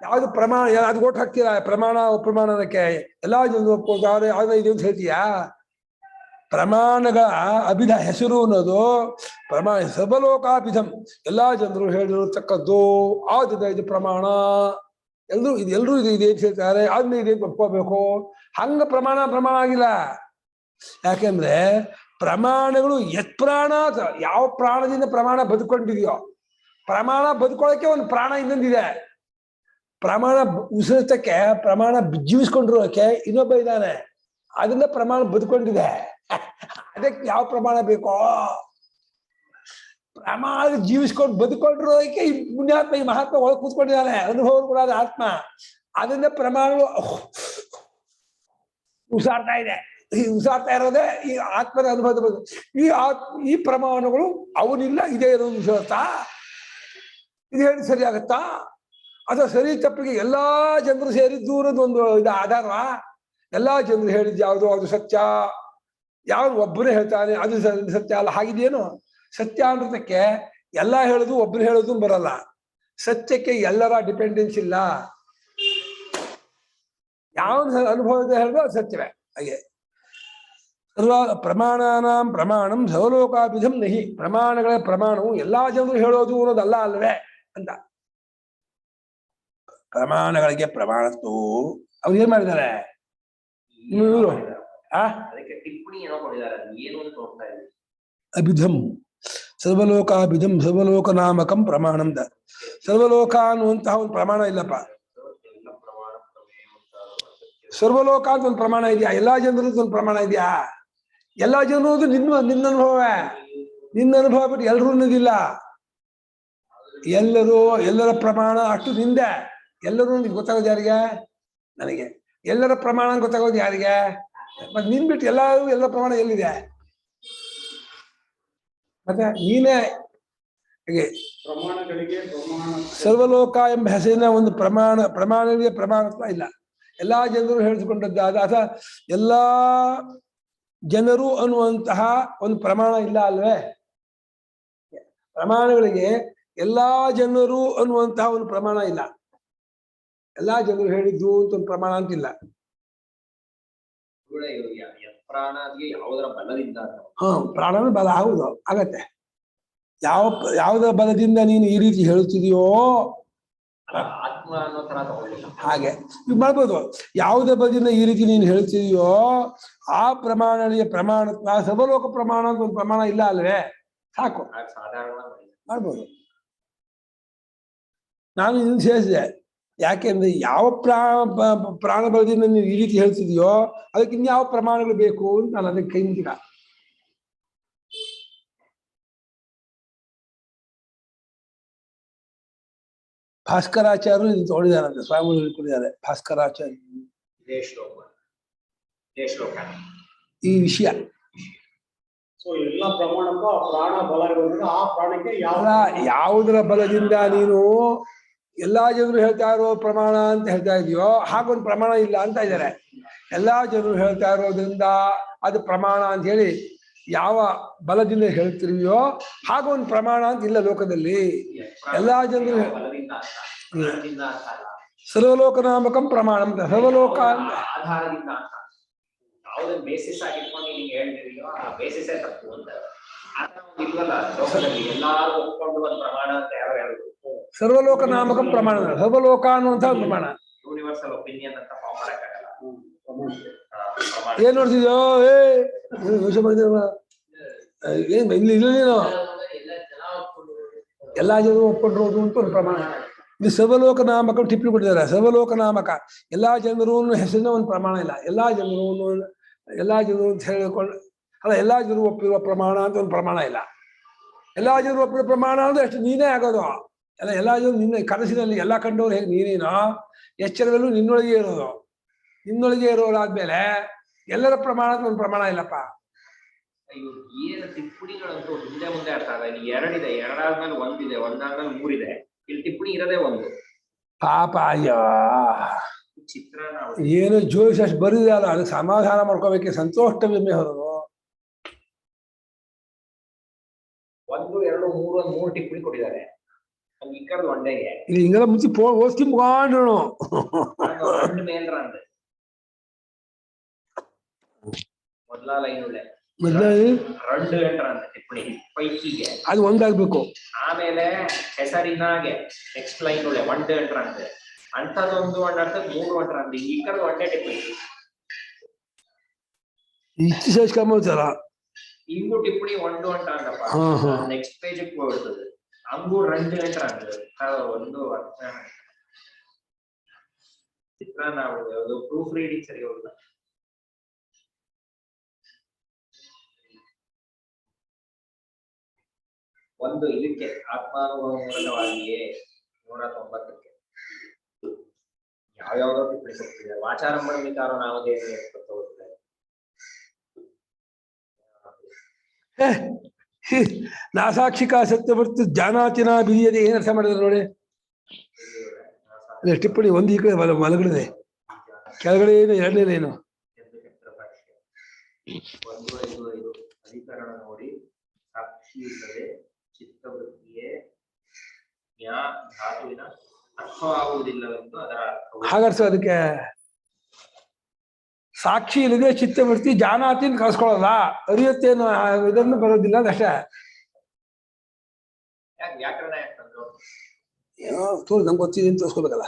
ಯಾವ್ದು ಪ್ರಮಾಣ ಅದು ಓಟ್ ಹಾಕ್ತೀರಾ ಪ್ರಮಾಣ ಪ್ರಮಾಣಕ್ಕೆ ಎಲ್ಲಾ ಜನರು ಒಪ್ಕೋತಾರೆ ಯಾವ್ದು ಇದು ಅಂತ ಹೇಳ್ತೀಯಾ ಪ್ರಮಾಣಗಳ ಅಭಿಧ ಹೆಸರು ಅನ್ನೋದು ಪ್ರಮಾಣ ಸರ್ವಲೋಕಾಭಿಧಂ ಎಲ್ಲಾ ಜನರು ಹೇಳಿರತಕ್ಕದ್ದು ಆದ ಇದು ಪ್ರಮಾಣ ಎಲ್ರೂ ಇದು ಇದೆ ಅಂತ ಹೇಳ್ತಾರೆ ಆದ್ಮೇಲೆ ಇದೆ ಅಂತ ಒಪ್ಕೋಬೇಕು ಹಂಗ ಪ್ರಮಾಣ ಆಗಿಲ್ಲ ಯಾಕೆಂದ್ರೆ ಪ್ರಮಾಣಗಳು ಯತ್ ಪ್ರಾಣ ಯಾವ ಪ್ರಾಣದಿಂದ ಪ್ರಮಾಣ ಬದುಕೊಂಡಿದೆಯೋ ಪ್ರಮಾಣ ಬದುಕೊಳ್ಳೋಕೆ ಒಂದು ಪ್ರಾಣ ಇನ್ನೊಂದಿದೆ ಪ್ರಮಾಣ ಉಸಿರತಕ್ಕೆ ಪ್ರಮಾಣ ಜೀವಿಸ್ಕೊಂಡಿರೋಕೆ ಇನ್ನೊಬ್ಬ ಇದ್ದಾನೆ ಅದರಿಂದ ಪ್ರಮಾಣ ಬದುಕೊಂಡಿದೆ ಅದಕ್ಕೆ ಯಾವ ಪ್ರಮಾಣ ಬೇಕೋ ಪ್ರಮಾಣ ಜೀವಿಸ್ಕೊಂಡು ಬದುಕೊಂಡಿರೋದಕ್ಕೆ ಈ ಪುಣ್ಯಾತ್ಮ ಈ ಮಹಾತ್ಮ ಒಳಗೆ ಕೂತ್ಕೊಂಡಿದ್ದಾನೆ ಅನುಭವ ಕೂಡ ಆತ್ಮ ಅದರಿಂದ ಪ್ರಮಾಣಗಳು ಉಸಾಡ್ತಾ ಇದೆ ಈ ಉಸಾಡ್ತಾ ಇರೋದೇ ಈ ಆತ್ಮನ ಅನುಭವದ ಈ ಪ್ರಮಾಣಗಳು ಅವನಿಲ್ಲ ಇದೇ ಇರೋದು ವಿಶ್ವಾಸ ಇದು ಹೇಳಿ ಸರಿ ಆಗತ್ತಾ ಅಥವಾ ಸರಿ ತಪ್ಪಿಗೆ ಎಲ್ಲಾ ಜನರು ಸೇರಿದ್ದು ಅನ್ನೋದೊಂದು ಇದು ಆಧಾರವಾ ಎಲ್ಲಾ ಜನರು ಹೇಳಿದ್ದು ಯಾವುದು ಅದು ಸತ್ಯ ಯಾವ್ದು ಒಬ್ಬರೇ ಹೇಳ್ತಾನೆ ಅದು ಸತ್ಯ ಅಲ್ಲ ಹಾಗಿದೇನು ಸತ್ಯ ಅನ್ನೋದಕ್ಕೆ ಎಲ್ಲ ಹೇಳುದು ಒಬ್ರು ಹೇಳೋದು ಬರಲ್ಲ ಸತ್ಯಕ್ಕೆ ಎಲ್ಲರ ಡಿಪೆಂಡೆನ್ಸ್ ಇಲ್ಲ ಯಾವ ಅನುಭವದ ಹೇಳಿದ್ರು ಅದು ಸತ್ಯವೇ ಹಾಗೆ ಸರ್ವ ಪ್ರಮಾಣಾನಾಂ ಪ್ರಮಾಣಂ ಸರ್ವಲೋಕಾಭಿಧಂ ನಹಿ ಪ್ರಮಾಣಗಳ ಪ್ರಮಾಣವು ಎಲ್ಲಾ ಜನರು ಹೇಳೋದು ಅನ್ನೋದಲ್ಲ ಅಲ್ವೇ ಅಂತ ಪ್ರಮಾಣಗಳಿಗೆ ಪ್ರಮಾಣತ್ತು ಅವ್ರು ಏನ್ ಮಾಡಿದ್ದಾರೆ ಇವರು ಅದಕ್ಕೆ ಟಿಪ್ಪಣಿ ಏನೋ ಕೊಟ್ಟಿದ್ದಾರೆ ಏನು ಅಂತ ನೋಡ್ತಾ ಇದ್ದೀವಿ ಅಭಿಧಂ ಸರ್ವಲೋಕಾಭಿಧಂ ಸರ್ವಲೋಕನಾಮಕಂ ಪ್ರಮಾಣಂ ಸರ್ವಲೋಕ ಅನ್ನುವಂತಹ ಒಂದು ಪ್ರಮಾಣ ಇಲ್ಲಪ್ಪ ಸರ್ವಲೋಕ ಅಂತ ಒಂದು ಪ್ರಮಾಣ ಇದೆಯಾ ಎಲ್ಲಾ ಜನರದ್ದು ಒಂದು ಪ್ರಮಾಣ ಇದೆಯಾ ಎಲ್ಲಾ ಜನರದ್ದು ನಿನ್ನ ಅನುಭವವೇ ನಿನ್ನ ಅನುಭವ ಬಿಟ್ಟು ಎಲ್ರೂ ಅನ್ನೋದಿಲ್ಲ ಎಲ್ಲರ ಪ್ರಮಾಣ ಅಷ್ಟು ನಿಂದೆ ಎಲ್ಲರೂ ಗೊತ್ತಾಗೋದು ಯಾರಿಗೆ ನನಗೆ ಎಲ್ಲರ ಪ್ರಮಾಣ ಗೊತ್ತಾಗೋದು ಯಾರಿಗೆ ಮತ್ತೆ ನಿನ್ ಬಿಟ್ಟು ಎಲ್ಲ ಪ್ರಮಾಣ ಎಲ್ಲಿದೆ ಮತ್ತೆ ನೀನೇ ಹಾಗೆ ಪ್ರಮಾಣಗಳಿಗೆ ಸರ್ವಲೋಕ ಎಂಬ ಹೆಸರಿನ ಒಂದು ಪ್ರಮಾಣಗಳಿಗೆ ಪ್ರಮಾಣತ್ವ ಇಲ್ಲ ಎಲ್ಲಾ ಜನರು ಹೇಳಿಸಿಕೊಂಡದ್ದಾದ ಅಥವಾ ಎಲ್ಲಾ ಜನರು ಅನ್ನುವಂತಹ ಒಂದು ಪ್ರಮಾಣ ಇಲ್ಲ ಅಲ್ವೇ ಪ್ರಮಾಣಗಳಿಗೆ ಎಲ್ಲಾ ಜನರು ಅನ್ನುವಂತಹ ಒಂದು ಪ್ರಮಾಣ ಇಲ್ಲ ಎಲ್ಲಾ ಜನರು ಹೇಳಿದ್ದು ಅಂತ ಒಂದು ಪ್ರಮಾಣ ಅಂತಿಲ್ಲ ಪ್ರಾಣಕ್ಕೆ ಯಾವುದರ ಬಲದಿಂದ ಪ್ರಾಣನ ಬಲ ಹೌದು ಆಗತ್ತೆ ಯಾವುದರ ಬಲದಿಂದ ನೀನು ಈ ರೀತಿ ಹೇಳುತ್ತಿದೆಯೋ ಆತ್ಮ ಅನ್ನೋ ತರ ತಗೊಳ್ಳಿಲ್ಲ ಹಾಗೆ ಈಗ ಮಾಡ್ಬೋದು ಯಾವುದೇ ಬಲದಿಂದ ಈ ರೀತಿ ನೀನು ಹೇಳ್ತಿದೆಯೋ ಆ ಪ್ರಮಾಣಗಳಿಗೆ ಪ್ರಮಾಣತ್ವ ಸರ್ವಲೋಕ ಪ್ರಮಾಣ ಅಂತ ಒಂದು ಪ್ರಮಾಣ ಇಲ್ಲ ಅಲ್ವೇ ಸಾಕು ಸಾಧಾರಣ ಮಾಡ್ಬೋದು ನಾನು ಇದನ್ನು ಸೇರಿಸಿದೆ ಯಾಕೆಂದ್ರೆ ಯಾವ ಪ್ರಾಣ ಬಲದಿಂದ ನೀವು ಈ ರೀತಿ ಹೇಳ್ತಿದೆಯೋ ಅದಕ್ಕೆ ಇನ್ಯಾವ ಪ್ರಮಾಣಗಳು ಬೇಕು ಅಂತ ನಾನು ಅದಕ್ಕೆ ಕೈ ಮುಗಿದ ಭಾಸ್ಕರಾಚಾರ್ಯರು ಇದು ತೊಗೊಂಡಿದ್ದಾರಂತೆ ಸ್ವಾಮಿಗಳು ಹೇಳ್ಕೊಂಡಿದ್ದಾರೆ ಭಾಸ್ಕರಾಚಾರ್ಯ ಈ ವಿಷಯ ಸೊ ಎಲ್ಲ ಪ್ರಮಾಣಕ್ಕೂ ಆ ಪ್ರಾಣ ಬಲ ಇರೋದ್ರಿಂದ ಆ ಪ್ರಾಣಕ್ಕೆ ಯಾವುದರ ಬಲದಿಂದ ನೀನು ಎಲ್ಲಾ ಜನರು ಹೇಳ್ತಾ ಇರೋ ಪ್ರಮಾಣ ಅಂತ ಹೇಳ್ತಾ ಇದೆಯೋ ಹಾಗೊಂದು ಪ್ರಮಾಣ ಇಲ್ಲ ಅಂತ ಇದ್ದಾರೆ ಎಲ್ಲಾ ಜನರು ಹೇಳ್ತಾ ಇರೋದ್ರಿಂದ ಅದು ಪ್ರಮಾಣ ಅಂತ ಹೇಳಿ ಯಾವ ಬಲದಿಂದ ಹೇಳ್ತಿರುವೆಯೋ ಹಾಗೊಂದು ಪ್ರಮಾಣ ಅಂತ ಇಲ್ಲ ಲೋಕದಲ್ಲಿ ಎಲ್ಲಾ ಜನರು ಸರ್ವಲೋಕನಾಮಕಂ ಪ್ರಮಾಣ ಅಂತ ಸರ್ವಲೋಕ ಅಂತ ಆಧಾರದಿಂದ ಯಾವುದೇ ಬೇಸಿಸ್ ಆಗಿಟ್ಕೊಂಡು ನೀವು ಹೇಳ್ತಿದೀಯೋ ಆ ಬೇಸಿಸೇ ತಪ್ಪು ಅಂತ ಇಲ್ವಲ್ಲ ಲೋಕದಲ್ಲಿ ಎಲ್ಲಾರು ಒಪ್ಕೊಂಡು ಒಂದು ಪ್ರಮಾಣ ಅಂತ ಯಾರು ಹೇಳುದು ಸರ್ವಲೋಕ ನಾಮಕ ಪ್ರಮಾಣ, ಸರ್ವಲೋಕ ಅನ್ನುವಂಥ ಪ್ರಮಾಣ. ಯೂನಿವರ್ಸಲ್ ಒಪಿನಿಯನ್ ಅಂತ ಫಾರ್ಮ್ ಮಾಡಕ್ಕಾಗಲ್ಲ. ಏನ್ ನೋಡ್ತಿದ್ಯೋ ಯೋಚನೆ ಮಾಡಿದ್ರಲ್ಲ ಏನ್ ಇಲ್ಲಿ ಇಲ್ಲ ನೀನು ಎಲ್ಲಾ ಜನರು ಒಪ್ಕೊಂಡಿರೋದು ಅಂತ ಒಂದು ಪ್ರಮಾಣ. ಇದು ಸರ್ವಲೋಕ ನಾಮಕ ಟಿಪ್ಪಣಿ ಕೊಟ್ಟಿದ್ದಾರೆ. ಸರ್ವಲೋಕ ನಾಮಕ ಎಲ್ಲಾ ಜನರು ಹೆಸರಿನ ಒಂದು ಪ್ರಮಾಣ ಇಲ್ಲ. ಎಲ್ಲಾ ಜನರು ಅಂತ ಹೇಳಿಕೊಂಡು ಅಲ್ಲ, ಎಲ್ಲಾ ಜನರು ಒಪ್ಪಿರುವ ಪ್ರಮಾಣ ಅಂತ ಒಂದು ಪ್ರಮಾಣ ಇಲ್ಲ. ಎಲ್ಲಾ ಜನರು ಒಪ್ಪಿರೋ ಪ್ರಮಾಣ ಅಂದ್ರೆ ಅಷ್ಟು ನೀನೇ ಆಗೋದು. ಎಲ್ಲಾ ಜನರು ನಿನ್ನ ಕನಸಿನಲ್ಲಿ ಎಲ್ಲ ಕಂಡವ್ರು ಹೇಗೆ ನೀನೇನೋ, ಎಚ್ಚರದಲ್ಲೂ ನಿನ್ನೊಳಗೆ ಇರೋದು. ನಿನ್ನೊಳಗೆ ಇರೋರಾದ್ಮೇಲೆ ಎಲ್ಲರ ಪ್ರಮಾಣ ಒಂದು ಪ್ರಮಾಣ ಇಲ್ಲಪ್ಪ. ಏನು ಟಿಪ್ಪಣಿಗಳಂತೂ ಮುಂದೆ ಮುಂದೆ ಅರ್ಥ ಆಗಲ್ಲ. ಇಲ್ಲಿ ಎರಡಿದೆ, ಎರಡಾದ್ಮೇಲೆ ಒಂದಿದೆ, ಒಂದಾದ್ಮೇಲೆ ಮೂರಿದೆ. ಇಲ್ಲಿ ಟಿಪ್ಪಣಿ ಇರೋದೇ ಒಂದು. ಪಾಪ ಅಯ್ಯೋ ಚಿತ್ರಾನ್ನ ಏನು ಜೋಶ್ ಅಷ್ಟು ಬರಿದಲ್ಲ, ಅದಕ್ಕೆ ಸಮಾಧಾನ ಮಾಡ್ಕೋಬೇಕೆ, ಸಂತೋಷ ವಿಮೆ ಹೊರದು 1, 2, 3 ಅಂತ 3 ಟಿಪ್ಪಣಿ ಕೊಟ್ಟಿದ್ದಾರೆ. ಈ ಕಡೆ ಒಂಡೆಗೆ ಇದು ಹಿಂಗೆಲ್ಲ ಮುಂಚೆ ಓದ್ತಿ ಮುಗಾಂಡ್ರು ಮೇಲ್ರ ಅಂದ್ರೆ ಮೊದಲ ಲೈನ್ ಉಳ್ಳೆ ರಂಡು ಎಂಟ್ರ ಅಂತ ಟಿಪ್ಪಣಿ ಪೈಕಿಗೆ ಅದು ಒಂದಾಗ್ಬೇಕು. ಆಮೇಲೆ ಹೆಸರಿನಾಗೆ ನೆಕ್ಸ್ಟ್ ಲೈನ್ ಉಳ್ಳೆ 1 ಎಂಟ್ರ ಅಂತೆ ಅಂಥದೊಂದು 1 ಅರ್ಥ 3 ಎಂಟ್ರ ಅಂತ ಈ ಕಡೆ ಒಂದೇ ಟಿಪ್ಪಣಿ ಇಷ್ಟು ಸೇರ್ಸ್ ಕಮ್ಮಿ ಇಂಗು ಟಿಪ್ಪಣಿ 1 ಅಂತ ಅಂದಪ್ಪ. ನೆಕ್ಸ್ಟ್ ಪೇಜ್ ಹೋಗ್ಬಿಡ್ತದೆ. ಅಂಗು 2 ಎಂಟ್ರ ಅಂದ್ರೆ ಒಂದು ಅರ್ಥ ಚಿತ್ರಾನ್ನ ಅದು ಪ್ರೂಫ್ ರೀಡಿಂಗ್ ಸರಿ ಹೋಗಿಲ್ಲ. ಒಂದು ಇದಕ್ಕೆ ಆತ್ಮಾನುಭವವಾಗಿಯೇ 190ಕ್ಕೆ ಯಾವ್ಯಾವ್ದೋ ಟಿಪ್ಪಣಿ ಕೊಡ್ತಿದ್ದಾರೆ. ವಾಚಾರಂಭಣ ವಿಚಾರ ನಾಮಧೇಯ ಹೋಗ್ತಿದ್ದಾರೆ. ನಾಸಾಕ್ಷಿಕ ಸತ್ಯವರ್ತು ಜಾನಾತಿನ ಬಿರಿಯದೆ ಏನ್ ಅರ್ಥ ಮಾಡಿದ್ರು ನೋಡಿ. ಟಿಪ್ಪಣಿ ಒಂದು ಈ ಕಡೆ ಮಲಗಡೆ ಕೆಳಗಡೆ ಏನು ಎರಡನೇ ಏನು 155 ಅಧಿಕರಣ ನೋಡಿ. ಸಾಕ್ಷಿ ಇಲ್ಲದೆ ಚಿತ್ತವೃತ್ತಿಯೇ ಧಾತುವಿನ ಅರ್ಥವಾಗುವುದಿಲ್ಲವೆಂದು ಅದರ ಹಾಗರ್ಸ ಅದಕ್ಕೆ ಸಾಕ್ಷಿ ಇಲ್ಲದೆ ಚಿತ್ತವೃತ್ತಿ ಜಾನಾತಿನ ಕಳ್ಸ್ಕೊಳ್ಳಲ್ಲ, ಅರಿಯತ್ತೇನು ಇದನ್ನು ಬರೋದಿಲ್ಲ ಅದಷ್ಟೇ. ವ್ಯಾಕರಣ ಯಾಕಂದ್ರು ಏನೋ ತೋರಿ ನಂಗೆ ಗೊತ್ತಿದೆ ಅಂತ ತೋರಿಸ್ಕೋಬೇಕಲ್ಲ.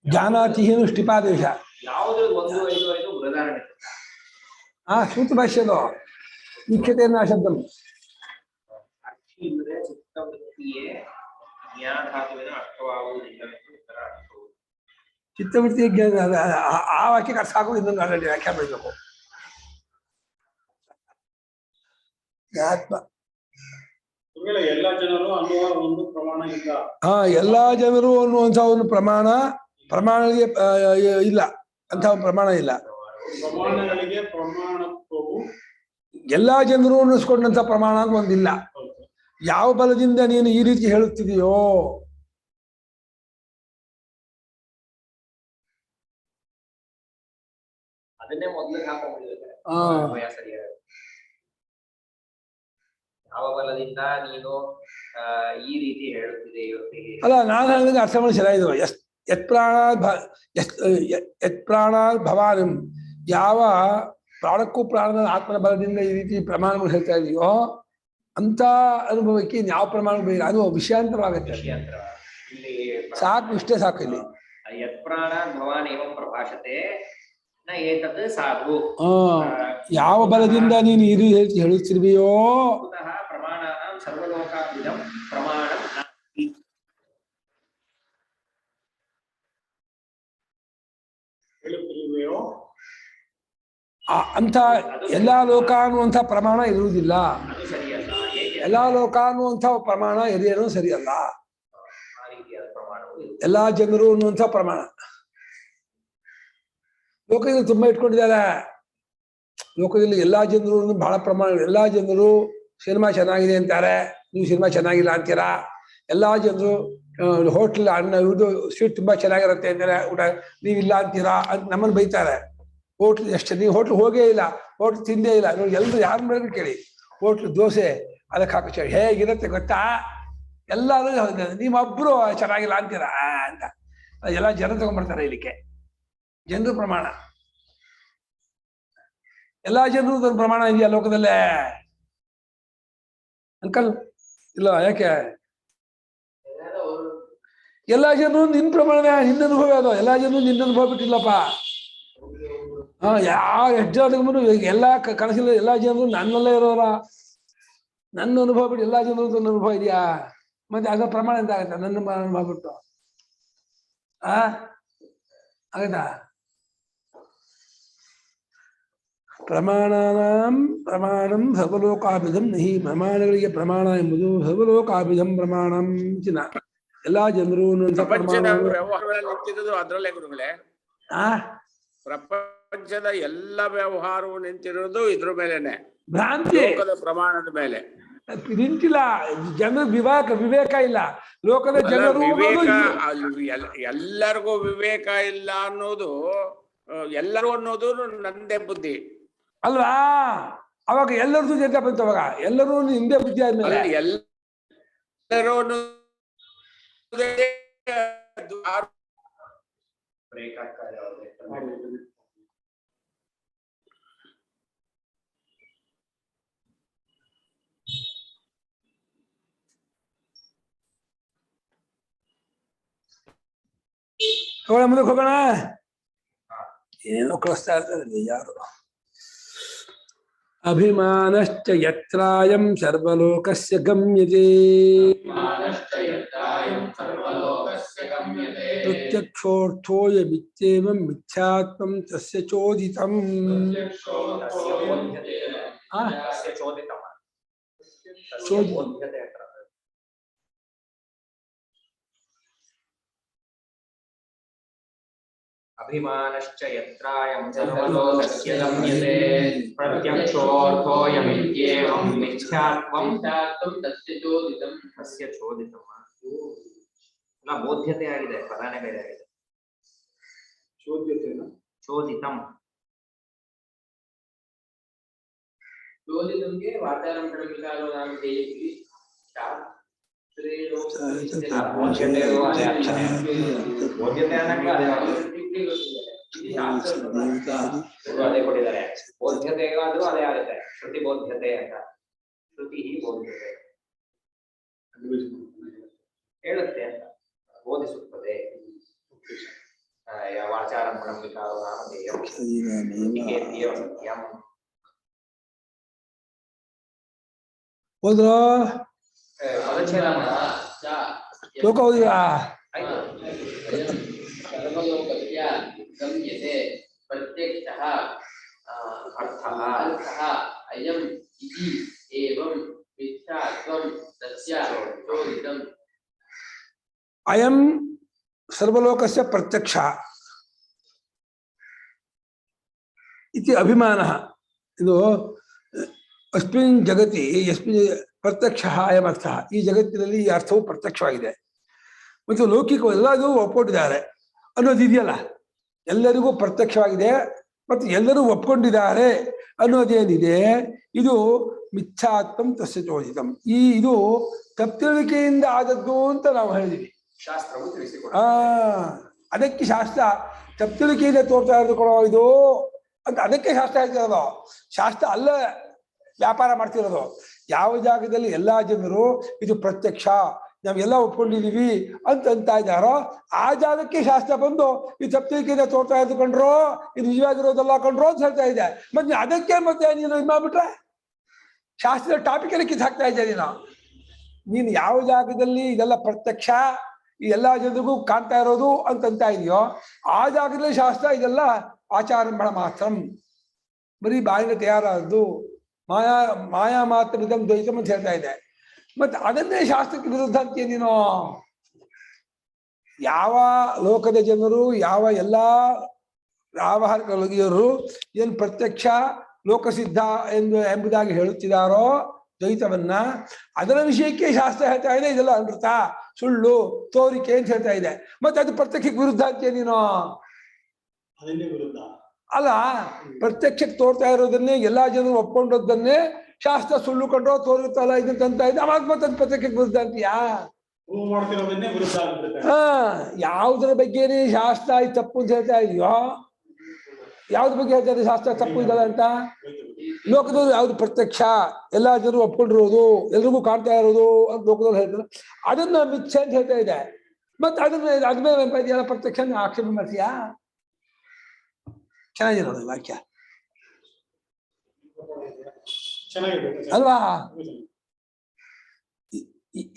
ಜಾನಾತಿ ಏನು ಷ್ಟಿಪಾದೇಶ ಯಾವುದು 155 ಉದಾಹರಣೆ ಸೂತ್ರ ಭಾಷ್ಯದು ಮುಖ್ಯತೆಯನ್ನ ಶಬ್ದ ಸಾಕ್ಷಿ ಇಲ್ಲದೆ ಚಿತ್ತವೃತ್ತಿಯೇ ಜ್ಞಾನಧಾತುವಿನ ಅರ್ಥವಾಗುವುದಿಲ್ಲವೆಂದು ಇದರ ಅರ್ಥವು. ಚಿತ್ತವೃತ್ತಿ ಆ ವಾಕ್ಯಕ್ಕೆ ಅರ್ಥ ಆಗೋ ಇನ್ನೊಂದು ಆಲ್ರೆಡಿ ವ್ಯಾಖ್ಯಾನ ಮಾಡಬೇಕು. ಆತ್ಮ ಎಲ್ಲಾ ಜನರು ಅನ್ನುವ ಒಂದು ಪ್ರಮಾಣ ಇಲ್ಲ. ಎಲ್ಲಾ ಜನರು ಅನ್ನುವಂಥ ಒಂದು ಪ್ರಮಾಣಗಳಿಗೆ ಇಲ್ಲ ಅಂತ ಒಂದು ಪ್ರಮಾಣ ಇಲ್ಲ. ಪ್ರಮಾಣಗಳಿಗೆ ಪ್ರಮಾಣತ್ವವು ಎಲ್ಲಾ ಜನರು ಅನ್ನಿಸ್ಕೊಂಡಂತ ಪ್ರಮಾಣ ಅಂತ ಒಂದಿಲ್ಲ. ಯಾವ ಬಲದಿಂದ ನೀನು ಈ ರೀತಿ ಹೇಳುತ್ತಿದೆಯೋ ಅದನ್ನೇ ಮೊದಲು ಹಾಕೊಂಡ್ಬಿಡ್ಬೇಕು. ಯಾವ ಬಲದಿಂದ ನೀನು ಈ ರೀತಿ ಹೇಳುತ್ತಿದೆಯೋ ಅಲ್ಲ, ನಾನು ಹೇಳಿದ ಅರ್ಥ ಮಾಡಿ ಚೆನ್ನಾಗಿದ್ರು. ಯತ್ ಪ್ರಾಣಾತ್ ಭವಾನಿ, ಯಾವ ಪ್ರಾಣಕ್ಕೂ ಪ್ರಾಣದ ಆತ್ಮನ ಬಲದಿಂದ ಈ ರೀತಿ ಪ್ರಮಾಣಗಳು ಹೇಳ್ತಾ ಇದೆಯೋ ಅಂತ ಅನುಭವಕ್ಕೆ ಯಾವ ಪ್ರಮಾಣ ಬೇಕು, ಅದು ವಿಷಯಾಂತರವಾಗತ್ತೆ. ಇಲ್ಲಿ ಸಾಕು, ಇಷ್ಟೇ ಸಾಕು. ಇಲ್ಲಿ ಯತ್ ಪ್ರಾಣಾತ್ ಭವಾನ್ ಏವಂ ಪ್ರಭಾಷತೆ ನ ಏತತ್ ಸಾಧು. ಯಾವ ಬಲದಿಂದ ನೀನು ಈ ರೀತಿ ಹೇಳುತ್ತಿರುವೆಯೋ ಪ್ರಮಾಣಾನಾಂ ಸರ್ವಲೋಕಾಭಿಧಂ ಪ್ರಮಾಣಂ ಹೇಳುತ್ತಿರುವೆಯೋ ಅಂತ ಎಲ್ಲಾ ಲೋಕ ಅನ್ನುವಂಥ ಪ್ರಮಾಣ ಇರುವುದಿಲ್ಲ. ಅದು ಸರಿಯಲ್ಲ. ಎಲ್ಲಾ ಲೋಕ ಅನ್ನುವಂಥ ಪ್ರಮಾಣ ಎದೇನೋ ಸರಿಯಲ್ಲ. ಆ ರೀತಿಯಾದ ಪ್ರಮಾಣವು ಎಲ್ಲಾ ಜನರು ಅನ್ನುವಂಥ ಪ್ರಮಾಣ ಲೋಕದಲ್ಲಿ ತುಂಬಾ ಇಟ್ಕೊಂಡಿದ್ದಾರೆ. ಲೋಕದಲ್ಲಿ ಎಲ್ಲಾ ಜನರು ಬಹಳ ಪ್ರಮಾಣ. ಎಲ್ಲಾ ಜನರು ಸಿನಿಮಾ ಚೆನ್ನಾಗಿದೆ ಅಂತಾರೆ, ನೀವು ಸಿನಿಮಾ ಚೆನ್ನಾಗಿಲ್ಲ ಅಂತೀರಾ. ಎಲ್ಲಾ ಜನರು ಹೋಟ್ಲ್ ಇದು ಸ್ವೀಟ್ ತುಂಬಾ ಚೆನ್ನಾಗಿರುತ್ತೆ ಅಂತಾರೆ, ಊಟ ನೀವಿಲ್ಲ ಅಂತೀರಾ ಅಂತ ನಮ್ಮನ್ನು ಬೈತಾರೆ. ಹೋಟ್ಲ್ ಎಷ್ಟು ನೀವು ಹೋಟ್ಲ್ ಹೋಗೇ ಇಲ್ಲ, ಹೋಟ್ಲ್ ತಿಂದೇ ಇಲ್ಲ, ನೋಡಿ ಎಲ್ಲರೂ ಯಾರು ಮಾಡಿದ್ರು ಕೇಳಿ, ಹೋಟ್ಲ್ ದೋಸೆ ಅದಕ್ಕೆ ಹಾಕೋ ಹೇಗಿರುತ್ತೆ ಗೊತ್ತಾ, ಎಲ್ಲರೂ ನೀವೊಬ್ರು ಚೆನ್ನಾಗಿಲ್ಲ ಅಂತೀರಾ ಅಂತ ಎಲ್ಲ ಜನ ತಗೊಂಡ್ಬರ್ತಾರೆ ಇಲ್ಲಿಕ್ಕೆ. ಜನರ ಪ್ರಮಾಣ. ಎಲ್ಲಾ ಜನರು ಒಂದು ಪ್ರಮಾಣ ಇದೆಯಾ ಲೋಕದಲ್ಲೇ ಅಂಕಲ್? ಇಲ್ಲ, ಯಾಕೆ? ಎಲ್ಲಾ ಜನರು ನಿನ್ ಪ್ರಮಾಣವೇ, ನಿನ್ನ ಅನುಭವ ಅದು. ಎಲ್ಲಾ ಜನರು ನಿನ್ನ ಅನುಭವ ಬಿಟ್ಟಿಲ್ಲಪ್ಪ. ಎಷ್ಟು ಜನ ಎಲ್ಲಾ ಕನಸಿಲ್ಲ, ಎಲ್ಲಾ ಜನರು ನನ್ನಲ್ಲೇ ಇರೋರ. ನನ್ನ ಅನುಭವ ಬಿಟ್ಟು ಎಲ್ಲಾ ಜನರು ನನ್ನ ಅನುಭವ ಇದೆಯಾ? ಮತ್ತೆ ಅದ ಪ್ರಮಾಣ ಎಂತ ಆಗತ್ತ? ನನ್ನ ಅನುಭವ ಬಿಟ್ಟು ಆಗತ್ತಾ? ಪ್ರಮಾಣಂ ಸರ್ವಲೋಕಾಭಿಧಂ ನಹಿ. ಪ್ರಮಾಣಗಳಿಗೆ ಪ್ರಮಾಣ ಎಂಬುದು ಸರ್ವಲೋಕಾಭಿಧಂ ಪ್ರಮಾಣಂ ಚಿನ್ನ. ಎಲ್ಲಾ ಜನರು ಅದ್ರಲ್ಲೇ ಗುರುಗಳೇ, ಪ್ರಪಂಚದ ಎಲ್ಲ ವ್ಯವಹಾರವು ನಿಂತಿರೋದು ಇದ್ರ ಮೇಲೆನೆ, ಭ್ರಾಂತಿ ಪ್ರಮಾಣದ ಮೇಲೆ ನಿಂತಿಲ್ಲ. ಜನರ ವಿವೇಕ ಇಲ್ಲ. ಲೋಕದ ಜನರು ಎಲ್ಲರಿಗೂ ವಿವೇಕ ಇಲ್ಲ ಅನ್ನೋದು, ಎಲ್ಲರೂ ಅನ್ನೋದು ನಂದೇ ಬುದ್ಧಿ ಅಲ್ವಾ? ಅವಾಗ ಎಲ್ಲರದು ಜೊತೆ ಬಂತು. ಅವಾಗ ಎಲ್ಲರೂ ಹಿಂದೆ ಬುದ್ಧಿ ಆದ್ಮೇಲೆ ಎಲ್ಲರೂ ಬ್ರೇಕ್ ಆಗ್ತಾ ಇದೆ. ಮುಂದಕ್ಕೆ ಹೋಗೋಣ. ಏನೋ ಕಳಿಸ್ತಾ ಇರ್ತಾರೆ ಯಾರು. ಅಭಿಮಾನಶ್ಚ ಯತ್ರಾಯಂ ಸರ್ವಲೋಕಸ್ಯ ಗಮ್ಯತೆ ಪ್ರತ್ಯಕ್ಷೋರ್ಥೋಯಮಿತ್ಯೇವಂ ಮಿಥ್ಯಾತ್ಮಂ ತಸ್ಯ ಚೋದಿತಂ. ಅಭಿಮಾನಶ್ಚ ಯತ್ರಾಯಂ ಸರ್ವಲೋಕಸ್ಯ ಗಮ್ಯತೆ ಪ್ರತ್ಯಕ್ಷೋರ್ಥೋಯಮಿತ್ಯೇವಂ ಮಿಥ್ಯಾತ್ವಂ ತಸ್ಯ ಚೋದಿತಂ. ಅಲ್ಲ, ಬೋಧ್ಯತೆ ಆಗಿದೆ, ಪದಾನೇ ಬೇರೆ ಆಗಿದೆ. ಚೋದಿತಂ ಚೋದಿತಂಗೆ ವಾತಾವರಣ ಪ್ರಮಿಕಾರೋ ನಾಮ ದೇಯತಿ ಅದೇ ಕೊಟ್ಟಿದ್ದಾರೆ. ಬೋಧ್ಯತೆಗೂ ಅದು ಅದೇ ಆಗುತ್ತೆ. ಶ್ರುತಿ ಬೋಧ್ಯತೆ ಅಂತ. ಶ್ರುತಿ ಬೋಧ್ಯತೆ ಹೇಳುತ್ತೆ ಅಂತ, ಬೋಧಿಸುತ್ತದೆ. ವಾಚಾರಂ ಪ್ರಮಿಕಾರೋ ನಾಮ ದೇಯಂ ಸತ್ಯಂ. ಹೋದ್ರ ಲೋಕ ಹೋದಿರಾ? ಪ್ರತ್ಯಕ್ಷಃ ಅರ್ಥಃ ಅಯಂ ಇತಿ ಏವಂ ಮಿಥ್ಯಾತ್ವಂ ತಸ್ಯ ಚೋದಿತಂ. ಅಯಂ ಸರ್ವಲೋಕಸ್ಯ ಪ್ರತ್ಯಕ್ಷ ಇತಿ ಅಭಿಮಾನಃ. ಇದು ಅಸ್ಮಿನ್ ಜಗತಿ ಯಸ್ಮಿನ್ ಪ್ರತ್ಯಕ್ಷ ಅಯಮರ್ಥ. ಈ ಜಗತ್ತಿನಲ್ಲಿ ಈ ಅರ್ಥವು ಪ್ರತ್ಯಕ್ಷವಾಗಿದೆ ಮತ್ತು ಲೌಕಿಕ ಎಲ್ಲರೂ ಒಪ್ಕೊಂಡಿದ್ದಾರೆ ಅನ್ನೋದು ಇದೆಯಲ್ಲ, ಎಲ್ಲರಿಗೂ ಪ್ರತ್ಯಕ್ಷವಾಗಿದೆ ಮತ್ತು ಎಲ್ಲರೂ ಒಪ್ಕೊಂಡಿದ್ದಾರೆ ಅನ್ನೋದೇನಿದೆ, ಇದು ಮಿಥ್ಯಾತ್ಮಂ ತಸ್ಯ ಚೋದಿತಂ. ಇದು ತಪ್ಪಿಳಿಕೆಯಿಂದ ಆದದ್ದು ಅಂತ ನಾವು ಹೇಳಿದ್ವಿ. ಶಾಸ್ತ್ರವು ತಿಳಿಸಿಕೊಡ. ಅದಕ್ಕೆ ಶಾಸ್ತ್ರ ತಪ್ಪಿಳಿಕೆಯಿಂದ ತೋರ್ತಾ ಇರೋದು ಇದು ಅಂತ, ಅದಕ್ಕೆ ಶಾಸ್ತ್ರ ಹೇಳ್ತಿರೋದು. ಶಾಸ್ತ್ರ ಅಲ್ಲ ವ್ಯಾಪಾರ ಮಾಡ್ತಿರೋದು. ಯಾವ ಜಾಗದಲ್ಲಿ ಎಲ್ಲಾ ಜನರು ಇದು ಪ್ರತ್ಯಕ್ಷ, ನಾವೆಲ್ಲ ಒಪ್ಕೊಂಡಿದೀವಿ ಅಂತ ಇದ್ದಾರೋ ಆ ಜಾಗಕ್ಕೆ ಶಾಸ್ತ್ರ ಬಂದು ಈ ತಪ್ಪಿಕೆಯಿಂದ ತೋರ್ತಾ ಇದ್ಕೊಂಡ್ರು, ಇದು ನಿಜವಾಗಿರೋದಲ್ಲ ಕಂಡ್ರು ಅಂತ ಹೇಳ್ತಾ ಇದೆ. ಮತ್ತೆ ಅದಕ್ಕೆ ಮತ್ತೆ ನೀನು ಇದು ಮಾಡ್ಬಿಟ್ರೆ ಶಾಸ್ತ್ರದ ಟಾಪಿಕ್ ಅಲ್ಲಿ ಕಿತ್ತು ಹಾಕ್ತಾ ಇದ್ದೆ ನೀನು. ಯಾವ ಜಾಗದಲ್ಲಿ ಇದೆಲ್ಲ ಪ್ರತ್ಯಕ್ಷ, ಈ ಎಲ್ಲಾ ಜನರಿಗೂ ಕಾಣ್ತಾ ಇರೋದು ಅಂತ ಇದೆಯೋ ಆ ಜಾಗದಲ್ಲಿ ಶಾಸ್ತ್ರ ಇದೆಲ್ಲ ಆಚಾರಂಭಣ ಮಾತ್ರ, ಬರೀ ಬಾಯಿನ ತಯಾರಾದ್ದು, ಮಾಯಾ ಮಾತ್ರ ಇದನ್ನು ದ್ವೈತಂ ಅಂತ ಹೇಳ್ತಾ ಇದೆ. ಮತ್ತೆ ಅದನ್ನೇ ಶಾಸ್ತ್ರಕ್ಕೆ ವಿರುದ್ಧ ಅಂತ ನೀನು. ಯಾವ ಲೋಕದ ಜನರು, ಯಾವ ಎಲ್ಲಾ ವ್ಯಾವಹಾರಿಕರು ಏನು ಪ್ರತ್ಯಕ್ಷ ಲೋಕಸಿದ್ಧ ಎಂಬುದಾಗಿ ಹೇಳುತ್ತಿದ್ದಾರೋ ದ್ವೈತವನ್ನ, ಅದರ ವಿಷಯಕ್ಕೆ ಶಾಸ್ತ್ರ ಹೇಳ್ತಾ ಇದೆ ಇದೆಲ್ಲ ಅನೃತ, ಸುಳ್ಳು, ತೋರಿಕೆ ಅಂತ ಹೇಳ್ತಾ ಇದೆ. ಮತ್ತೆ ಅದು ಪ್ರತ್ಯಕ್ಷಕ್ಕೆ ವಿರುದ್ಧ ಅಂತ ನೀನು ಅಲ್ಲ. ಪ್ರತ್ಯಕ್ಷಕ್ಕೆ ತೋರ್ತಾ ಇರೋದನ್ನೇ ಎಲ್ಲಾ ಜನರು ಒಪ್ಕೊಂಡದ್ದನ್ನೇ ಶಾಸ್ತ್ರ ಸುಳ್ಳು ಕಂಡ್ರೋ ತೋರುತ್ತಲ್ಲ ಇದಂತ ಇದೆ. ಅವಾಗ ಮತ್ತೆ ಪ್ರತ್ಯಕ್ಷಕ್ಕೆ ವಿರುದ್ಧ ಅಂತೀಯಾ? ಯಾವುದರ ಬಗ್ಗೆನೇ ಶಾಸ್ತ್ರ ತಪ್ಪು ಅಂತ ಹೇಳ್ತಾ ಇದೆಯೋ ಯಾವ್ದು ಬಗ್ಗೆ ಹೇಳ್ತಾರೆ ಶಾಸ್ತ್ರ ತಪ್ಪು ಇದಲ್ಲ ಅಂತ? ಲೋಕದಲ್ಲಿ ಯಾವ್ದು ಪ್ರತ್ಯಕ್ಷ ಎಲ್ಲಾ ಜನರು ಒಪ್ಕೊಂಡಿರೋದು ಎಲ್ರಿಗೂ ಕಾಣ್ತಾ ಇರೋದು ಅಂತ ಲೋಕದಲ್ಲಿ ಹೇಳ್ತಾರೆ, ಅದನ್ನ ಮಿಥ್ಯೆ ಅಂತ ಹೇಳ್ತಾ ಇದೆ. ಮತ್ತೆ ಅದನ್ನ ಅದ್ಮೇಲೆ ಎಲ್ಲ ಪ್ರತ್ಯಕ್ಷ ಆಕ್ಷೇಪ ಮಾಡ್ತೀಯಾ? ಚೆನ್ನಾಗಿರೋದು ವಾಕ್ಯ ಚೆನ್ನಾಗಿದೆ ಅಲ್ವಾ?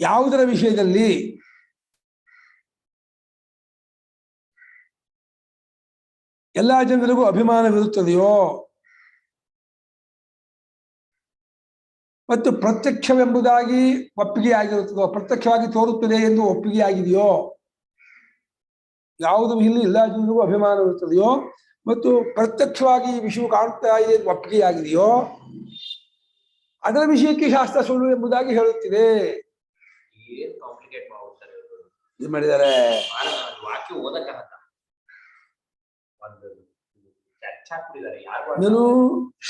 ಯಾವುದರ ವಿಷಯದಲ್ಲಿ ಎಲ್ಲಾ ಜನರಿಗೂ ಅಭಿಮಾನವಿರುತ್ತದೆಯೋ ಮತ್ತು ಪ್ರತ್ಯಕ್ಷವೆಂಬುದಾಗಿ ಒಪ್ಪಿಗೆ ಆಗಿರುತ್ತದೋ, ಪ್ರತ್ಯಕ್ಷವಾಗಿ ತೋರುತ್ತದೆ ಎಂದು ಒಪ್ಪಿಗೆ ಆಗಿದೆಯೋ, ಯಾವುದು ಇಲ್ಲಿ ಎಲ್ಲಾ ಜನರಿಗೂ ಅಭಿಮಾನವಿರುತ್ತದೆಯೋ ಮತ್ತು ಪ್ರತ್ಯಕ್ಷವಾಗಿ ಈ ವಿಷಯ ಕಾಣುತ್ತಾ ಇದೆ ಎಂದು ಒಪ್ಪಿಗೆ ಆಗಿದೆಯೋ ಅದರ ವಿಷಯಕ್ಕೆ ಶಾಸ್ತ್ರ ಸುಳ್ಳು ಎಂಬುದಾಗಿ ಹೇಳುತ್ತಿದೆ. ಏನ್ ಕಾಂಪ್ಲಿಕೇಟ್ ಮಾಡ್ತಾರೆ ಇವ್ರು. ಏನ್ ಮಾಡಿದ್ದಾರೆ? ವಾಕ್ಯ ಓದಕ್ಕಾಗತ್ತ ಒಂದು ಚರ್ಚಾ ಕುಡಿದಾರೆ ಯಾರು. ನಾನು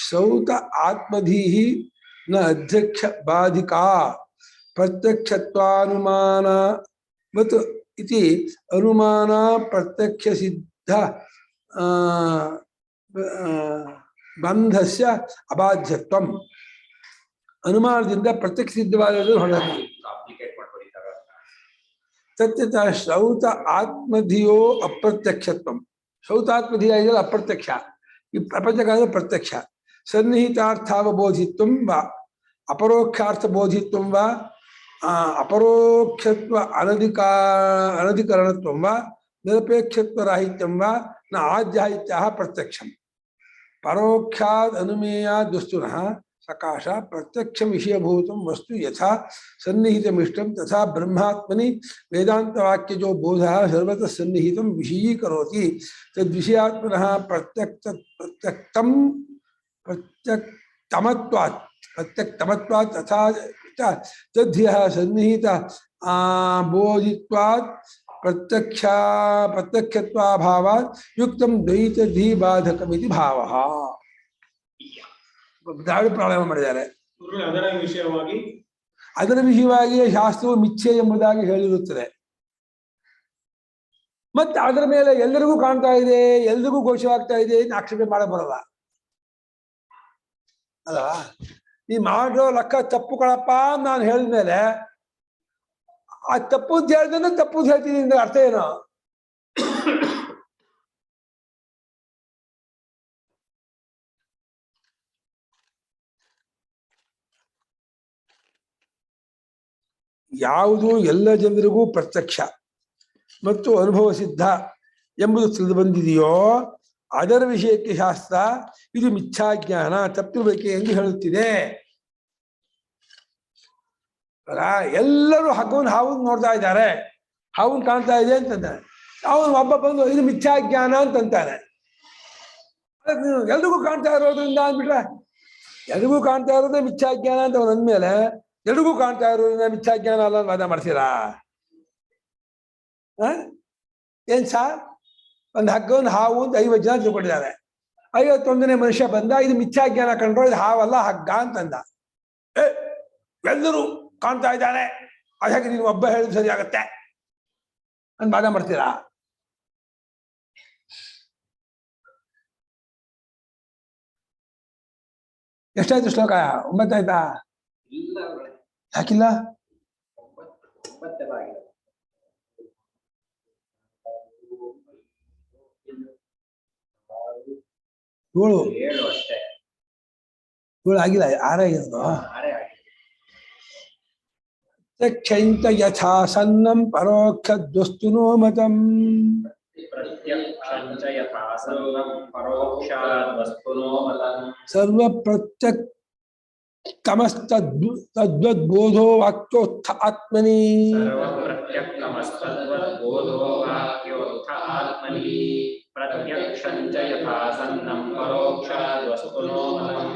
ಶ್ರೌತ ಆತ್ಮಧೀಹಿ ನ ಅಧ್ಯಕ್ಷ ಬಾಧಿಕಾ ಪ್ರತ್ಯಕ್ಷತ್ವಾನುಮಾನ ಮತ್ತು ಇತಿ ಅನುಮಾನ ಪ್ರತ್ಯಕ್ಷ ಸಿದ್ಧ ಬಂಧಸ್ಯ ಅಬಾಧ್ಯತ್ವಂ. ಅನುಮಾನದಿಂದ ಪ್ರತ್ಯಕ್ಷ ಸಿದ್ಧವಾದ ಹೊರಗೆ ಕಾಂಪ್ಲಿಕೇಟ್ ಮಾಡ್ಕೊಡಿದ್ದಾರೆ. ತತ್ಯತ ಶ್ರೌತ ಆತ್ಮಧಿಯೋ ಅಪ್ರತ್ಯಕ್ಷತ್ವಂ. ಶ್ರೌತಾತ್ಮಧಿಯ ಇದೆಯಲ್ಲ ಅಪ್ರತ್ಯಕ್ಷ, ಈ ಪ್ರಪಂಚಕಾಲ ಪ್ರತ್ಯಕ್ಷ. ಸನ್ನಿಹಿತಾರ್ಥಾವಬೋಧಿತ್ವಂ ವಾ ಅಪರೋಕ್ಷಾರ್ಥ ಬೋಧಿತ್ವಂ ವಾ ಅಪರೋಕ್ಷತ್ವ ಅನಧಿಕರಣತ್ವಂ ವಾ ನಿರಪೇಕ್ಷತ್ವ ರಾಹಿತ್ಯಂ ವಾ ನ ಆಧ್ಯಾಯಿತ್ಯಃ ಪ್ರತ್ಯಕ್ಷಂ. ಪರೋಕ್ಷಾದ್ ಅನುಮೇಯಾದ್ ವಸ್ತುನಃ ಸಕಾಶ ಪ್ರತ್ಯಕ್ಷ ವಿಷಯಭೂತಂ ವಸ್ತು ಯಥಾ ಸನ್ನಿಹಿತಮಿಷ್ಟಂ ತಥಾ ಬ್ರಹ್ಮಾತ್ಮನಿ ವೇದಾಂತವಾಕ್ಯಜೋ ಬೋಧಃ ಸರ್ವತಃ ಸನ್ನಿಹಿತಂ ವಿಷಯೀಕರೋತಿ ತದ್ವಿಷಯಾತ್ಮನಃ ಪ್ರತ್ಯಕ್ತಮತ್ವಾತ್ ತಥಾ ತದ್ಧ್ಯಃ ಸನ್ನಿಹಿತ ಬೋಧಿತ್ವಾತ್ ಪ್ರತ್ಯಕ್ಷತ್ವಾಭಾವಾತ್ ಯುಕ್ತಂ ದ್ವೈತಧಿ ಬಾಧಕಮಿತಿ ಭಾವಃ. ಪ್ರಾರಂಭ ಮಾಡಿದ್ದಾರೆ. ಅದರ ವಿಷಯವಾಗಿ ಶಾಸ್ತ್ರವು ಮಿಥ್ಯೆ ಎಂಬುದಾಗಿ ಹೇಳಿರುತ್ತದೆ. ಮತ್ತೆ ಅದರ ಮೇಲೆ ಎಲ್ಲರಿಗೂ ಕಾಣ್ತಾ ಇದೆ, ಎಲ್ರಿಗೂ ಘೋಷವಾಗ್ತಾ ಇದೆ ಆಕ್ಷೇಪಣೆ ಮಾಡಬರಲ್ಲ ಅಲ್ವಾ? ನೀ ಮಾಡೋ ಲೆಕ್ಕ ತಪ್ಪು ಕಳಪ್ಪ ನಾನು ಹೇಳಿದ್ಮೇಲೆ ಆ ತಪ್ಪುದ್ ಹೇಳ್ದನ್ನ ತಪ್ಪುದ್ ಹೇಳ್ತೀನಿ ಅಂದ್ರೆ ಅರ್ಥ ಏನು? ಯಾವುದು ಎಲ್ಲ ಜನರಿಗೂ ಪ್ರತ್ಯಕ್ಷ ಮತ್ತು ಅನುಭವ ಸಿದ್ಧ ಎಂಬುದು ತಿಳಿದು ಬಂದಿದೆಯೋ ಅದರ ವಿಷಯಕ್ಕೆ ಶಾಸ್ತ್ರ ಇದು ಮಿಥ್ಯಾಜ್ಞಾನ ತಪ್ಪಿರಬೇಕು ಎಂದು ಹೇಳುತ್ತಿದೆ. ಎಲ್ಲರೂ ಹಗ್ಗವನ್ನು ಹಾವನ್ನು ನೋಡ್ತಾ ಇದ್ದಾರೆ, ಹಾವನ್ನು ಕಾಣ್ತಾ ಇದೆ ಅಂತಂದಾನೆ. ಅವನು ಒಬ್ಬ ಬಂದು ಇದು ಮಿಥ್ಯಾಜ್ಞಾನ ಅಂತಂತಾನೆ. ಎಲ್ರಿಗೂ ಕಾಣ್ತಾ ಇರೋದ್ರಿಂದ ಅಂದ್ಬಿಟ್ರೆ ಎಲ್ರಿಗೂ ಕಾಣ್ತಾ ಇರೋದೇ ಮಿಥ್ಯಾಜ್ಞಾನ ಅಂತ ಅವನು ಅಂದ್ಮೇಲೆ ಎಲ್ರಿಗೂ ಕಾಣ್ತಾ ಇರೋದ್ರಿಂದ ಮಿಥ್ಯಾಜ್ಞಾನ ಅಲ್ಲ ವಾದ ಮಾಡ್ತೀರಾ? ಏನ್ ಸಾರ್, ಒಂದು ಹಗ್ಗವನ್ನು ಹಾವು ಅಂತ 50 ಜನ ತಿಳ್ಕೊಂಡಿದ್ದಾರೆ. 51ನೇ ಮನುಷ್ಯ ಬಂದ ಇದು ಮಿಥ್ಯಾಜ್ಞಾನ ಕಂಡ್ರು, ಇದು ಹಾವಲ್ಲ ಹಗ್ಗ ಅಂತಂದ. ಎಲ್ಲರೂ ಕಾಣ್ತಾ ಇದ್ದಾರೆ, ಹಾಗಾಗಿ ನೀನು ಒಬ್ಬ ಹೇಳಿದ್ರೆ ಸರಿ ಆಗತ್ತೆ ಅಂತ ವಾದ ಮಾಡ್ತೀರಾ? ಎಷ್ಟಾಯ್ತು ಶ್ಲೋಕ? 9 ಆಯ್ತಾ? ಯಾಕಿಲ್ಲ? 7 ಅಷ್ಟೇ. 7 ಆಗಿಲ್ಲ, 6 ಆಗಿರೋದು. ಪ್ರತ್ಯಕ್ಷಂಚ ಯಥಾ ಸನ್ನಂ ಪರೋಕ್ಷದ್ವಸ್ತುನೋ ಮತಂ. ಪ್ರತ್ಯಕ್ಷಂಚ ಯಥಾ ಸನ್ನಂ ಪರೋಕ್ಷಾದ್ವಸ್ತುನೋ ಮತಂ. ಸರ್ವ ಪ್ರತ್ಯಕ್ಷಮಸ್ತದ್ವದ್ಬೋಧೋ ವಾಕ್ಯೋತ್ಥ ಆತ್ಮನಿ. ಸರ್ವ ಪ್ರತ್ಯಕ್ಷಮಸ್ತದ್ವದ್ಬೋಧೋ ವಾಕ್ಯೋತ್ಥ ಆತ್ಮನಿ. ಪ್ರತ್ಯಕ್ಷಂಚ ಯಥಾ ಸನ್ನಂ ಪರೋಕ್ಷಾದ್ವಸ್ತುನೋ ಮತಂ.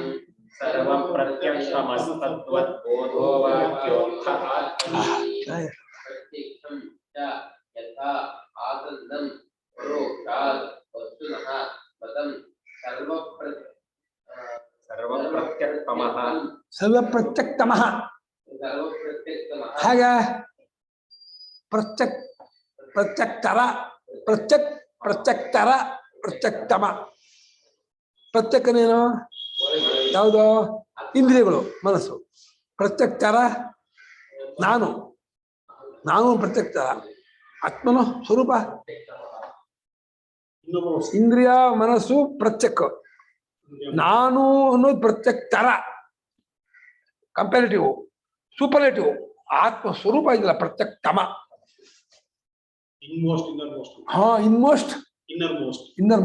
ಸರ್ವ ಪ್ರತ್ಯಕ್ಷಮಸ್ತದ್ವದ್ಬೋಧೋ ವಾಕ್ಯೋತ್ಥ ಆತ್ಮನಿ. ಪ್ರತ್ಯಕ್ಷಂ ಚ ಯಥಾ ಆಸನ್ನಂ ಪರೋಕ್ಷಾದ್ ವಸ್ತುನಃ ಮತಂ. ಸರ್ವಪ್ರತ್ಯಕ್ಷಮಃ. ಸರ್ವಪ್ರತ್ಯಕ್ಷಮಃ ಹಾಗೆ ಪ್ರತ್ಯಕ್ಷರ ಪ್ರತ್ಯಕ್ಷರ ಪ್ರತ್ಯಕ್ಷಮ ಪ್ರತ್ಯಕ್ಕನೇನು ಯಾವುದು? ಇಂದ್ರಿಯಗಳು, ಮನಸ್ಸು. ಪ್ರತ್ಯಕ್ತರ ನಾನು ಪ್ರತ್ಯಕ್ತರ. ಆತ್ಮನ ಸ್ವರೂಪ ಇಂದ್ರಿಯ ಮನಸ್ಸು ಪ್ರತ್ಯಕ್. ನಾನು ಅನ್ನೋದು ಪ್ರತ್ಯಕ್ತರ, ಕಂಪ್ಯಾರಿಟಿವ್, ಸೂಪರ್ಲೇಟಿವ್. ಆತ್ಮ ಸ್ವರೂಪ ಇದೆಯಲ್ಲ ಪ್ರತ್ಯಕ್ಷಮ. ಇನ್ಮೋಸ್ಟ್ ಇನ್ನರ್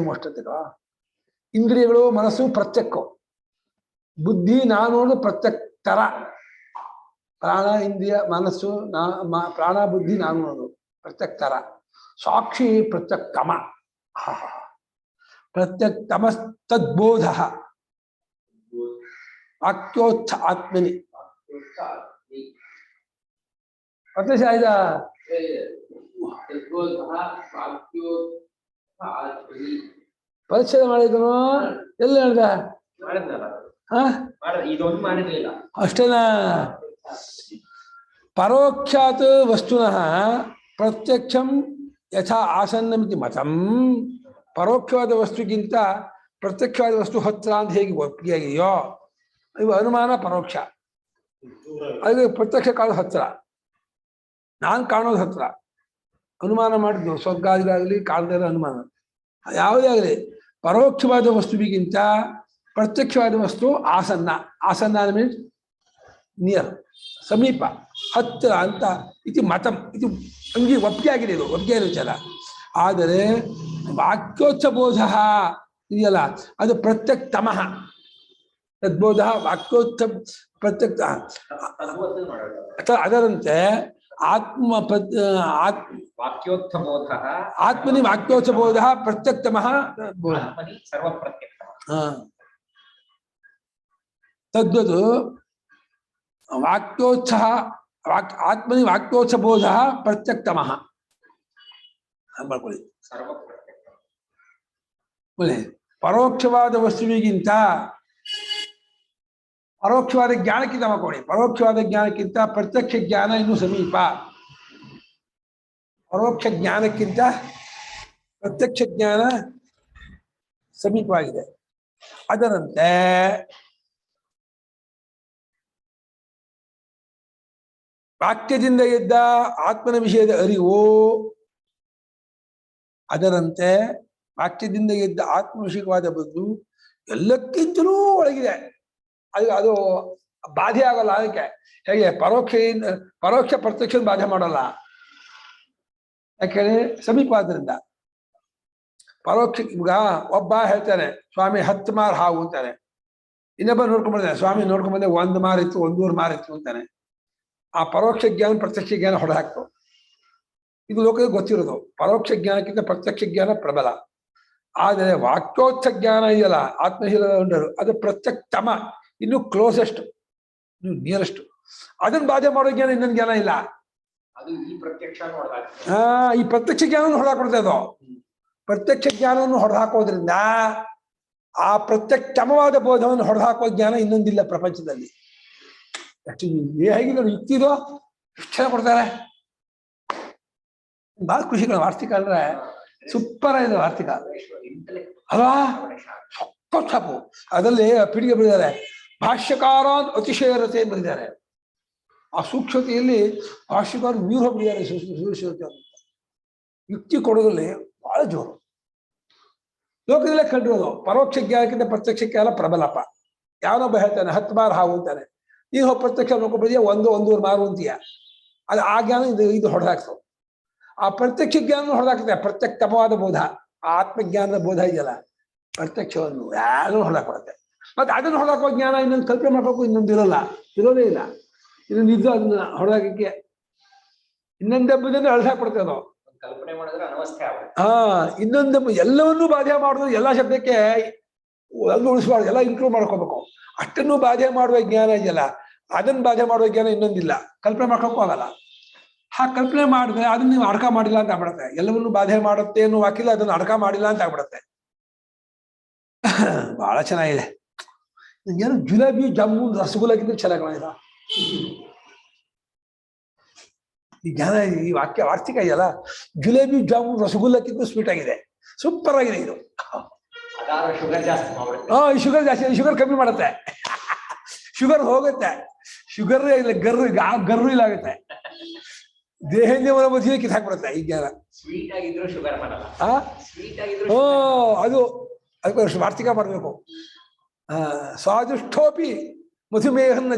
ಮೋಸ್ಟ್ ಅಂತೀರಾ? ಇಂದ್ರಿಯಗಳು ಮನಸ್ಸು ಪ್ರತ್ಯಕ್, ಬುದ್ಧಿ ನಾನು ಅನ್ನೋದು ಪ್ರತ್ಯಕ್ತರ. ಪ್ರಾಣ ಇಂದ್ರಿಯ ಮನಸ್ಸು ಪ್ರಾಣ ಬುದ್ಧಿ ನಾನು ಅನ್ನೋದು ಪ್ರತ್ಯಕ್ತರ. ಸಾಕ್ಷಿ ಪ್ರತ್ಯಕ್ಷಮ. ಪ್ರತ್ಯಕ್ಷಮಸ್ತದ್ಬೋಧ ವಾಕ್ಯೋತ್ಥ ಆತ್ಮನಿ. ಮತ್ತೆ ಆಯ್ತಾ? ಪರಿಚಯ ಮಾಡಿದನು ಎಲ್ಲಿ ಹೇಳ್ದ? ಇದೊಂದು ಮಾಡಿರ್ಲಿಲ್ಲ. ಅಷ್ಟೇನಾ? ಪರೋಕ್ಷಾತ್ ವಸ್ತುನಃ ಪ್ರತ್ಯಕ್ಷಂ ಯಥಾ ಆಸನ್ನಮಿತಿ ಮತಂ. ಪರೋಕ್ಷವಾದ ವಸ್ತುಗಿಂತ ಪ್ರತ್ಯಕ್ಷವಾದ ವಸ್ತು ಹತ್ರ ಅಂತ ಹೇಗೆ ಒಪ್ಪಿಗೆಯಾಗಿದೆಯೋ, ಇವು ಅನುಮಾನ ಪರೋಕ್ಷ. ಅದು ಪ್ರತ್ಯಕ್ಷ ಕಾಣೋದು ಹತ್ರ, ನಾನು ಕಾಣೋದು ಹತ್ರ. ಅನುಮಾನ ಮಾಡಿದ್ದು ಸ್ವರ್ಗಾದಿಗಾಗಲಿ ಕಾಣದೇ ಇರೋ ಅನುಮಾನ ಯಾವುದೇ ಆಗಲಿ, ಪರೋಕ್ಷವಾದ ವಸ್ತುವಿಗಿಂತ ಪ್ರತ್ಯಕ್ಷವಾದ ವಸ್ತು ಆಸನ್ನ. ಆಸನ್ನ ಮೀನ್ಸ್ ನಿಯರ್, ಸಮೀಪ, ಹತ್ತಿರ ಅಂತ ಇದು ಮತಂ. ಇದು ಅಂಗಿ ಒಪ್ಪಿಗೆ ಆಗಿದೆ, ಇದು ಒಪ್ಪಿಗೆ ವಿಚಾರ. ಆದರೆ ವಾಕ್ಯೋತ್ಸಬೋಧ ಇದೆಯಲ್ಲ ಅದು ಪ್ರತ್ಯಕ್ಷಮಃ. ತದ್ಬೋಧ ವಾಕ್ಯೋತ್ಸ ಪ್ರತ್ಯಕ್ಷ. ಅದರಂತೆ ವಾಕ್ಯೋತ್ಥಬೋಧ ಆತ್ಮನಿ ವಾಕ್ಯೋತ್ಸಬೋಧ ಪ್ರತ್ಯಕ್ಷಮಃ ತದ್ವತ್ ವಾಕ್ಯೋತ್ಸಹ ಆತ್ಮನಿ ವಾಕ್ಯೋತ್ಸಬೋಧ ಪ್ರತ್ಯಕ್ಷಮಃ ಮಾಡ್ಕೊಳ್ಳಿ. ಪರೋಕ್ಷವಾದ ವಸ್ತುವಿಗಿಂತ ಪರೋಕ್ಷವಾದ ಜ್ಞಾನಕ್ಕಿಂತ ಮಾಡ್ಕೊಳ್ಳಿ. ಪರೋಕ್ಷವಾದ ಜ್ಞಾನಕ್ಕಿಂತ ಪ್ರತ್ಯಕ್ಷ ಜ್ಞಾನ ಇನ್ನೂ ಸಮೀಪ. ಪರೋಕ್ಷ ಜ್ಞಾನಕ್ಕಿಂತ ಪ್ರತ್ಯಕ್ಷ ಜ್ಞಾನ ಸಮೀಪವಾಗಿದೆ. ಅದರಂತೆ ವಾಕ್ಯದಿಂದ ಎದ್ದ ಆತ್ಮನ ವಿಷಯದ ಅರಿವು, ಅದರಂತೆ ವಾಕ್ಯದಿಂದ ಎದ್ದ ಆತ್ಮ ವಿಷಯವಾದ ಬದ್ದು ಎಲ್ಲಕ್ಕಿಂತಲೂ ಒಳಗಿದೆ. ಅದು ಬಾಧೆ ಆಗಲ್ಲ. ಅದಕ್ಕೆ ಹೇಗೆ ಪರೋಕ್ಷ ಪ್ರತ್ಯಕ್ಷ ಬಾಧೆ ಮಾಡಲ್ಲ. ಯಾಕೇಳಿ ಸಮೀಪ ಆದ್ರಿಂದ. ಪರೋಕ್ಷ ಈಗ ಒಬ್ಬ ಹೇಳ್ತಾನೆ ಸ್ವಾಮಿ 10 ಮಾರು ಹಾವು ಅಂತಾನೆ, ಇನ್ನೊಬ್ಬ ನೋಡ್ಕೊಂಡ್ಬರ್ತಾನೆ ಸ್ವಾಮಿ ನೋಡ್ಕೊಂಡ್ಬಂದೆ 1 ಮಾರು ಇತ್ತು 1.5 ಮಾರು ಇತ್ತು ಅಂತಾನೆ. ಆ ಪರೋಕ್ಷ ಜ್ಞಾನ ಪ್ರತ್ಯಕ್ಷ ಜ್ಞಾನ ಹೊಡೆದಾಕ್ತು. ಇದು ಲೋಕಕ್ಕೆ ಗೊತ್ತಿರೋದು. ಪರೋಕ್ಷ ಜ್ಞಾನಕ್ಕಿಂತ ಪ್ರತ್ಯಕ್ಷ ಜ್ಞಾನ ಪ್ರಬಲ. ಆದರೆ ವಾಕ್ಯೋತ್ಸ ಜ್ಞಾನ ಇದೆಯಲ್ಲ ಆತ್ಮಶೀಲ ಉಂಟರು, ಅದು ಪ್ರತ್ಯಕ್ಷಮ, ಇನ್ನು ಕ್ಲೋಸೆಸ್ಟ್, ಇನ್ನು ನಿಯರೆಸ್ಟ್. ಅದನ್ನ ಬಾಧೆ ಮಾಡೋ ಜ್ಞಾನ ಇನ್ನೊಂದು ಜ್ಞಾನ ಇಲ್ಲ. ಅದು ಈ ಪ್ರತ್ಯಕ್ಷ ಈ ಪ್ರತ್ಯಕ್ಷ ಜ್ಞಾನವನ್ನು ಹೊಡೆದಾಕೊಡ್ತಾ ಅದು. ಪ್ರತ್ಯಕ್ಷ ಜ್ಞಾನವನ್ನು ಹೊಡೆದಾಕೋದ್ರಿಂದ ಆ ಪ್ರತ್ಯಕ್ಷಮವಾದ ಬೋಧವನ್ನು ಹೊಡೆದಾಕೋ ಜ್ಞಾನ ಇನ್ನೊಂದಿಲ್ಲ ಪ್ರಪಂಚದಲ್ಲಿ. ಎಷ್ಟು ಹೇಗಿದೆ ಯುಕ್ತಿದು, ಎಷ್ಟು ಚೆನ್ನಾಗಿ ಕೊಡ್ತಾರೆ. ಬಹಳ ಖುಷಿಗಳು. ವಾರ್ತಿಕ ಅಂದ್ರೆ ಸೂಪರ್ ಆಗಿದೆ ವಾರ್ತಿಕ ಅಲ್ವಾ? ಸೊಪ್ಪು ಅದರಲ್ಲಿ ಪೀಳಿಗೆ ಬರೆದಿದ್ದಾರೆ. ಭಾಷ್ಯಕಾರ ಅತಿಶಯರತೆ ಬರೆದಿದ್ದಾರೆ. ಆ ಸೂಕ್ಷ್ಮತೆಯಲ್ಲಿ ಭಾಷ್ಯಕಾರ ನೀರು ಹೋಗ್ಬಿಟ್ಟಿದ್ದಾರೆ. ಸೂಕ್ಷ್ಮತೆ ಅಂತ ಯುಕ್ತಿ ಕೊಡೋದ್ರಲ್ಲಿ ಬಹಳ ಜೋರು. ಲೋಕದಲ್ಲೇ ಕಂಡಿರೋದು ಪರೋಕ್ಷ ಜ್ಞಾನಕ್ಕಿಂತ ಪ್ರತ್ಯಕ್ಷ ಜ್ಞಾನ ಪ್ರಬಲಪ್ಪ. ಯಾವನೊಬ್ಬ ಹೇಳ್ತಾನೆ 10 ಮಾರು ಹಾವು ಅಂತಾನೆ, ನೀನು ಪ್ರತ್ಯಕ್ಷ ನೋಡ್ಕೊಂಡ್ಬಂದಿಯ 1.5 ಮಾರು ಅಂತೀಯ. ಅದು ಆ ಜ್ಞಾನ ಇದು ಹೊಡೆದಾಕ್ತಾವ. ಆ ಪ್ರತ್ಯಕ್ಷ ಜ್ಞಾನ ಹೊಡೆದಾಕ್ತದೆ. ಪ್ರತ್ಯಕ್ಷವಾದ ಬೋಧ, ಆ ಆತ್ಮಜ್ಞಾನದ ಬೋಧ ಇದೆಯಲ್ಲ ಪ್ರತ್ಯಕ್ಷವನ್ನು ಯಾರು ಹೊಡೆದಾಕೊಡುತ್ತೆ. ಮತ್ತೆ ಅದನ್ನು ಹೊಡೆದಾಕೋ ಜ್ಞಾನ ಇನ್ನೊಂದು ಕಲ್ಪನೆ ಮಾಡ್ಬೇಕು ಇನ್ನೊಂದು ಇರೋದೇ ಇಲ್ಲ. ಇನ್ನೊಂದು ಇದು ಅದನ್ನ ಹೊಡೆದಾಕಕ್ಕೆ ಇನ್ನೊಂದೆಬ್ಬದನ್ನು ಅಳ್ಸಾಕ್ಬಿಡ್ತದೆ ಅದು. ಕಲ್ಪನೆ ಮಾಡಿದ್ರೆ ಅನವಸ್ಥೆ ಆಗುತ್ತೆ. ಇನ್ನೊಂದು ಎಲ್ಲವನ್ನೂ ಬಾಧೆ ಮಾಡೋದು. ಎಲ್ಲ ಶಬ್ದಕ್ಕೆ ಎಲ್ಲ ಉಳಿಸ್ಬಾರ್ದು, ಎಲ್ಲ ಇನ್ಕ್ಲೂಡ್ ಮಾಡ್ಕೋಬೇಕು. ಅಷ್ಟನ್ನು ಬಾಧೆ ಮಾಡುವ ಜ್ಞಾನ ಇದೆಯಲ್ಲ ಅದನ್ನ ಬಾಧೆ ಮಾಡುವ ಜ್ಞಾನ ಇನ್ನೊಂದಿಲ್ಲ. ಕಲ್ಪನೆ ಮಾಡ್ಕೋಕ್ಕೂ ಆಗಲ್ಲ. ಕಲ್ಪನೆ ಮಾಡಿದ್ರೆ ಅದನ್ನ ನೀವು ಅಡಕ ಮಾಡಿಲ್ಲ ಅಂತ ಆಗ್ಬಿಡತ್ತೆ. ಎಲ್ಲವನ್ನೂ ಬಾಧೆ ಮಾಡುತ್ತೆ ಅನ್ನೋ ವಾಕಿಲ್ಲ, ಅದನ್ನ ಅಡಕ ಮಾಡಿಲ್ಲ ಅಂತ ಆಗ್ಬಿಡತ್ತೆ. ಬಹಳ ಚೆನ್ನಾಗಿದೆ. ಏನು ಜಿಲೇಬಿ ಜಾಮೂನ್ ರಸಗುಲ್ಲಾಗಿದ್ರೆ ಚೆನ್ನಾಗಿ ಕಾಣಿದ. ಈ ಜ್ಞಾನ ಈ ವಾರ್ತಿಕ ಇದೆಯಲ್ಲ, ಜಿಲೇಬಿ ಜಾಮೂನ್ ರಸಗುಲ್ಲಕ್ಕಿಂತ ಸ್ವೀಟ್ ಆಗಿದೆ, ಸೂಪರ್ ಆಗಿದೆ ಇದು. ಅದಾದ್ರೆ ಶುಗರ್ ಜಾಸ್ತಿ ಮಾಡ್ಬಿಡುತ್ತೆ. ಈ ಶುಗರ್ ಜಾಸ್ತಿ, ಶುಗರ್ ಕಮ್ಮಿ ಮಾಡುತ್ತೆ, ಶುಗರ್ ಹೋಗುತ್ತೆ, ಶುಗರ್ ಇಲ್ಲ ಗರ್ರು ಇಲ್ಲ ಆಗುತ್ತೆ, ದೇಹದ ಮಧ್ಯೆ ಕಿತ್ತಾಕ್ಬಿಡುತ್ತೆ ಈ ಜ್ಞಾನ. ಸ್ವೀಟ್ ಆಗಿದ್ರು ಶುಗರ್ ಮಾಡಲ್ಲ. ಸ್ವೀಟ್ ಆಗಿದ್ರು ಅದು ಅದಕ್ಕೆ ವಾರ್ತಿಕ ಮಾಡಬೇಕು. ಸ್ವಾದುಷ್ಠೋಪಿ ಮಧುಮೇಹನ್ ನ